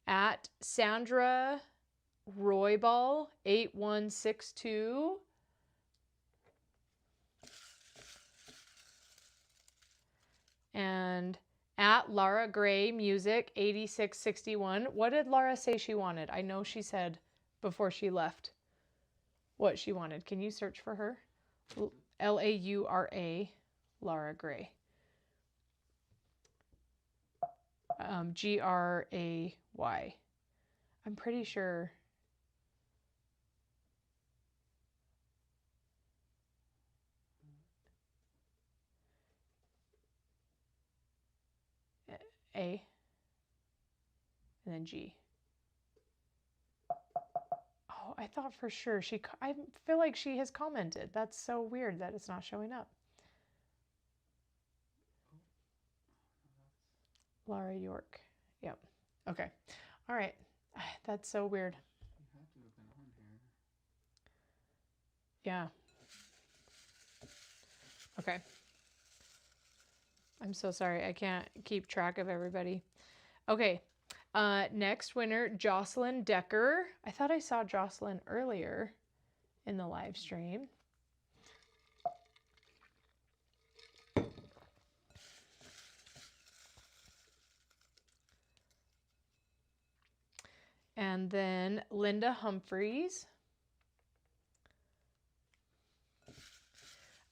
At Sandra Royball 8162. And at Laura Gray Music 8661. What did Laura say she wanted? I know she said before she left what she wanted. Can you search for her? Laura, Laura Gray. Gray. I'm pretty sure. A and then G. Oh, I thought for sure I feel like she has commented. That's so weird that it's not showing up. Laura York. Yep. Okay. All right. That's so weird. You had to have been on here. Yeah. Okay. I'm so sorry. I can't keep track of everybody. Okay. Next winner, Jocelyn Decker. I thought I saw Jocelyn earlier in the live stream. And then Linda Humphreys.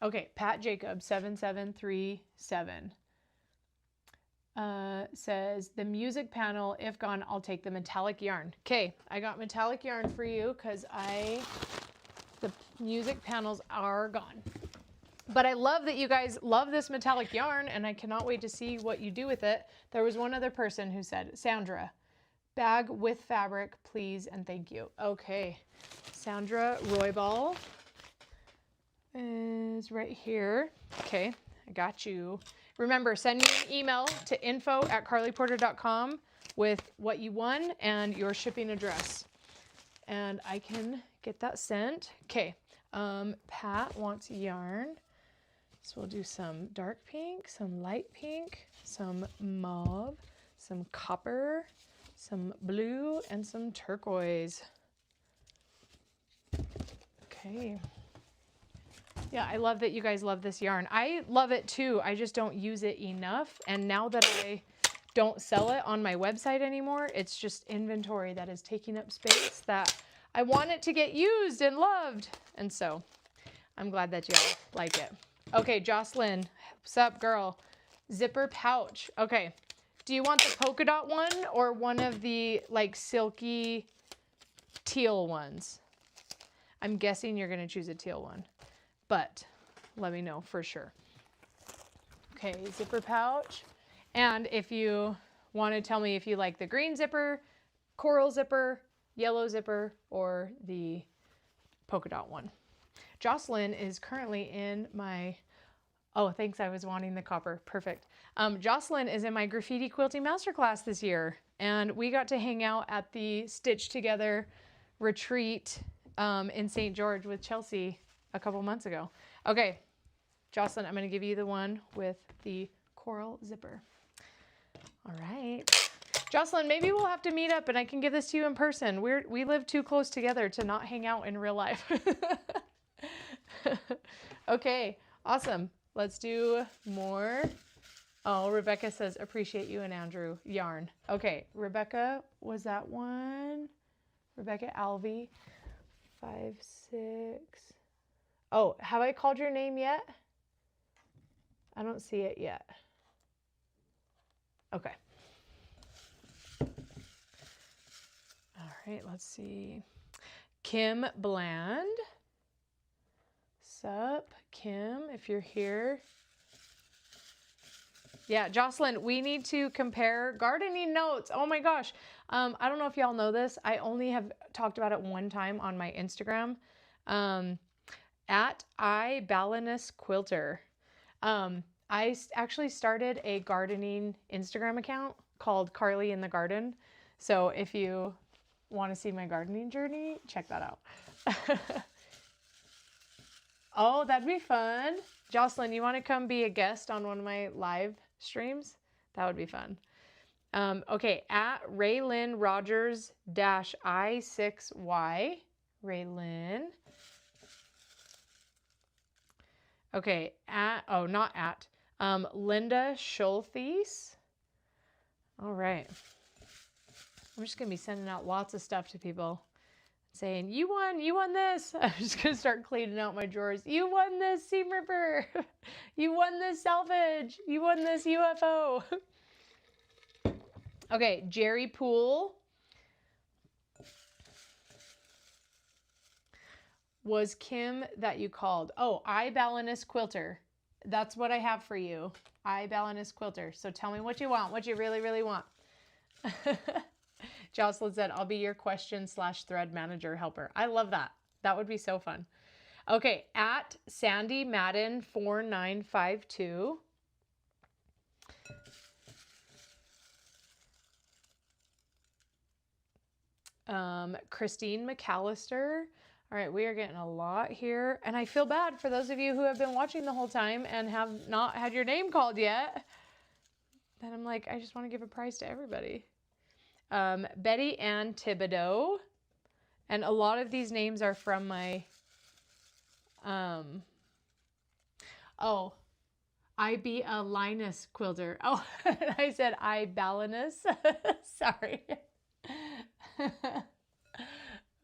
Okay, Pat Jacob 7737 says the music panel, if gone, I'll take the metallic yarn. Okay, I got metallic yarn for you because the music panels are gone. But I love that you guys love this metallic yarn and I cannot wait to see what you do with it. There was one other person who said, Sandra, bag with fabric, please and thank you. Okay, Sandra Royball is right here. Okay, I got you. Remember, send me an email to info@carlyporter.com with what you won and your shipping address. And I can get that sent. Okay, Pat wants yarn. So we'll do some dark pink, some light pink, some mauve, some copper, some blue, and some turquoise. Okay. Yeah, I love that you guys love this yarn. I love it too. I just don't use it enough. And now that I don't sell it on my website anymore, it's just inventory that is taking up space that I want it to get used and loved. And so I'm glad that you all like it. Okay, Jocelyn, what's up, girl? Zipper pouch. Okay, do you want the polka dot one or one of the like silky teal ones? I'm guessing you're gonna choose a teal one, but let me know for sure. Okay, zipper pouch. And if you want to tell me if you like the green zipper, coral zipper, yellow zipper, or the polka dot one. Jocelyn is currently in my, oh, thanks, I was wanting the copper, perfect. Jocelyn is in my graffiti quilting masterclass this year, and we got to hang out at the Stitch Together retreat in St. George with Chelsea a couple months ago. Okay, Jocelyn, I'm going to give you the one with the coral zipper. All right. Jocelyn, maybe we'll have to meet up and I can give this to you in person. We live too close together to not hang out in real life. Okay, awesome. Let's do more. Oh, Rebecca says, appreciate you and Andrew. Yarn. Okay, Rebecca, was that one? Rebecca Alvey. 5, 6. Oh, have I called your name yet? I don't see it yet. Okay. All right, let's see. Kim Bland. Sup, Kim, if you're here. Yeah, Jocelyn, we need to compare gardening notes. Oh my gosh. I don't know if y'all know this. I only have talked about it one time on my Instagram. At iBalinus Quilter. I actually started a gardening Instagram account called Carly in the Garden. So if you want to see my gardening journey, check that out. Oh, that'd be fun. Jocelyn, you want to come be a guest on one of my live streams? That would be fun. Okay, at Raylyn Rogers -I6Y. Raylyn. Okay, not at. Linda Schultheis. All right. I'm just going to be sending out lots of stuff to people. Saying, you won this. I'm just going to start cleaning out my drawers. You won this seam ripper. You won this salvage. You won this UFO. Okay, Jerry Poole. Was Kim that you called? Oh, iBalinus Quilter. That's what I have for you. iBalinus Quilter. So tell me what you want, what you really, really want. Jocelyn said, I'll be your question/thread manager helper. I love that. That would be so fun. Okay, at Sandy Madden 4952. Christine McAllister. All right, we are getting a lot here. And I feel bad for those of you who have been watching the whole time and have not had your name called yet. Then I'm like, I just want to give a prize to everybody. Betty Ann Thibodeau. And a lot of these names are from my, I be a Linus quilter. Oh, I said iBalinus. Sorry.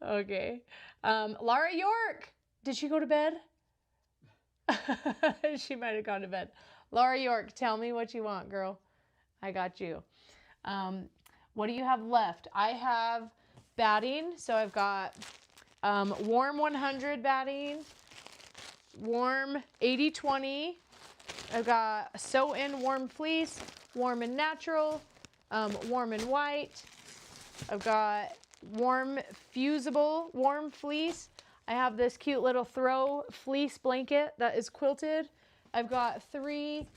Okay. Laura York. Did she go to bed? She might have gone to bed. Laura York, tell me what you want, girl. I got you. What do you have left? I have batting. So I've got warm 100 batting, warm 80/20. I've got sew in warm fleece, warm and natural, warm and white. I've got warm fusible warm fleece. I have this cute little throw fleece blanket that is quilted. I've got 3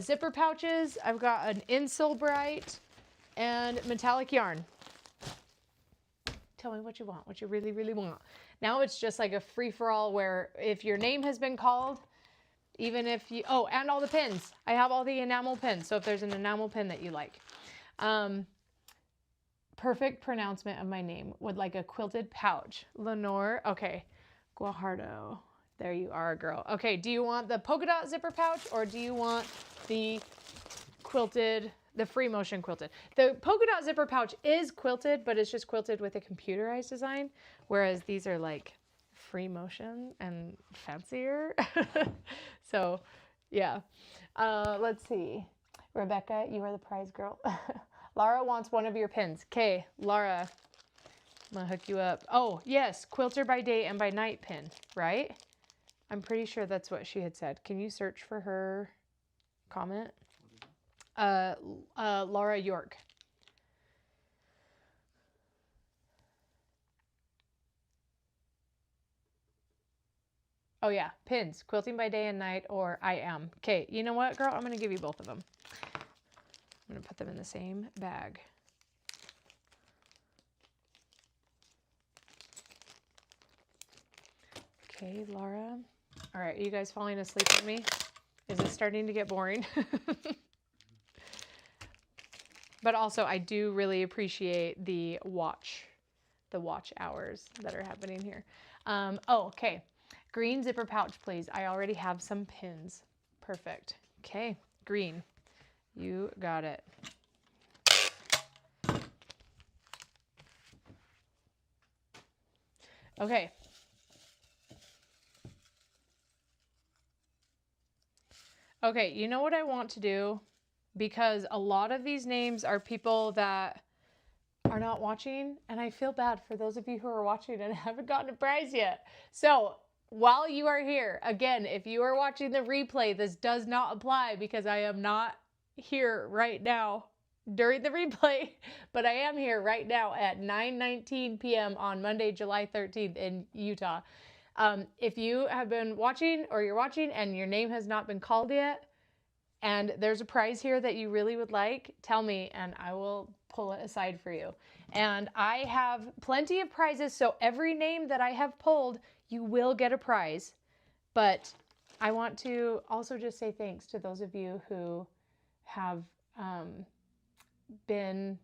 zipper pouches. I've got an insole bright and metallic yarn. Tell me what you want, what you really, really want. Now it's just like a free-for-all where if your name has been called, even if you, oh, and all the pins. I have all the enamel pins. So if there's an enamel pin that you like. Perfect pronouncement of my name with like a quilted pouch. Lenore, okay. Guajardo, there you are, girl. Okay, do you want the polka dot zipper pouch or do you want the quilted, the free motion quilted? The polka dot zipper pouch is quilted, but it's just quilted with a computerized design, whereas these are like free motion and fancier. So, yeah. Let's see. Rebecca, you are the prize girl. Laura wants one of your pins. Okay, Laura, I'm gonna hook you up. Oh, yes, quilter by day and by night pin, right? I'm pretty sure that's what she had said. Can you search for her comment? Laura York. Oh yeah, pins, quilting by day and night, or I am. Okay, you know what, girl? I'm gonna give you both of them. I'm gonna put them in the same bag. Okay, Laura. All right, are you guys falling asleep on me? Is it starting to get boring? But also, I do really appreciate the watch hours that are happening here. Oh, okay. Green zipper pouch, please. I already have some pins. Perfect. Okay, green. You got it. Okay. Okay, you know what I want to do? Because a lot of these names are people that are not watching, and I feel bad for those of you who are watching and haven't gotten a prize yet. So while you are here, again, if you are watching the replay, this does not apply because I am not here right now during the replay, but I am here right now at 9:19 p.m. on Monday, July 13th in Utah. If you have been watching or you're watching and your name has not been called yet, and there's a prize here that you really would like, tell me and I will pull it aside for you. And I have plenty of prizes, so every name that I have pulled, you will get a prize. But I want to also just say thanks to those of you who have been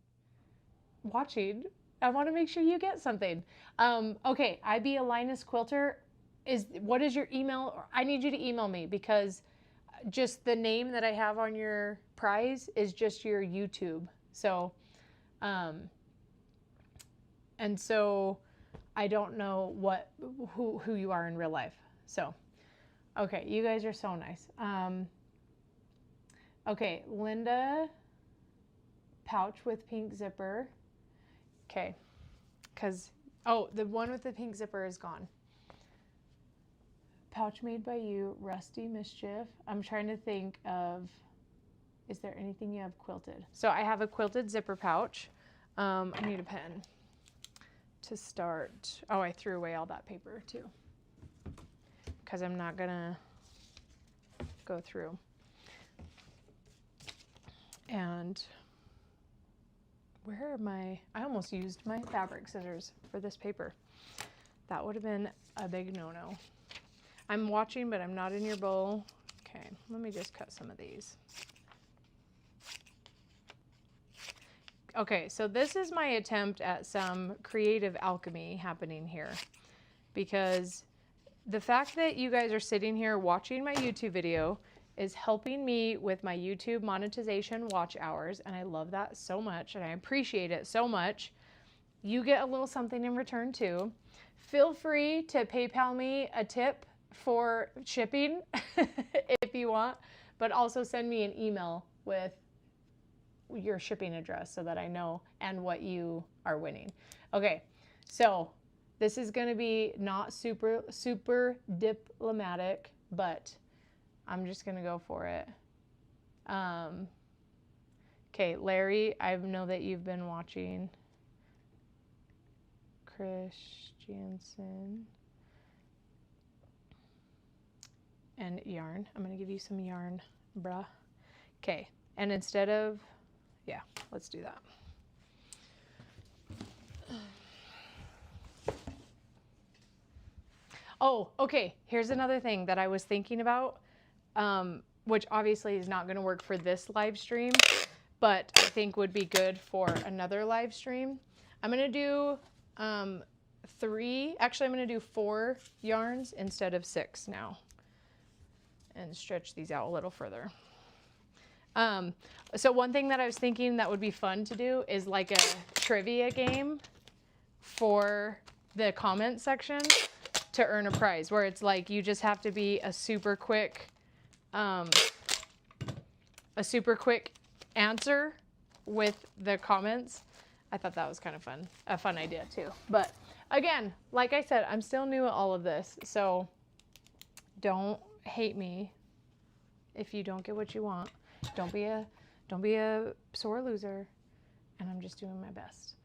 watching. I want to make sure you get something. Okay, IB Linus Quilter, what is your email? I need you to email me because just the name that I have on your prize is just your YouTube. So, and so I don't know who you are in real life. So, okay, you guys are so nice. Okay, Linda, pouch with pink zipper. Okay, because, oh, the one with the pink zipper is gone. Pouch made by you, Rusty Mischief. I'm trying to think of, is there anything you have quilted? So I have a quilted zipper pouch. I need a pen to start. Oh, I threw away all that paper too because I'm not gonna go through. And where are my, I almost used my fabric scissors for this paper. That would have been a big no-no. I'm watching, but I'm not in your bowl. Okay, let me just cut some of these. Okay, so this is my attempt at some creative alchemy happening here. Because the fact that you guys are sitting here watching my YouTube video is helping me with my YouTube monetization watch hours, and I love that so much, and I appreciate it so much. You get a little something in return too. Feel free to PayPal me a tip for shipping if you want, but also send me an email with your shipping address so that I know and what you are winning. Okay, so this is going to be not super diplomatic, but I'm just going to go for it. Okay, Larry, I know that you've been watching. Christiansen. And yarn. I'm going to give you some yarn, bruh. Okay, and instead of, yeah, let's do that. Oh, okay, here's another thing that I was thinking about, which obviously is not going to work for this live stream, but I think would be good for another live stream. I'm going to do I'm going to do 4 yarns instead of 6 now. And stretch these out a little further. So one thing that I was thinking that would be fun to do is like a trivia game for the comment section to earn a prize, where it's like you just have to be a super quick answer with the comments. I thought that was kind of fun, a fun idea too. But again, like I said, I'm still new at all of this, so don't hate me if you don't get what you want. Don't be a sore loser, and I'm just doing my best.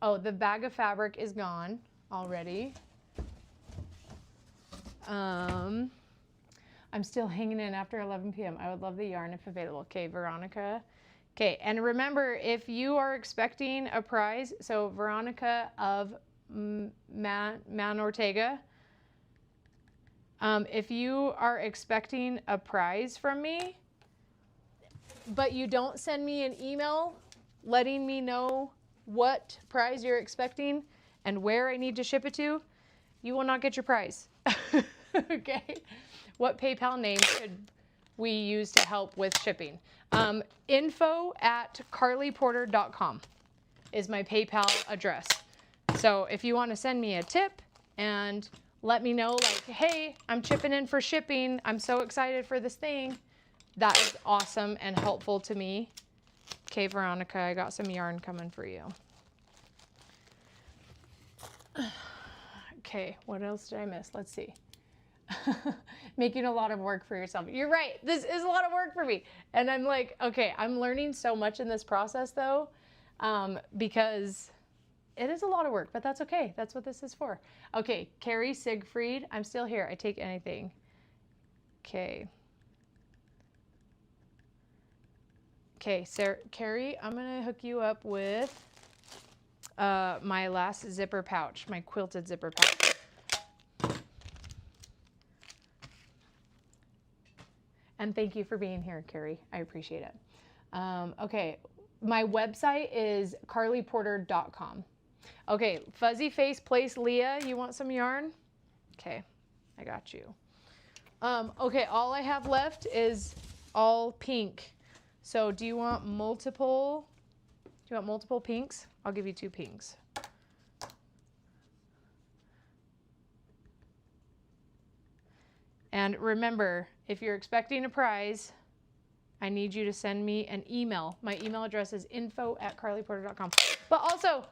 Oh, the bag of fabric is gone already. I'm still hanging in after 11 p.m. I would love the yarn if available. Okay, Veronica. Okay, and remember, if you are expecting a prize, so Veronica of Man Ortega, If you are expecting a prize from me, but you don't send me an email letting me know what prize you're expecting and where I need to ship it to, you will not get your prize. Okay. What PayPal name should we use to help with shipping? info@carlyporter.com is my PayPal address. So if you want to send me a tip and let me know, like, hey, I'm chipping in for shipping, I'm so excited for this thing, that is awesome and helpful to me. Okay, Veronica, I got some yarn coming for you. Okay, what else did I miss? Let's see. Making a lot of work for yourself. You're right. This is a lot of work for me. And I'm like, okay, I'm learning so much in this process though, because it is a lot of work, but that's okay. That's what this is for. Okay, Carrie Siegfried, I'm still here. I take anything. Okay. Okay, Sarah, Carrie, I'm gonna hook you up with my last zipper pouch, my quilted zipper pouch. And thank you for being here, Carrie. I appreciate it. Okay, my website is carlyporter.com. Okay, Fuzzy Face Place Leah, you want some yarn? Okay, I got you. Okay, all I have left is all pink. So do you want multiple pinks? I'll give you 2 pinks. And remember, if you're expecting a prize, I need you to send me an email. My email address is info@carlyporter.com. But also,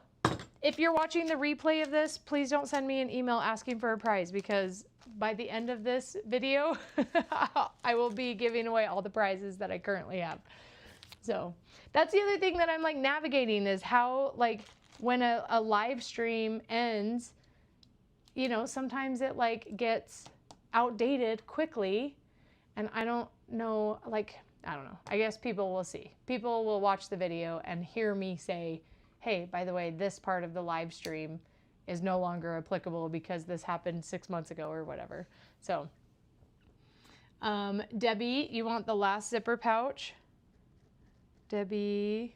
if you're watching the replay of this, please don't send me an email asking for a prize, because by the end of this video, I will be giving away all the prizes that I currently have. So that's the other thing that I'm like navigating, is how, like, when a live stream ends, you know, sometimes it like gets outdated quickly, and I don't know, like, I don't know. I guess people will see. People will watch the video and hear me say, hey, by the way, this part of the live stream is no longer applicable because this happened 6 months ago or whatever. So, Debbie, you want the last zipper pouch? Debbie,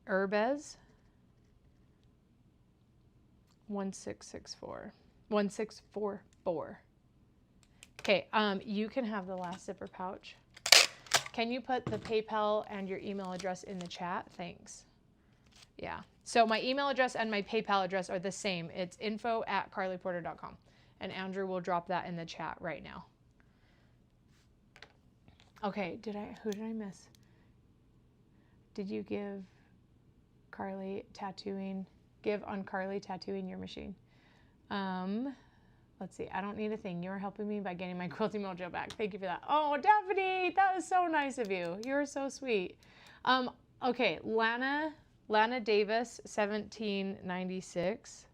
Urbez, 1644. Okay, you can have the last zipper pouch. Can you put the PayPal and your email address in the chat? Thanks. Yeah, so my email address and my PayPal address are the same. It's info@carlyporter.com. And Andrew will drop that in the chat right now. Okay, who did I miss? Did you give Carly tattooing, give on Carly tattooing your machine? Let's see, I don't need a thing. You are helping me by getting my quilting mojo back. Thank you for that. Oh, Daphne, that is so nice of you. You're so sweet. Okay, Lana Davis, 1796.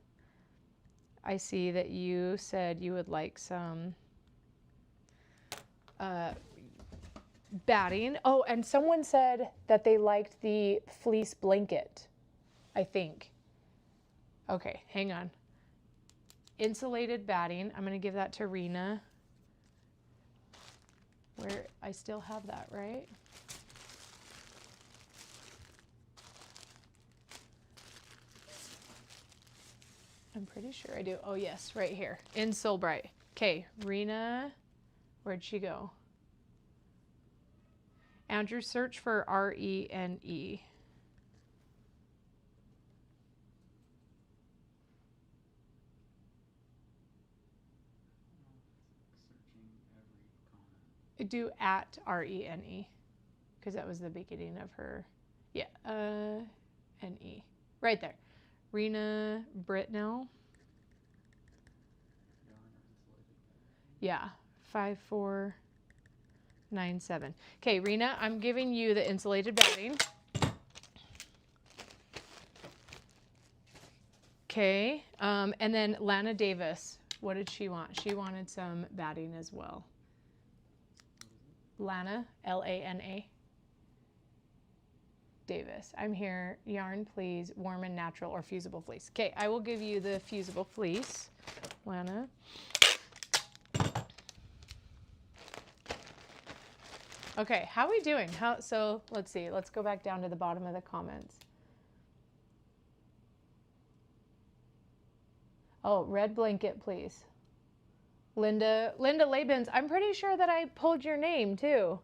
I see that you said you would like some batting. Oh, and someone said that they liked the fleece blanket, I think. Okay, hang on. Insulated batting. I'm going to give that to Rena. Where I still have that, right? I'm pretty sure I do. Oh, yes, right here in Silbright. Okay, Rena, where'd she go? Andrew, search for RENE. Do at RENE, because that was the beginning of her. Yeah, NE. Right there. Rena Britnell. Yeah, 5497. Okay, Rena, I'm giving you the insulated batting. Okay, and then Lana Davis, what did she want? She wanted some batting as well. Lana, Lana. Davis. I'm here. Yarn, please. Warm and natural or fusible fleece. Okay, I will give you the fusible fleece, Lana. Okay, how are we doing? So let's see. Let's go back down to the bottom of the comments. Oh, red blanket, please. Linda Labens, I'm pretty sure that I pulled your name too.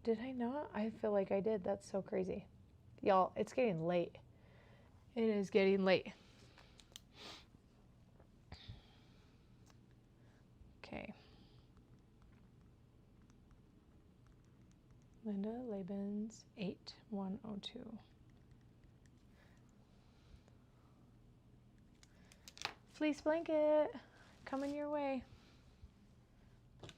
Did I not? I feel like I did. That's so crazy. Y'all, it's getting late. It is getting late. Okay. Linda Labens 8102. Fleece blanket coming your way. All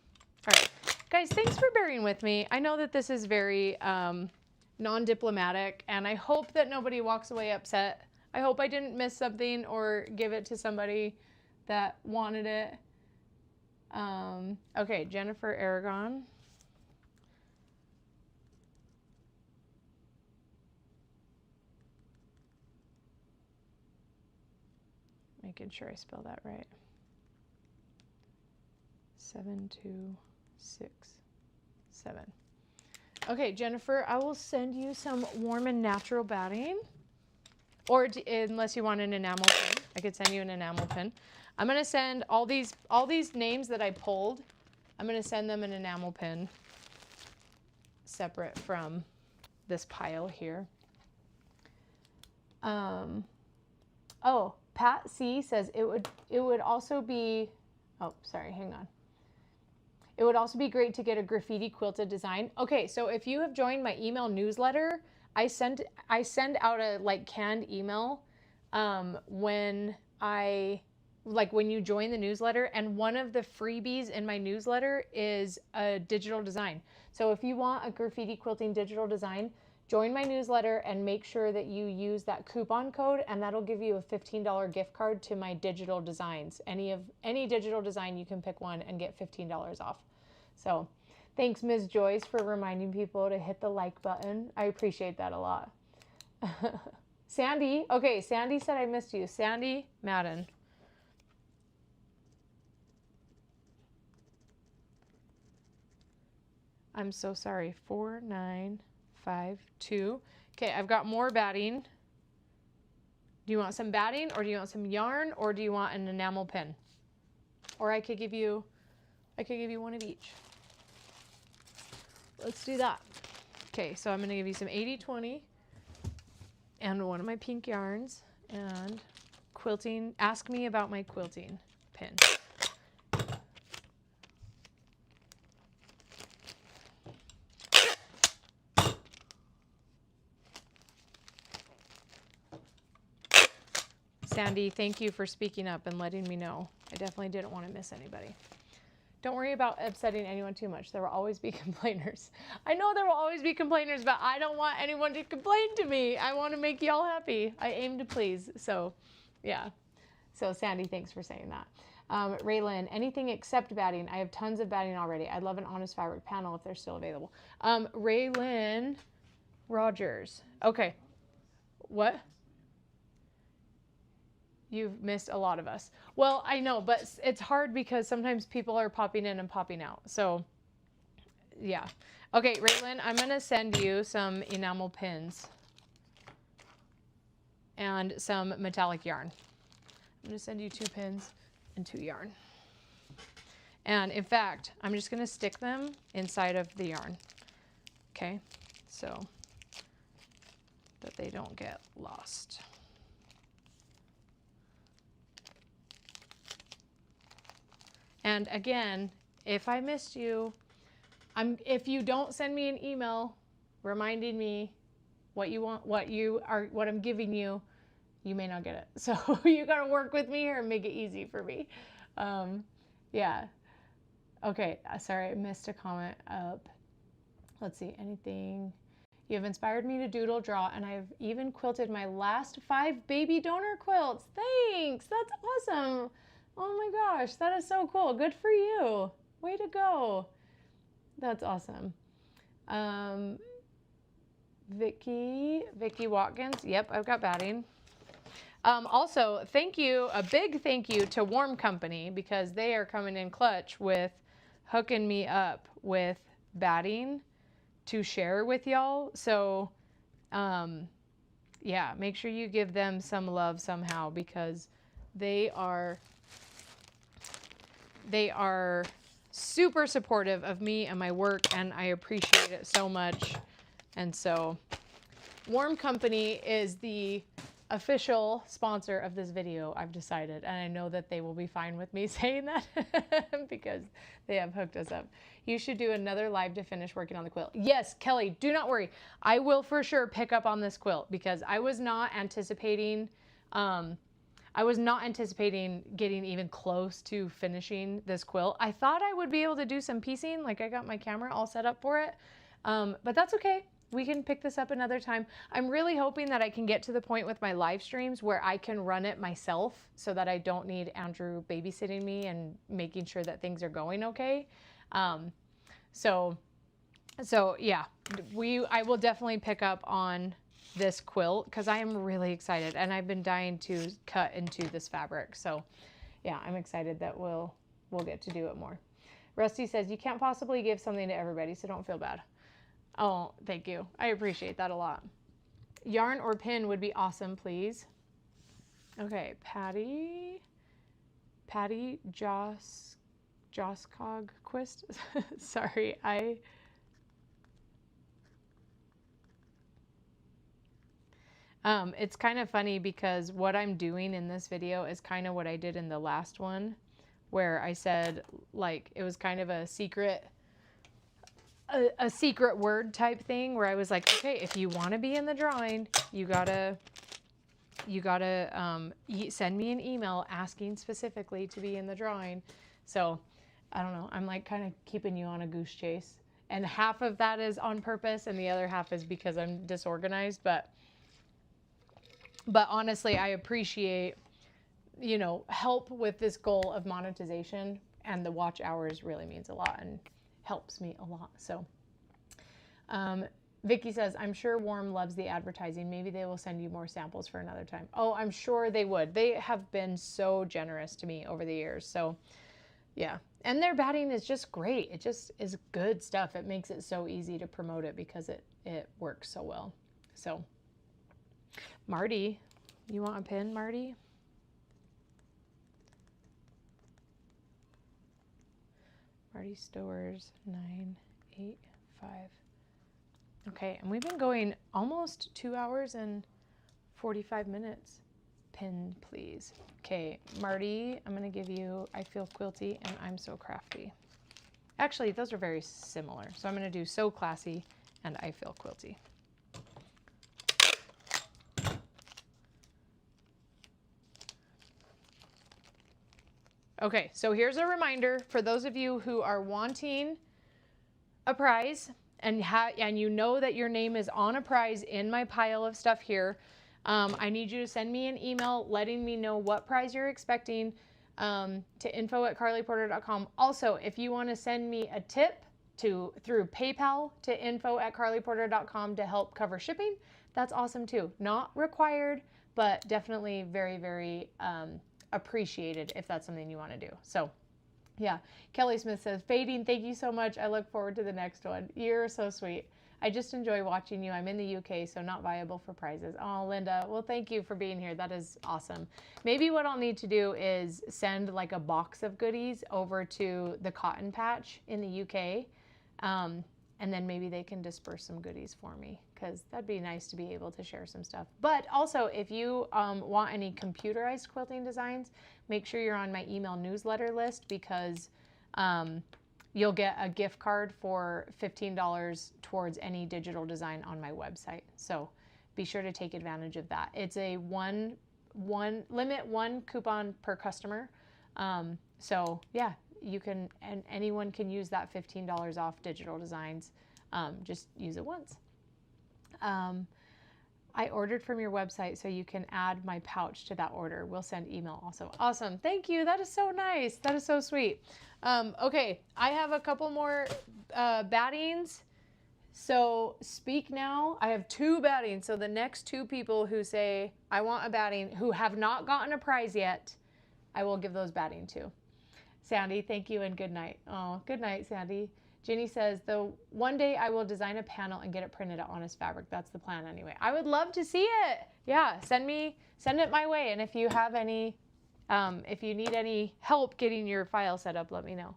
right, guys, thanks for bearing with me. I know that this is very non-diplomatic, and I hope that nobody walks away upset. I hope I didn't miss something or give it to somebody that wanted it. Okay, Jennifer Aragon. Making sure I spell that right. 7267. Okay, Jennifer, I will send you some warm and natural batting. Or unless you want an enamel pin, I could send you an enamel pin. I'm gonna send all these names that I pulled. I'm gonna send them an enamel pin separate from this pile here. Oh, Pat C says it would also be, oh, sorry, hang on. It would also be great to get a graffiti quilted design. Okay, so if you have joined my email newsletter, I send out a canned email when you join the newsletter, and one of the freebies in my newsletter is a digital design. So if you want a graffiti quilting digital design, join my newsletter and make sure that you use that coupon code, and that'll give you a $15 gift card to my digital designs. Any digital design, you can pick one and get $15 off. So thanks, Ms. Joyce, for reminding people to hit the like button. I appreciate that a lot. Sandy, okay, Sandy said I missed you. Sandy Madden. I'm so sorry. 4952. Okay, I've got more batting. Do you want some batting, or do you want some yarn, or do you want an enamel pin? Or I could give you one of each. Let's do that. Okay, so I'm going to give you some 80/20 and one of my pink yarns and quilting. Ask me about my quilting pin. Sandy, thank you for speaking up and letting me know. I definitely didn't want to miss anybody. Don't worry about upsetting anyone too much. There will always be complainers. I know there will always be complainers, but I don't want anyone to complain to me. I want to make y'all happy. I aim to please. So, yeah. So, Sandy, thanks for saying that. Raylan, anything except batting. I have tons of batting already. I'd love an honest fabric panel if they're still available. Raylan Rogers. Okay. What? You've missed a lot of us. Well, I know, but it's hard because sometimes people are popping in and popping out. So, yeah. Okay, Raylan, I'm going to send you some enamel pins and some metallic yarn. I'm going to send you 2 pins and 2 yarn. And in fact, I'm just going to stick them inside of the yarn. Okay, so that they don't get lost. And again, if I missed you, if you don't send me an email reminding me what you want, what I'm giving you, you may not get it. So you gotta work with me here and make it easy for me. Yeah. Okay, sorry, I missed a comment up. Let's see, anything. You have inspired me to doodle draw, and I've even quilted my last 5 baby donor quilts. Thanks, that's awesome. Oh my gosh, that is so cool. Good for you. Way to go. That's awesome. Vicky Watkins. Yep, I've got batting. Also, a big thank you to Warm Company, because they are coming in clutch with hooking me up with batting to share with y'all. So, yeah, make sure you give them some love somehow, because they are super supportive of me and my work, and I appreciate it so much. And so Warm Company is the official sponsor of this video, I've decided, and I know that they will be fine with me saying that because they have hooked us up. You should do another live to finish working on the quilt. Yes, Kelly, do not worry. I will for sure pick up on this quilt, because I was not anticipating getting even close to finishing this quilt. I thought I would be able to do some piecing, like I got my camera all set up for it, but that's okay. We can pick this up another time. I'm really hoping that I can get to the point with my live streams where I can run it myself, so that I don't need Andrew babysitting me and making sure that things are going okay. So yeah, I will definitely pick up on this quilt, because I am really excited, and I've been dying to cut into this fabric. So yeah, I'm excited that we'll get to do it more. Rusty says, you can't possibly give something to everybody, so don't feel bad. Oh, thank you. I appreciate that a lot. Yarn or pin would be awesome, please. Okay, Patty Joskogquist. Sorry, it's kind of funny, because what I'm doing in this video is kind of what I did in the last one, where I said, like, it was kind of a secret word type thing, where I was like, okay, if you want to be in the drawing, you gotta send me an email asking specifically to be in the drawing. So I don't know, I'm like kind of keeping you on a goose chase, and half of that is on purpose and the other half is because I'm disorganized, but honestly, I appreciate, help with this goal of monetization, and the watch hours really means a lot and helps me a lot. So Vicky says, I'm sure Warm loves the advertising. Maybe they will send you more samples for another time. Oh, I'm sure they would. They have been so generous to me over the years. So yeah, and their batting is just great. It just is good stuff. It makes it so easy to promote it, because it works so well. So Marty, you want a pin, Marty? Marty Stowers 985. Okay, and we've been going almost 2 hours and 45 minutes. Pin, please. Okay, Marty, I'm gonna give you I Feel Quilty and I'm So Crafty. Actually, those are very similar. So I'm gonna do So Classy and I Feel Quilty. Okay, so here's a reminder for those of you who are wanting a prize, and you know that your name is on a prize in my pile of stuff here. I need you to send me an email letting me know what prize you're expecting to info@carlyporter.com. Also, if you want to send me a tip through PayPal to info@carlyporter.com to help cover shipping, that's awesome too. Not required, but definitely very, very appreciated if that's something you want to do. So yeah, Kelly Smith says, Fading, thank you so much. I look forward to the next one. You're so sweet. I just enjoy watching you. I'm in the UK, so not viable for prizes. Oh, Linda, well, thank you for being here. That is awesome. Maybe what I'll need to do is send like a box of goodies over to the Cotton Patch in the UK. And then maybe they can disperse some goodies for me, because that'd be nice to be able to share some stuff. But also, if you want any computerized quilting designs, make sure you're on my email newsletter list, because you'll get a gift card for $15 towards any digital design on my website. So be sure to take advantage of that. It's a limit one coupon per customer. So yeah, you can, and anyone can use that $15 off digital designs. Just use it once. I ordered from your website, so you can add my pouch to that order. We'll send email also. Awesome. Thank you. That is so nice. That is so sweet. Okay, I have a couple more battings. So speak now. I have 2 battings. So the next 2 people who say, I want a batting, who have not gotten a prize yet, I will give those batting to. Sandy, thank you and good night. Oh, good night, Sandy. Ginny says, though, one day I will design a panel and get it printed at Honest Fabric. That's the plan anyway. I would love to see it. Yeah, send it my way. And if you have any, if you need any help getting your file set up, let me know.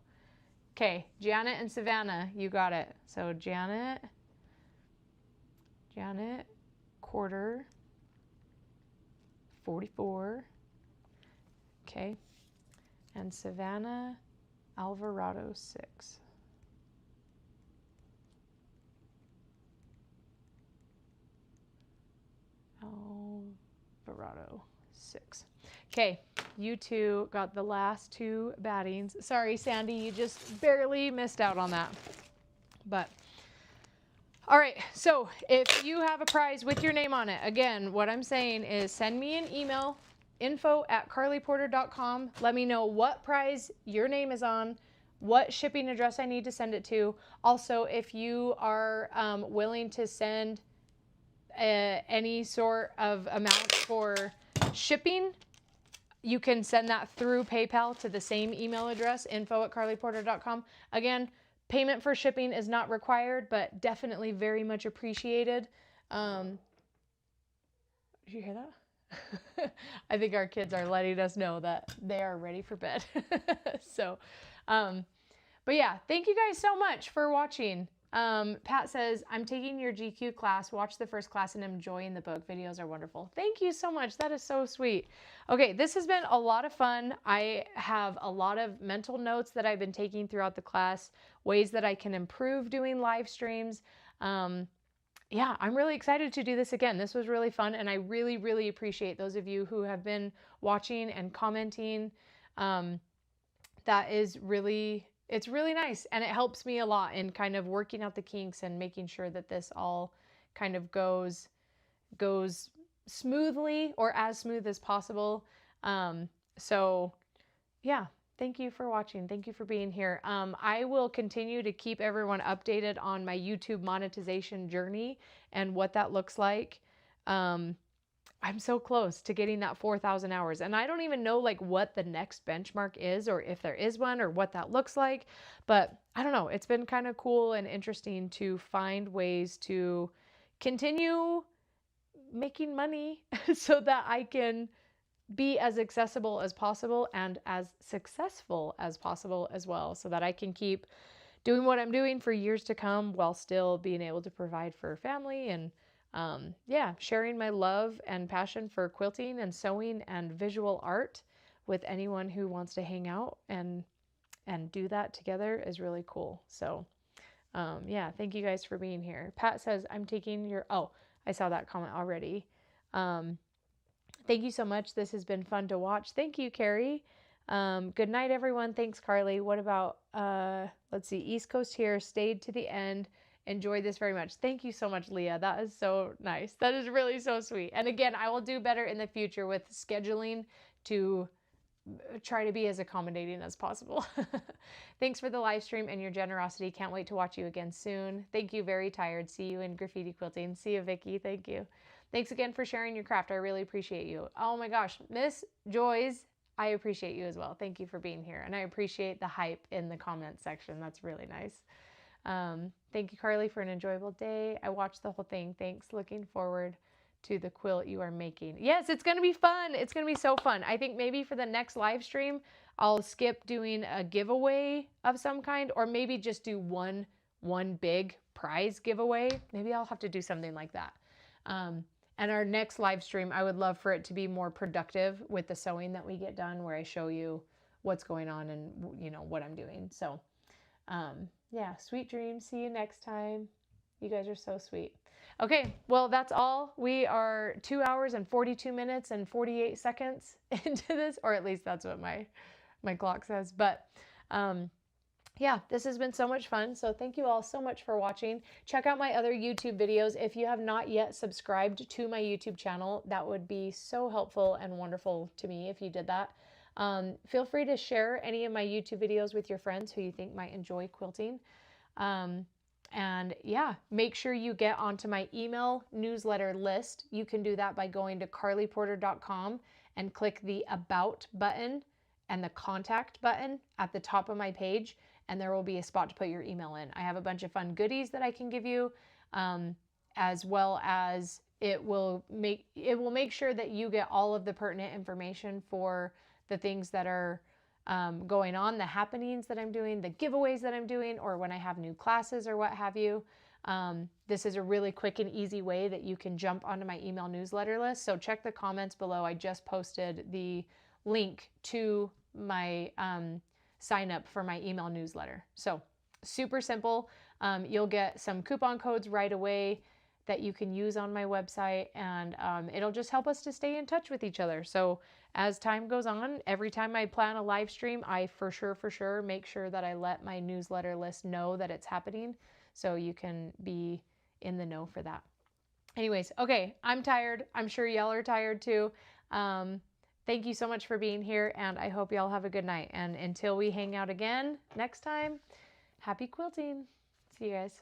Okay, Janet and Savannah, you got it. So Janet, quarter, 44. Okay. And Savannah, Alvarado, 6. Alvarado, 6. Okay, you 2 got the last 2 battings. Sorry, Sandy, you just barely missed out on that. But, all right, so if you have a prize with your name on it, again, what I'm saying is send me an email, info@carlyporter.com. Let me know what prize your name is on, what shipping address I need to send it to. Also, if you are willing to send any sort of amount for shipping, you can send that through PayPal to the same email address, info@carlyporter.com. Again, payment for shipping is not required, but definitely very much appreciated. Did you hear that? I think our kids are letting us know that they are ready for bed. So, but yeah, thank you guys so much for watching. Pat says, I'm taking your GQ class, watch the first class and enjoying the book. Videos are wonderful. Thank you so much. That is so sweet. Okay, this has been a lot of fun. I have a lot of mental notes that I've been taking throughout the class, ways that I can improve doing live streams. Yeah, I'm really excited to do this again. This was really fun, and I really, really appreciate those of you who have been watching and commenting. That is really, it's really nice, and it helps me a lot in kind of working out the kinks and making sure that this all kind of goes smoothly, or as smooth as possible. So yeah, thank you for watching. Thank you for being here. I will continue to keep everyone updated on my YouTube monetization journey and what that looks like. I'm so close to getting that 4,000 hours, and I don't even know like what the next benchmark is, or if there is one, or what that looks like, but I don't know. It's been kind of cool and interesting to find ways to continue making money so that I can be as accessible as possible and as successful as possible as well, so that I can keep doing what I'm doing for years to come while still being able to provide for family and yeah, sharing my love and passion for quilting and sewing and visual art with anyone who wants to hang out and do that together is really cool. So yeah, thank you guys for being here. Pat says, I'm taking your, oh, I saw that comment already. Thank you so much. This has been fun to watch. Thank you, Carrie. Good night, everyone. Thanks, Carly. What about, let's see, East Coast here, stayed to the end. Enjoyed this very much. Thank you so much, Leah. That is so nice. That is really so sweet. And again, I will do better in the future with scheduling to try to be as accommodating as possible. Thanks for the live stream and your generosity. Can't wait to watch you again soon. Thank you. Very tired. See you in graffiti quilting. See you, Vicky. Thank you. Thanks again for sharing your craft. I really appreciate you. Oh my gosh, Miss Joy's, I appreciate you as well. Thank you for being here. And I appreciate the hype in the comment section. That's really nice. Thank you, Carly, for an enjoyable day. I watched the whole thing. Thanks. Looking forward to the quilt you are making. Yes, it's going to be fun. It's going to be so fun. I think maybe for the next live stream, I'll skip doing a giveaway of some kind, or maybe just do one big prize giveaway. Maybe I'll have to do something like that. And our next live stream, I would love for it to be more productive with the sewing that we get done, where I show you what's going on and, you know, what I'm doing. So, yeah, sweet dreams. See you next time. You guys are so sweet. Okay, well, that's all. We are 2 hours and 42 minutes and 48 seconds into this, or at least that's what my clock says. But yeah, this has been so much fun. So thank you all so much for watching. Check out my other YouTube videos. If you have not yet subscribed to my YouTube channel, that would be so helpful and wonderful to me if you did that. Feel free to share any of my YouTube videos with your friends who you think might enjoy quilting. And yeah, make sure you get onto my email newsletter list. You can do that by going to carlyporter.com and click the About button and the Contact button at the top of my page, and there will be a spot to put your email in. I have a bunch of fun goodies that I can give you, as well as it will make sure that you get all of the pertinent information for the things that are going on, the happenings that I'm doing, the giveaways that I'm doing, or when I have new classes or what have you. This is a really quick and easy way that you can jump onto my email newsletter list. So check the comments below. I just posted the link to my sign up for my email newsletter. So super simple. You'll get some coupon codes right away that you can use on my website, and it'll just help us to stay in touch with each other. So as time goes on, every time I plan a live stream, I for sure make sure that I let my newsletter list know that it's happening, so you can be in the know for that. Anyways, okay, I'm tired. I'm sure y'all are tired too. Thank you so much for being here, and I hope y'all have a good night. And until we hang out again next time, happy quilting. See you guys.